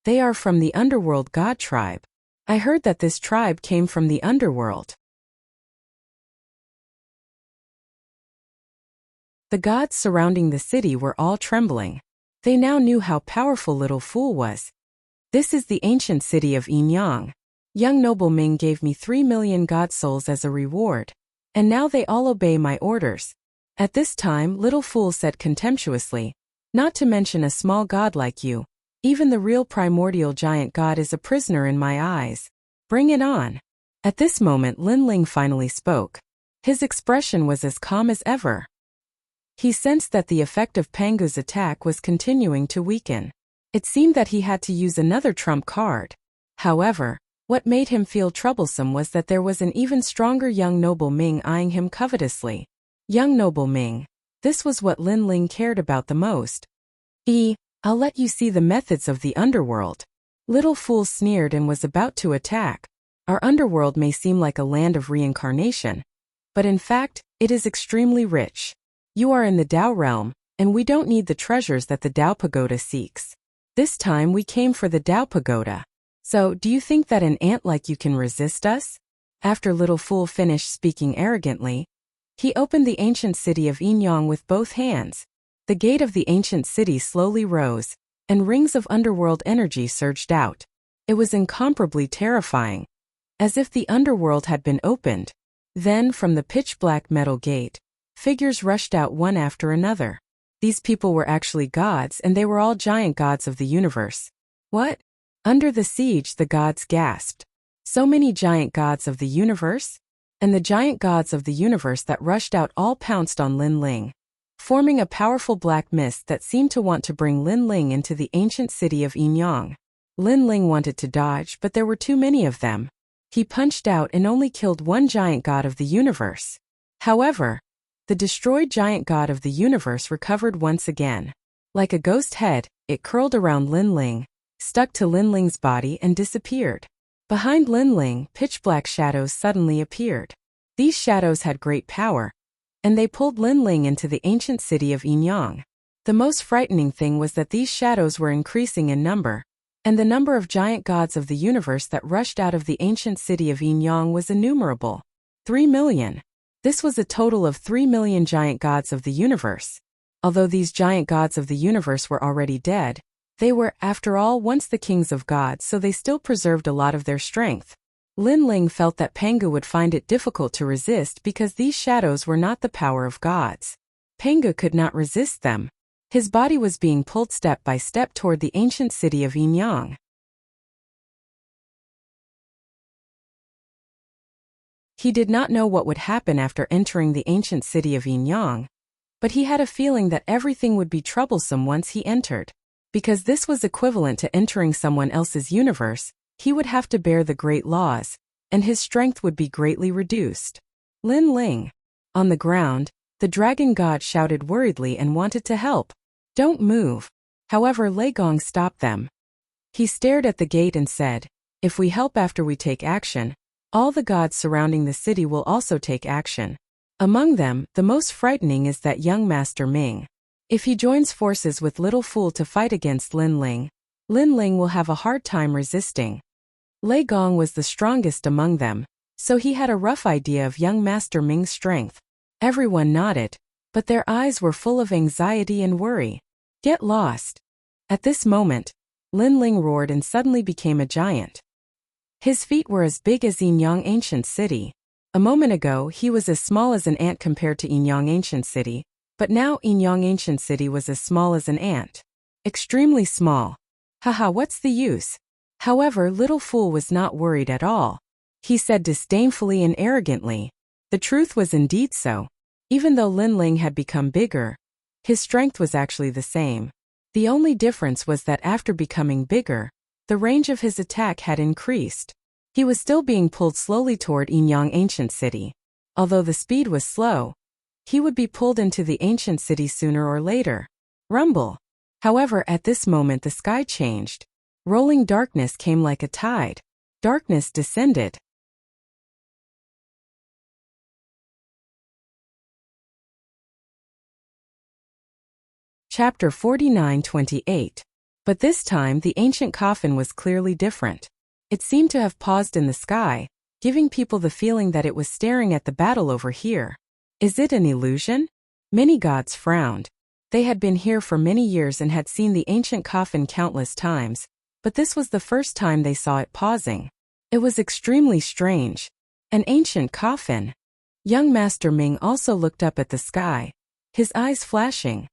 They are from the underworld god tribe. I heard that this tribe came from the underworld. The gods surrounding the city were all trembling. They now knew how powerful Little Fool was. This is the ancient city of Yinyang. Young noble Ming gave me 3 million god souls as a reward. And now they all obey my orders. At this time, Little Fool said contemptuously, not to mention a small god like you. Even the real primordial giant god is a prisoner in my eyes. Bring it on. At this moment Lin Ling finally spoke. His expression was as calm as ever. He sensed that the effect of Pangu's attack was continuing to weaken. It seemed that he had to use another trump card. However, what made him feel troublesome was that there was an even stronger young noble Ming eyeing him covetously. Young noble Ming. This was what Lin Ling cared about the most. I'll let you see the methods of the underworld. Little Fool sneered and was about to attack. Our underworld may seem like a land of reincarnation, but in fact, it is extremely rich. You are in the Tao realm, and we don't need the treasures that the Tao Pagoda seeks. This time we came for the Tao Pagoda. So, do you think that an ant like you can resist us? After Little Fool finished speaking arrogantly, he opened the ancient city of Yinyang with both hands. The gate of the ancient city slowly rose, and rings of underworld energy surged out. It was incomparably terrifying, as if the underworld had been opened. Then, from the pitch-black metal gate, figures rushed out one after another. These people were actually gods, and they were all giant gods of the universe. What? Under the siege, the gods gasped. So many giant gods of the universe? And the giant gods of the universe that rushed out all pounced on Lin Ling, forming a powerful black mist that seemed to want to bring Lin Ling into the ancient city of Yinyang. Lin Ling wanted to dodge, but there were too many of them. He punched out and only killed one giant god of the universe. However, the destroyed giant god of the universe recovered once again. Like a ghost head, it curled around Lin Ling, stuck to Lin Ling's body and disappeared. Behind Lin Ling, pitch-black shadows suddenly appeared. These shadows had great power, and they pulled Lin Ling into the ancient city of Yinyang. The most frightening thing was that these shadows were increasing in number, and the number of giant gods of the universe that rushed out of the ancient city of Yinyang was innumerable. 3 million. This was a total of 3 million giant gods of the universe. Although these giant gods of the universe were already dead, they were, after all, once the kings of gods, so they still preserved a lot of their strength. Lin Ling felt that Pangu would find it difficult to resist because these shadows were not the power of gods. Pangu could not resist them. His body was being pulled step by step toward the ancient city of Yinyang. He did not know what would happen after entering the ancient city of Yinyang, but he had a feeling that everything would be troublesome once he entered. Because this was equivalent to entering someone else's universe, he would have to bear the great laws, and his strength would be greatly reduced. Lin Ling. On the ground, the dragon god shouted worriedly and wanted to help. Don't move. However, Lei Gong stopped them. He stared at the gate and said, if we help after we take action, all the gods surrounding the city will also take action. Among them, the most frightening is that young Master Ming. If he joins forces with Little Fool to fight against Lin Ling will have a hard time resisting. Lei Gong was the strongest among them, so he had a rough idea of young Master Ming's strength. Everyone nodded, but their eyes were full of anxiety and worry. Get lost. At this moment, Lin Ling roared and suddenly became a giant. His feet were as big as Yinyang Ancient City. A moment ago, he was as small as an ant compared to Yinyang Ancient City. But now Yinyang Ancient City was as small as an ant. Extremely small. Haha, what's the use? However, Little Fool was not worried at all. He said disdainfully and arrogantly. The truth was indeed so. Even though Lin Ling had become bigger, his strength was actually the same. The only difference was that after becoming bigger, the range of his attack had increased. He was still being pulled slowly toward Yinyang Ancient City. Although the speed was slow, he would be pulled into the ancient city sooner or later. Rumble. However, at this moment the sky changed. Rolling darkness came like a tide. Darkness descended. Chapter 49:28. But this time the ancient coffin was clearly different. It seemed to have paused in the sky, giving people the feeling that it was staring at the battle over here. Is it an illusion? Many gods frowned. They had been here for many years and had seen the ancient coffin countless times, but this was the first time they saw it pausing. It was extremely strange. An ancient coffin. Young Master Ming also looked up at the sky, his eyes flashing.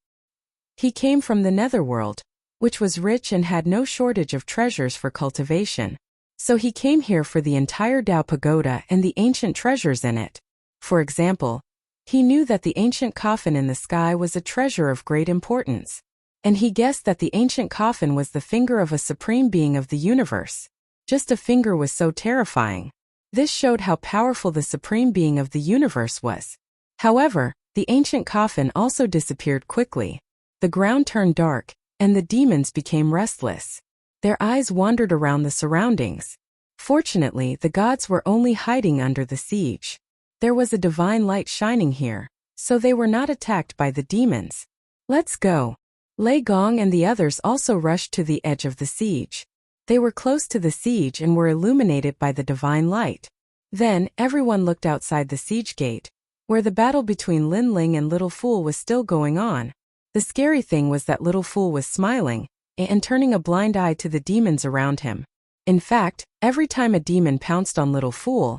He came from the netherworld, which was rich and had no shortage of treasures for cultivation. So he came here for the entire Dao Pagoda and the ancient treasures in it. For example, he knew that the ancient coffin in the sky was a treasure of great importance. And he guessed that the ancient coffin was the finger of a supreme being of the universe. Just a finger was so terrifying. This showed how powerful the supreme being of the universe was. However, the ancient coffin also disappeared quickly. The ground turned dark, and the demons became restless. Their eyes wandered around the surroundings. Fortunately, the gods were only hiding under the siege. There was a divine light shining here, so they were not attacked by the demons. Let's go. Lei Gong and the others also rushed to the edge of the siege. They were close to the siege and were illuminated by the divine light. Then, everyone looked outside the siege gate, where the battle between Lin Ling and Little Fool was still going on. The scary thing was that Little Fool was smiling and turning a blind eye to the demons around him. In fact, every time a demon pounced on Little Fool,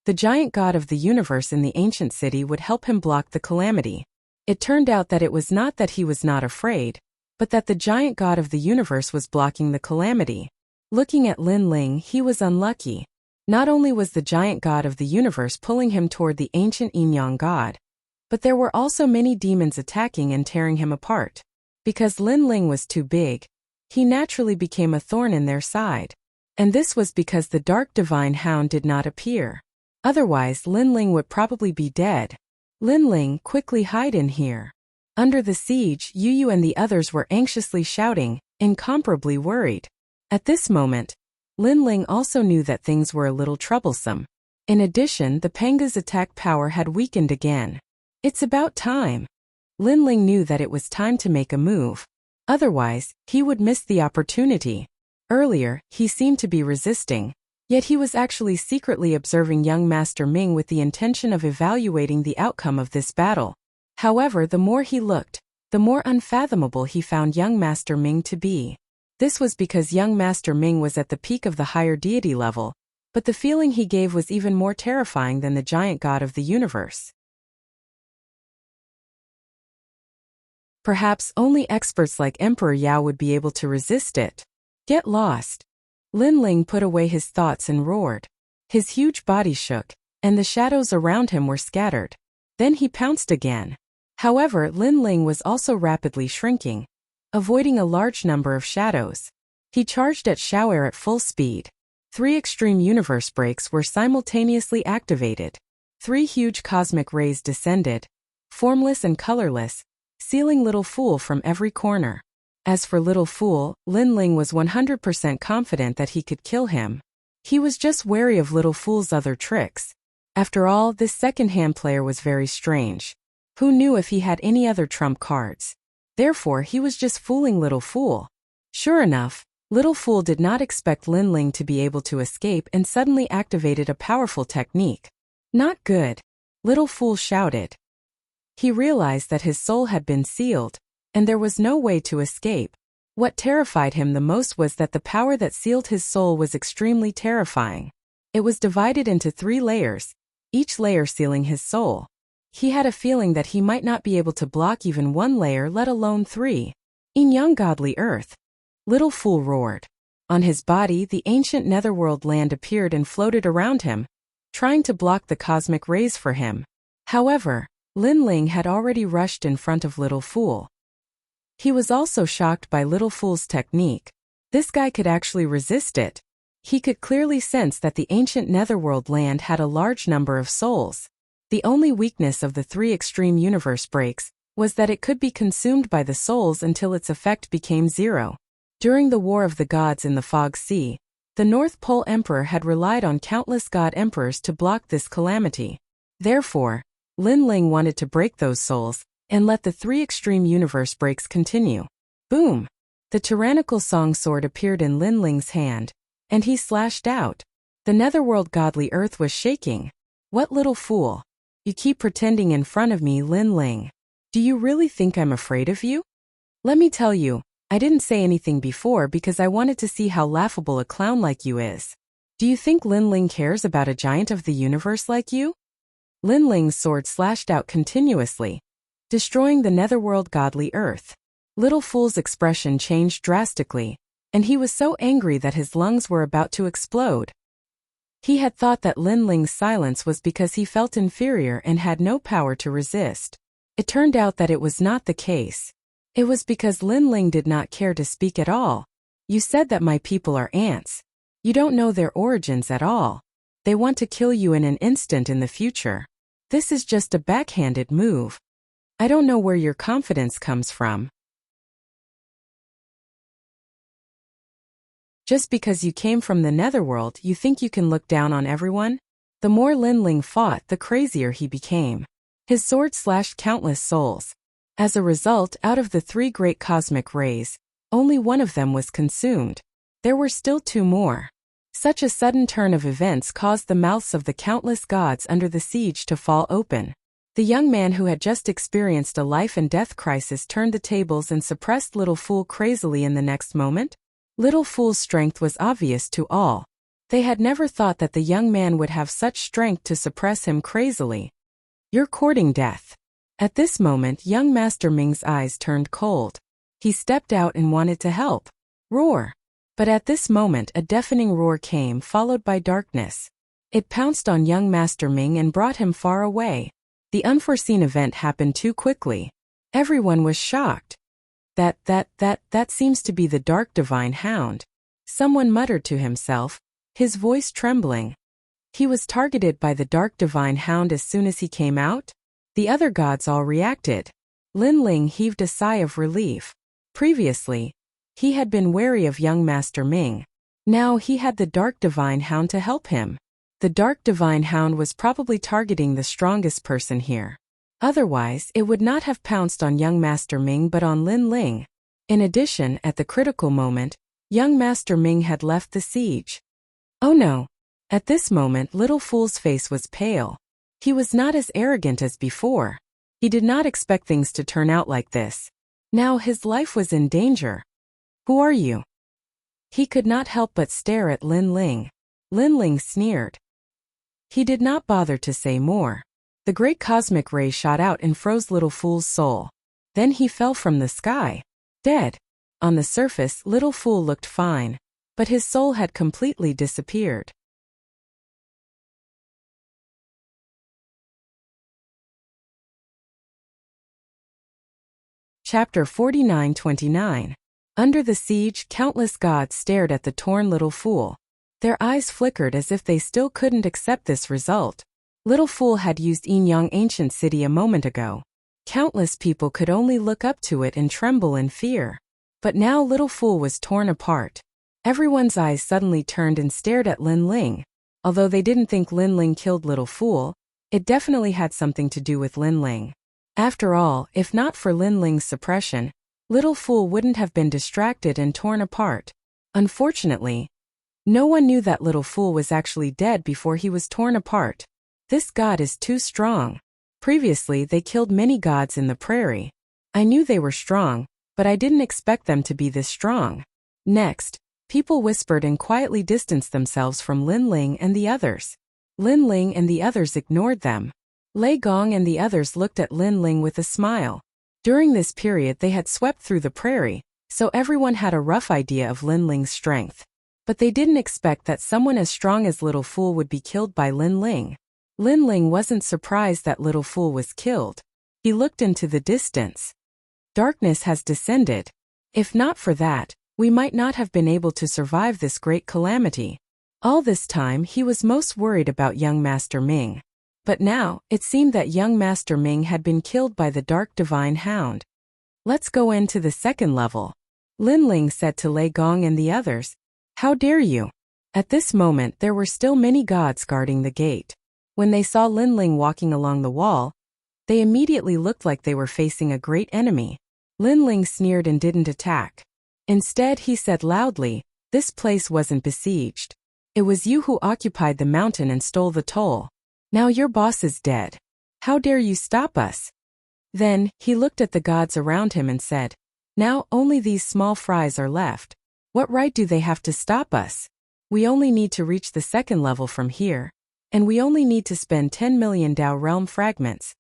the giant god of the universe in the ancient city would help him block the calamity. It turned out that it was not that he was not afraid, but that the giant god of the universe was blocking the calamity. Looking at Lin Ling, he was unlucky. Not only was the giant god of the universe pulling him toward the ancient Yin-Yang god, but there were also many demons attacking and tearing him apart. Because Lin Ling was too big, he naturally became a thorn in their side. And this was because the dark divine hound did not appear. Otherwise, Lin Ling would probably be dead. Lin Ling, quickly hide in here. Under the siege, Yu Yu and the others were anxiously shouting, incomparably worried. At this moment, Lin Ling also knew that things were a little troublesome. In addition, the Penga's attack power had weakened again. It's about time. Lin Ling knew that it was time to make a move. Otherwise, he would miss the opportunity. Earlier, he seemed to be resisting. Yet he was actually secretly observing young Master Ming with the intention of evaluating the outcome of this battle. However, the more he looked, the more unfathomable he found young Master Ming to be. This was because young Master Ming was at the peak of the higher deity level, but the feeling he gave was even more terrifying than the giant god of the universe. Perhaps only experts like Emperor Yao would be able to resist it. Get lost. Lin Ling put away his thoughts and roared. His huge body shook, and the shadows around him were scattered. Then he pounced again. However, Lin Ling was also rapidly shrinking, avoiding a large number of shadows. He charged at Xiao'er at full speed. 3 extreme universe breaks were simultaneously activated. 3 huge cosmic rays descended, formless and colorless, sealing Little Fool from every corner. As for Little Fool, Lin Ling was 100% confident that he could kill him. He was just wary of Little Fool's other tricks. After all, this second-hand player was very strange. Who knew if he had any other trump cards? Therefore, he was just fooling Little Fool. Sure enough, Little Fool did not expect Lin Ling to be able to escape and suddenly activated a powerful technique. Not good. Little Fool shouted. He realized that his soul had been sealed, and there was no way to escape. What terrified him the most was that the power that sealed his soul was extremely terrifying. It was divided into 3 layers, each layer sealing his soul. He had a feeling that he might not be able to block even 1 layer, let alone 3. In young godly earth, Little Fool roared. On his body, the ancient netherworld land appeared and floated around him, trying to block the cosmic rays for him. However, Lin Ling had already rushed in front of Little Fool. He was also shocked by Little Fool's technique. This guy could actually resist it. He could clearly sense that the ancient netherworld land had a large number of souls. The only weakness of the 3 extreme universe breaks was that it could be consumed by the souls until its effect became 0. During the War of the Gods in the Fog Sea, the North Pole Emperor had relied on countless god emperors to block this calamity. Therefore, Lin Ling wanted to break those souls, and let the three extreme universe breaks continue. Boom! The tyrannical song sword appeared in Lin Ling's hand, and he slashed out. The netherworld godly earth was shaking. What little fool! You keep pretending in front of me, Lin Ling. Do you really think I'm afraid of you? Let me tell you, I didn't say anything before because I wanted to see how laughable a clown like you is. Do you think Lin Ling cares about a giant of the universe like you? Lin Ling's sword slashed out continuously, destroying the netherworld godly earth. Little Fool's expression changed drastically, and he was so angry that his lungs were about to explode. He had thought that Lin Ling's silence was because he felt inferior and had no power to resist. It turned out that it was not the case. It was because Lin Ling did not care to speak at all. You said that my people are ants. You don't know their origins at all. They want to kill you in an instant in the future. This is just a backhanded move. I don't know where your confidence comes from. Just because you came from the netherworld, you think you can look down on everyone? The more Lin Ling fought, the crazier he became. His sword slashed countless souls. As a result, out of the three great cosmic rays, only one of them was consumed. There were still two more. Such a sudden turn of events caused the mouths of the countless gods under the siege to fall open. The young man who had just experienced a life and death crisis turned the tables and suppressed Little Fool crazily in the next moment. Little Fool's strength was obvious to all. They had never thought that the young man would have such strength to suppress him crazily. You're courting death. At this moment, young Master Ming's eyes turned cold. He stepped out and wanted to help. Roar! But at this moment a deafening roar came, followed by darkness. It pounced on young Master Ming and brought him far away. The unforeseen event happened too quickly. Everyone was shocked. That seems to be the Dark Divine Hound. Someone muttered to himself, his voice trembling. He was targeted by the Dark Divine Hound as soon as he came out? The other gods all reacted. Lin Ling heaved a sigh of relief. Previously, he had been wary of young Master Ming. Now he had the Dark Divine Hound to help him. The Dark Divine Hound was probably targeting the strongest person here. Otherwise, it would not have pounced on young Master Ming but on Lin Ling. In addition, at the critical moment, young Master Ming had left the siege. Oh no! At this moment, Little Fool's face was pale. He was not as arrogant as before. He did not expect things to turn out like this. Now his life was in danger. Who are you? He could not help but stare at Lin Ling. Lin Ling sneered. He did not bother to say more. The great cosmic ray shot out and froze Little Fool's soul. Then he fell from the sky. Dead. On the surface, Little Fool looked fine, but his soul had completely disappeared. Chapter 49-29. Under the siege, countless gods stared at the torn Little Fool. Their eyes flickered as if they still couldn't accept this result. Little Fool had used Yinyang ancient city a moment ago. Countless people could only look up to it and tremble in fear. But now Little Fool was torn apart. Everyone's eyes suddenly turned and stared at Lin Ling. Although they didn't think Lin Ling killed Little Fool, it definitely had something to do with Lin Ling. After all, if not for Lin Ling's suppression, Little Fool wouldn't have been distracted and torn apart. Unfortunately, no one knew that Little Fool was actually dead before he was torn apart. This god is too strong. Previously, they killed many gods in the prairie. I knew they were strong, but I didn't expect them to be this strong. Next, people whispered and quietly distanced themselves from Lin Ling and the others. Lin Ling and the others ignored them. Lei Gong and the others looked at Lin Ling with a smile. During this period they had swept through the prairie, so everyone had a rough idea of Lin Ling's strength. But they didn't expect that someone as strong as Little Fool would be killed by Lin Ling. Lin Ling wasn't surprised that Little Fool was killed. He looked into the distance. Darkness has descended. If not for that, we might not have been able to survive this great calamity. All this time he was most worried about young Master Ming. But now, it seemed that young Master Ming had been killed by the Dark Divine Hound. Let's go into the second level. Lin Ling said to Lei Gong and the others. How dare you? At this moment there were still many gods guarding the gate. When they saw Lin Ling walking along the wall, They immediately looked like they were facing a great enemy. Lin Ling sneered and didn't attack. Instead, he said loudly, "This place wasn't besieged. It was you who occupied the mountain and stole the toll. Now your boss is dead. How dare you stop us?" Then, he looked at the gods around him and said, "Now only these small fries are left. What right do they have to stop us? We only need to reach the second level from here. And we only need to spend 10 million Dao realm fragments."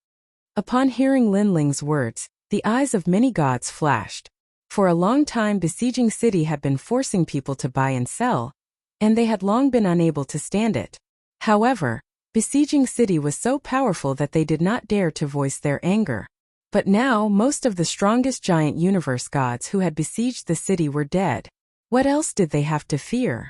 Upon hearing Lin Ling's words, the eyes of many gods flashed. For a long time, besieging city had been forcing people to buy and sell, and they had long been unable to stand it. However, besieging city was so powerful that they did not dare to voice their anger. But now, most of the strongest giant universe gods who had besieged the city were dead. What else did they have to fear?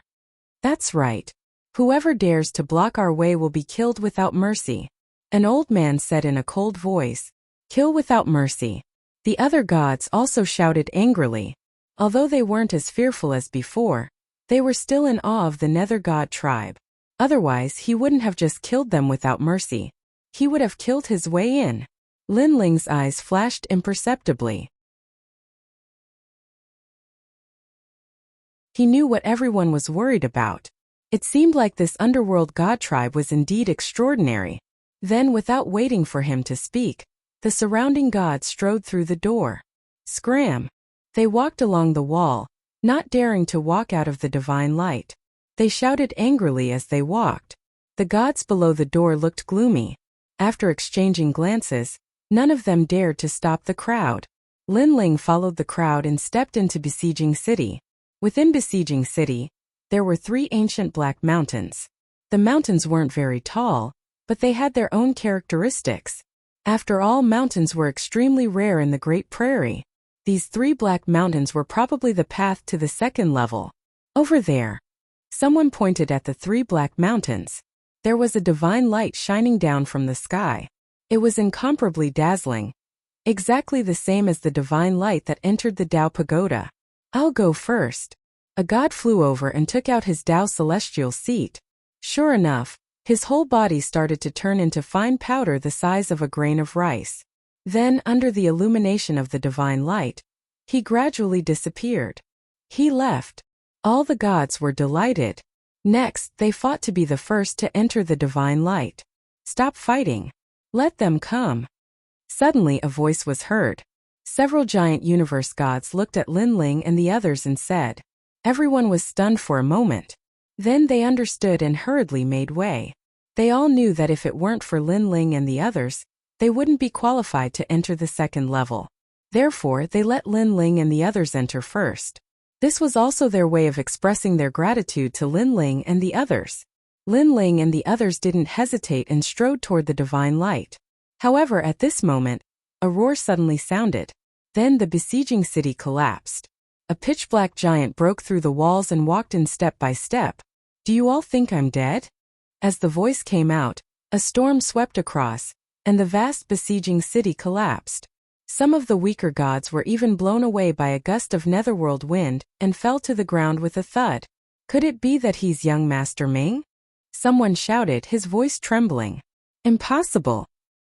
That's right. Whoever dares to block our way will be killed without mercy. An old man said in a cold voice, "Kill without mercy." The other gods also shouted angrily. Although they weren't as fearful as before, they were still in awe of the Nether God tribe. Otherwise, he wouldn't have just killed them without mercy. He would have killed his way in. Lin Ling's eyes flashed imperceptibly. He knew what everyone was worried about. It seemed like this underworld god tribe was indeed extraordinary. Then, without waiting for him to speak, the surrounding gods strode through the door. Scram! They walked along the wall, not daring to walk out of the divine light. They shouted angrily as they walked. The gods below the door looked gloomy. After exchanging glances, none of them dared to stop the crowd. Lin Ling followed the crowd and stepped into besieging city. Within besieging city, there were 3 ancient black mountains. The mountains weren't very tall, but they had their own characteristics. After all, mountains were extremely rare in the Great Prairie. These 3 black mountains were probably the path to the second level. Over there. Someone pointed at the 3 black mountains. There was a divine light shining down from the sky. It was incomparably dazzling. Exactly the same as the divine light that entered the Dao Pagoda. "I'll go first." A god flew over and took out his Dao celestial seat. Sure enough, his whole body started to turn into fine powder the size of a grain of rice. Then, under the illumination of the divine light, he gradually disappeared. He left. All the gods were delighted. Next, they fought to be the first to enter the divine light. "Stop fighting. Let them come." Suddenly, a voice was heard. Several giant universe gods looked at Lin Ling and the others and said. Everyone was stunned for a moment. Then they understood and hurriedly made way. They all knew that if it weren't for Lin Ling and the others, they wouldn't be qualified to enter the second level. Therefore, they let Lin Ling and the others enter first. This was also their way of expressing their gratitude to Lin Ling and the others. Lin Ling and the others didn't hesitate and strode toward the divine light. However, at this moment, a roar suddenly sounded. Then the besieging city collapsed. A pitch-black giant broke through the walls and walked in step by step. "Do you all think I'm dead?" As the voice came out, a storm swept across, and the vast besieging city collapsed. Some of the weaker gods were even blown away by a gust of netherworld wind and fell to the ground with a thud. "Could it be that he's young Master Ming?" Someone shouted, his voice trembling. "Impossible!"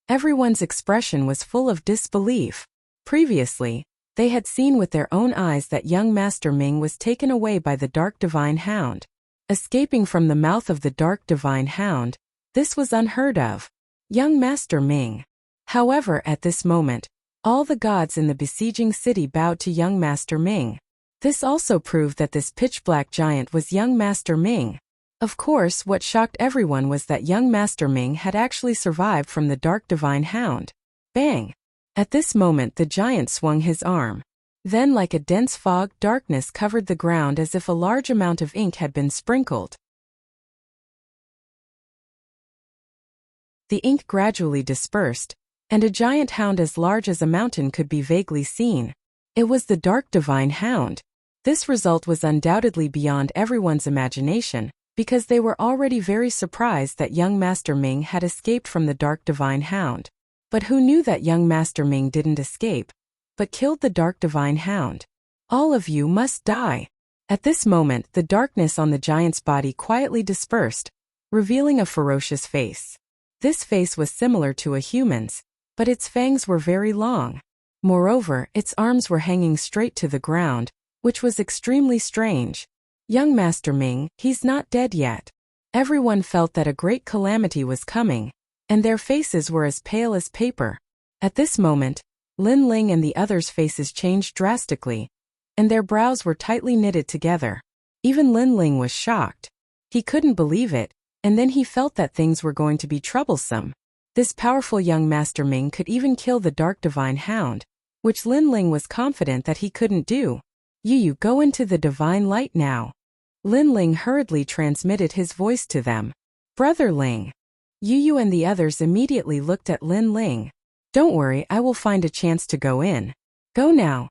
Everyone's expression was full of disbelief. Previously, they had seen with their own eyes that young Master Ming was taken away by the Dark Divine Hound. Escaping from the mouth of the Dark Divine Hound, this was unheard of. Young Master Ming. However, at this moment, all the gods in the besieging city bowed to young Master Ming. This also proved that this pitch-black giant was young Master Ming. Of course, what shocked everyone was that young Master Ming had actually survived from the Dark Divine Hound. Bang! At this moment, the giant swung his arm. Then, like a dense fog, darkness covered the ground as if a large amount of ink had been sprinkled. The ink gradually dispersed, and a giant hound as large as a mountain could be vaguely seen. It was the Dark Divine Hound. This result was undoubtedly beyond everyone's imagination, because they were already very surprised that young Master Ming had escaped from the Dark Divine Hound. But who knew that young Master Ming didn't escape, but killed the Dark Divine Hound? "All of you must die." At this moment, the darkness on the giant's body quietly dispersed, revealing a ferocious face. This face was similar to a human's, but its fangs were very long. Moreover, its arms were hanging straight to the ground, which was extremely strange. Young Master Ming, he's not dead yet. Everyone felt that a great calamity was coming, and their faces were as pale as paper. At this moment, Lin Ling and the others' faces changed drastically, and their brows were tightly knitted together. Even Lin Ling was shocked. He couldn't believe it, and then he felt that things were going to be troublesome. This powerful young Master Ming could even kill the Dark Divine Hound, which Lin Ling was confident that he couldn't do. You go into the Divine Light now. Lin Ling hurriedly transmitted his voice to them. Brother Ling. Yu and the others immediately looked at Lin Ling. Don't worry, I will find a chance to go in. Go now.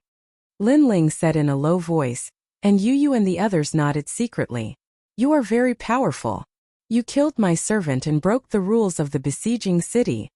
Lin Ling said in a low voice, and Yu and the others nodded secretly. You are very powerful. You killed my servant and broke the rules of the besieging city.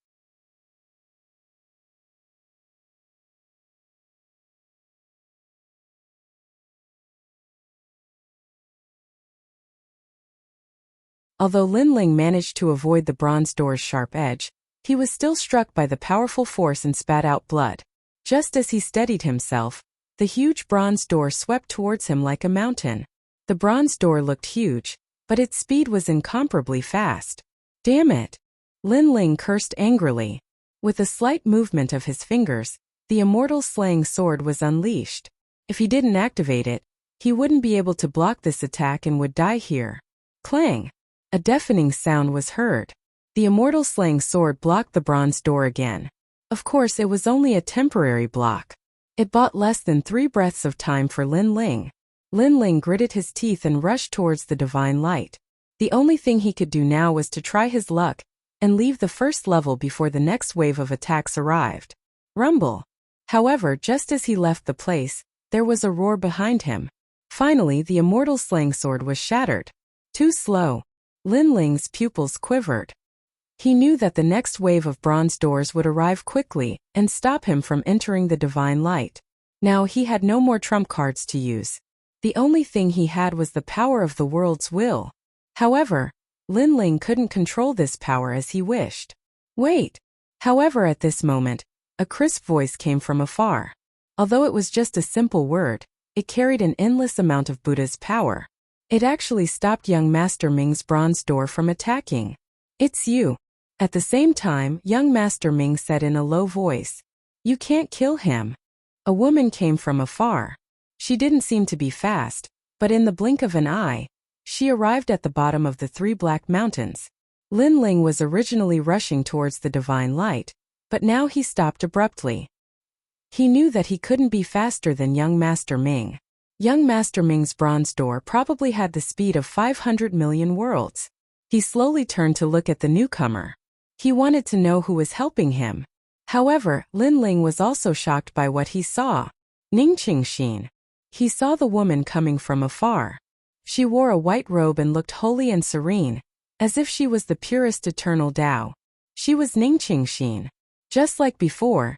Although Lin Ling managed to avoid the bronze door's sharp edge, he was still struck by the powerful force and spat out blood. Just as he steadied himself, the huge bronze door swept towards him like a mountain. The bronze door looked huge, but its speed was incomparably fast. Damn it! Lin Ling cursed angrily. With a slight movement of his fingers, the immortal slaying sword was unleashed. If he didn't activate it, he wouldn't be able to block this attack and would die here. Clang! A deafening sound was heard. The immortal slaying sword blocked the bronze door again. Of course, it was only a temporary block. It bought less than 3 breaths of time for Lin Ling. Lin Ling gritted his teeth and rushed towards the divine light. The only thing he could do now was to try his luck and leave the first level before the next wave of attacks arrived. Rumble. However, just as he left the place, there was a roar behind him. Finally, the immortal slaying sword was shattered. Too slow. Lin Ling's pupils quivered. He knew that the next wave of bronze doors would arrive quickly and stop him from entering the divine light. Now he had no more trump cards to use. The only thing he had was the power of the world's will. However, Lin Ling couldn't control this power as he wished. Wait! However, at this moment, a crisp voice came from afar. Although it was just a simple word, it carried an endless amount of Buddha's power. It actually stopped young Master Ming's bronze door from attacking. It's you. At the same time, young Master Ming said in a low voice. You can't kill him. A woman came from afar. She didn't seem to be fast, but in the blink of an eye, she arrived at the bottom of the 3 black mountains. Lin Ling was originally rushing towards the divine light, but now he stopped abruptly. He knew that he couldn't be faster than young Master Ming. Young Master Ming's bronze door probably had the speed of 500 million worlds. He slowly turned to look at the newcomer. He wanted to know who was helping him. However, Lin Ling was also shocked by what he saw. Ning Qingxin. He saw the woman coming from afar. She wore a white robe and looked holy and serene, as if she was the purest eternal Tao. She was Ning Qingxin. Just like before,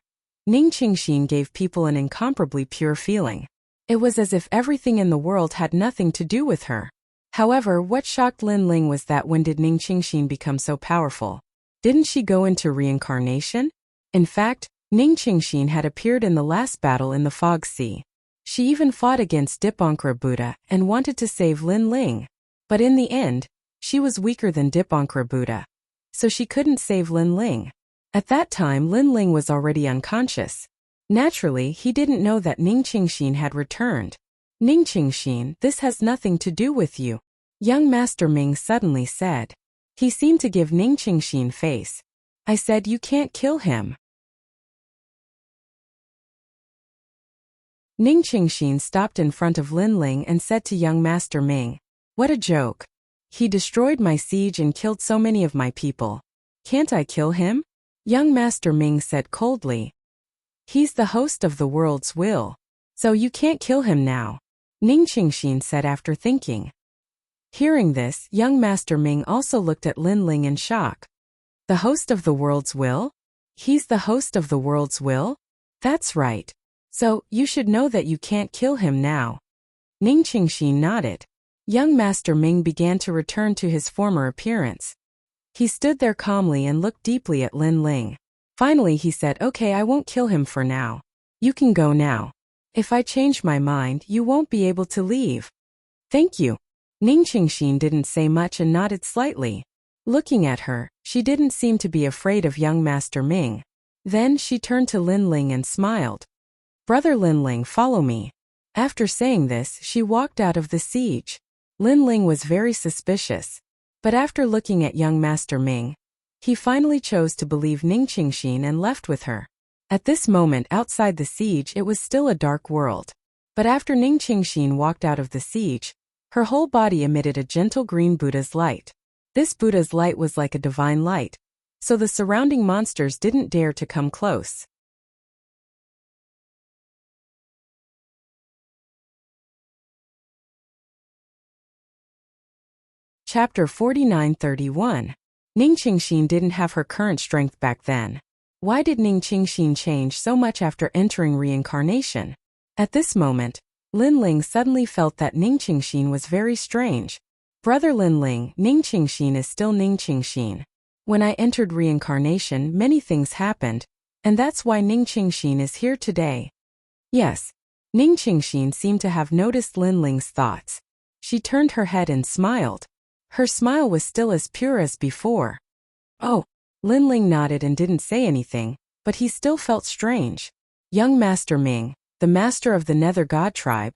Ning Qingxin gave people an incomparably pure feeling. It was as if everything in the world had nothing to do with her. However, what shocked Lin Ling was that when did Ning Qingxin become so powerful? Didn't she go into reincarnation? In fact, Ning Qingxin had appeared in the last battle in the Fog Sea. She even fought against Dipankara Buddha and wanted to save Lin Ling. But in the end, she was weaker than Dipankara Buddha. So she couldn't save Lin Ling. At that time, Lin Ling was already unconscious. Naturally, he didn't know that Ning Qingxin had returned. Ning Qingxin, this has nothing to do with you, young Master Ming suddenly said. He seemed to give Ning Qingxin face. I said you can't kill him. Ning Qingxin stopped in front of Lin Ling and said to young Master Ming, what a joke. He destroyed my siege and killed so many of my people. Can't I kill him? Young Master Ming said coldly. He's the host of the world's will. So you can't kill him now, Ning Qingxin said after thinking. Hearing this, young Master Ming also looked at Lin Ling in shock. The host of the world's will? He's the host of the world's will? That's right. So, you should know that you can't kill him now. Ning Qingxin nodded. Young Master Ming began to return to his former appearance. He stood there calmly and looked deeply at Lin Ling. Finally he said, "Okay, I won't kill him for now. You can go now. If I change my mind, you won't be able to leave." "Thank you." Ning Qingxin didn't say much and nodded slightly. Looking at her, she didn't seem to be afraid of young Master Ming. Then she turned to Lin Ling and smiled. "Brother Lin Ling, follow me." After saying this, she walked out of the siege. Lin Ling was very suspicious. But after looking at young Master Ming, he finally chose to believe Ning Qingxin and left with her. At this moment outside the siege it was still a dark world. But after Ning Qingxin walked out of the siege, her whole body emitted a gentle green Buddha's light. This Buddha's light was like a divine light, so the surrounding monsters didn't dare to come close. Chapter 49:31. Ning Qingxin didn't have her current strength back then. Why did Ning Qingxin change so much after entering reincarnation? At this moment, Lin Ling suddenly felt that Ning Qingxin was very strange. "Brother Lin Ling, Ning Qingxin is still Ning Qingxin. When I entered reincarnation, many things happened, and that's why Ning Qingxin is here today." Yes. Ning Qingxin seemed to have noticed Lin Ling's thoughts. She turned her head and smiled. Her smile was still as pure as before. "Oh." Lin Ling nodded and didn't say anything, but he still felt strange. Young Master Ming, the master of the Nether God tribe,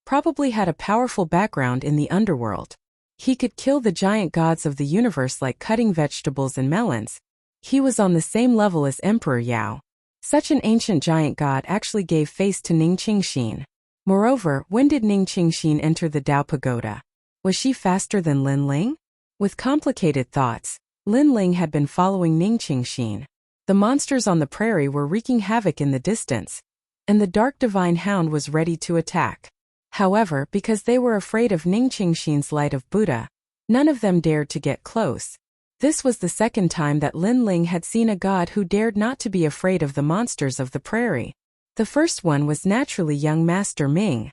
probably had a powerful background in the underworld. He could kill the giant gods of the universe like cutting vegetables and melons. He was on the same level as Emperor Yao. Such an ancient giant god actually gave face to Ning Qingxin. Moreover, when did Ning Qingxin enter the Dao Pagoda? Was she faster than Lin Ling? With complicated thoughts, Lin Ling had been following Ning Qingxin. The monsters on the prairie were wreaking havoc in the distance, and the dark divine hound was ready to attack. However, because they were afraid of Ning Qingxin's light of Buddha, none of them dared to get close. This was the second time that Lin Ling had seen a god who dared not to be afraid of the monsters of the prairie. The first one was naturally young Master Ming.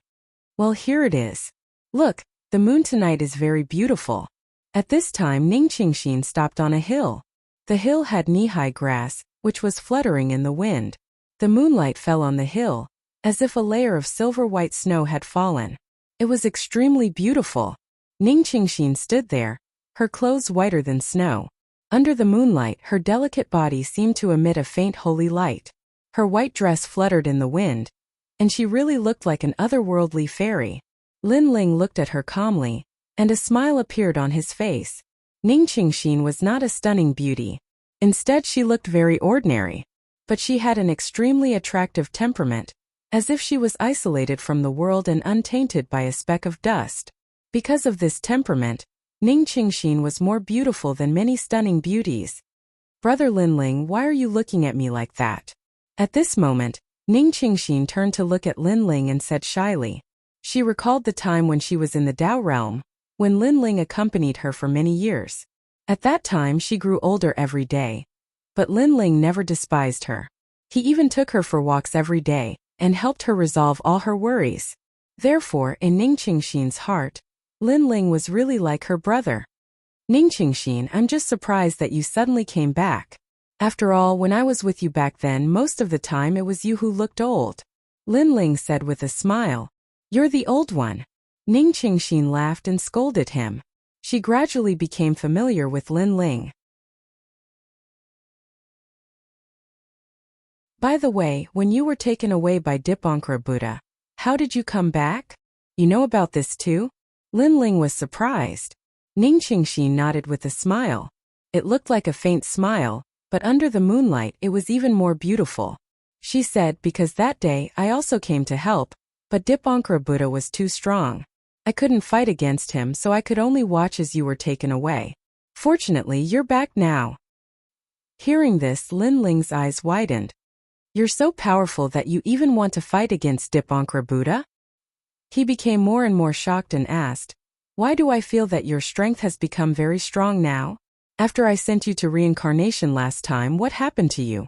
"Well, here it is. Look, the moon tonight is very beautiful." At this time Ning Qingxin stopped on a hill. The hill had knee-high grass, which was fluttering in the wind. The moonlight fell on the hill, as if a layer of silver-white snow had fallen. It was extremely beautiful. Ning Qingxin stood there, her clothes whiter than snow. Under the moonlight, her delicate body seemed to emit a faint holy light. Her white dress fluttered in the wind, and she really looked like an otherworldly fairy. Lin Ling looked at her calmly, and a smile appeared on his face. Ning Qingxin was not a stunning beauty. Instead, she looked very ordinary. But she had an extremely attractive temperament, as if she was isolated from the world and untainted by a speck of dust. Because of this temperament, Ning Qingxin was more beautiful than many stunning beauties. "Brother Lin Ling, why are you looking at me like that?" At this moment, Ning Qingxin turned to look at Lin Ling and said shyly. She recalled the time when she was in the Dao realm, when Lin Ling accompanied her for many years. At that time she grew older every day. But Lin Ling never despised her. He even took her for walks every day, and helped her resolve all her worries. Therefore, in Ning Qingxin's heart, Lin Ling was really like her brother. "Ning Qingxin, I'm just surprised that you suddenly came back. After all, when I was with you back then, most of the time it was you who looked old." Lin Ling said with a smile. "You're the old one." Ning Qingxin laughed and scolded him. She gradually became familiar with Lin Ling. "By the way, when you were taken away by Dipankara Buddha, how did you come back? You know about this too?" Lin Ling was surprised. Ning Qingxin nodded with a smile. It looked like a faint smile, but under the moonlight it was even more beautiful. She said, "Because that day I also came to help, but Dipankara Buddha was too strong. I couldn't fight against him, so I could only watch as you were taken away. Fortunately, you're back now." Hearing this, Lin Ling's eyes widened. "You're so powerful that you even want to fight against Dipankara Buddha?" He became more and more shocked and asked, "Why do I feel that your strength has become very strong now? After I sent you to reincarnation last time, what happened to you?"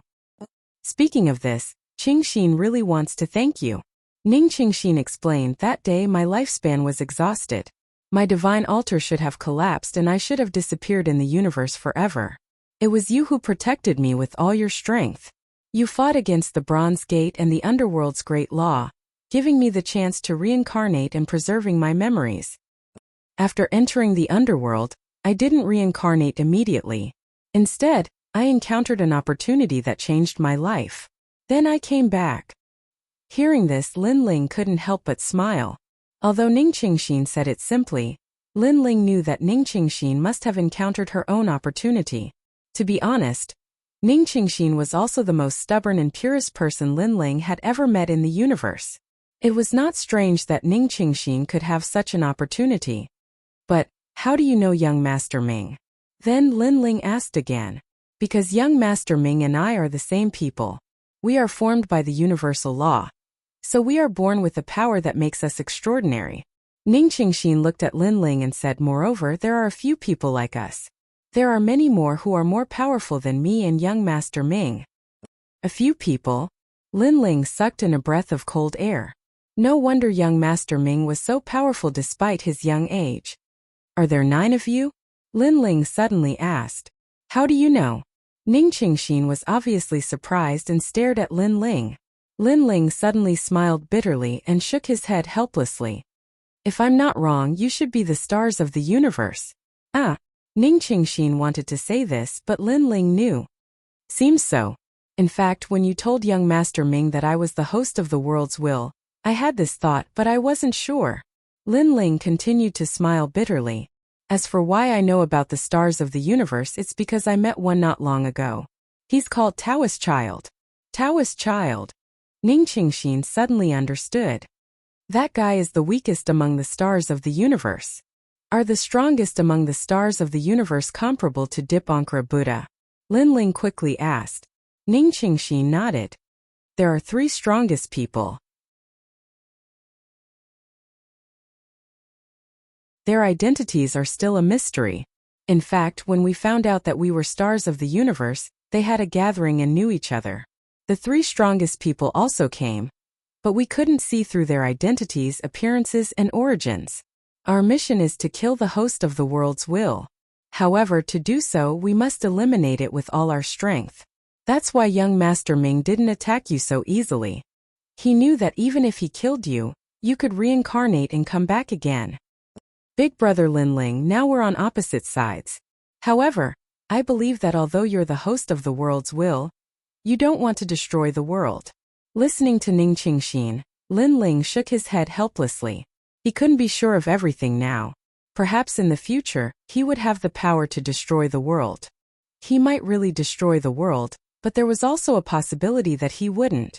"Speaking of this, Qingxin really wants to thank you." Ning Qingxin explained, "That day my lifespan was exhausted. My divine altar should have collapsed and I should have disappeared in the universe forever. It was you who protected me with all your strength. You fought against the Bronze Gate and the Underworld's great law, giving me the chance to reincarnate and preserving my memories. After entering the Underworld, I didn't reincarnate immediately. Instead, I encountered an opportunity that changed my life. Then I came back. Hearing this, Lin Ling couldn't help but smile. Although Ning Qingxin said it simply, Lin Ling knew that Ning Qingxin must have encountered her own opportunity. To be honest, Ning Qingxin was also the most stubborn and purest person Lin Ling had ever met in the universe. It was not strange that Ning Qingxin could have such an opportunity. But, how do you know young Master Ming? Then Lin Ling asked again. Because young Master Ming and I are the same people. We are formed by the universal law. So we are born with a power that makes us extraordinary. Ning Qingxin looked at Lin Ling and said, moreover, there are a few people like us. There are many more who are more powerful than me and young Master Ming. A few people? Lin Ling sucked in a breath of cold air. No wonder young Master Ming was so powerful despite his young age. Are there 9 of you? Lin Ling suddenly asked. How do you know? Ning Qingxin was obviously surprised and stared at Lin Ling. Lin Ling suddenly smiled bitterly and shook his head helplessly. If I'm not wrong, you should be the stars of the universe. Ah, Ning Qingxin wanted to say this, but Lin Ling knew. Seems so. In fact, when you told young Master Ming that I was the host of the world's will, I had this thought, but I wasn't sure. Lin Ling continued to smile bitterly. As for why I know about the stars of the universe, it's because I met one not long ago. He's called Taoist Child. Taoist Child. Ning Qingxin suddenly understood. That guy is the weakest among the stars of the universe. Are the strongest among the stars of the universe comparable to Dipankara Buddha? Lin Ling quickly asked. Ning Qingxin nodded. There are 3 strongest people. Their identities are still a mystery. In fact, when we found out that we were stars of the universe, they had a gathering and knew each other. The 3 strongest people also came, but we couldn't see through their identities, appearances, and origins. Our mission is to kill the host of the world's will. However, to do so, we must eliminate it with all our strength. That's why young Master Ming didn't attack you so easily. He knew that even if he killed you, you could reincarnate and come back again. Big brother Lin Ling, now we're on opposite sides. However, I believe that although you're the host of the world's will, you don't want to destroy the world. Listening to Ning Qingxin, Lin Ling shook his head helplessly. He couldn't be sure of everything now. Perhaps in the future, he would have the power to destroy the world. He might really destroy the world, but there was also a possibility that he wouldn't.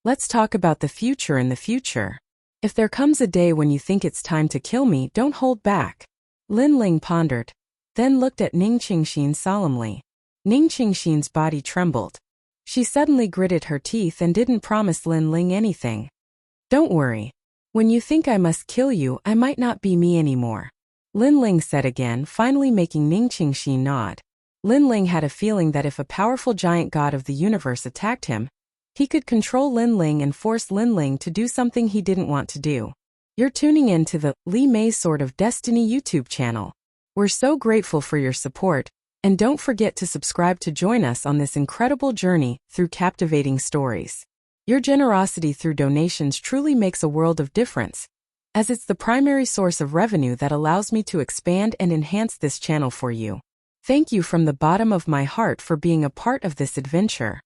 Let's talk about the future in the future. If there comes a day when you think it's time to kill me, don't hold back. Lin Ling pondered, then looked at Ning Qingxin solemnly. Ning Qingxin's body trembled. She suddenly gritted her teeth and didn't promise Lin Ling anything. Don't worry. When you think I must kill you, I might not be me anymore. Lin Ling said again, finally making Ning Qingxin nod. Lin Ling had a feeling that if a powerful giant god of the universe attacked him, he could control Lin Ling and force Lin Ling to do something he didn't want to do. You're tuning in to the Li Mei Sword of Destiny YouTube channel. We're so grateful for your support, and don't forget to subscribe to join us on this incredible journey through captivating stories. Your generosity through donations truly makes a world of difference, as it's the primary source of revenue that allows me to expand and enhance this channel for you. Thank you from the bottom of my heart for being a part of this adventure.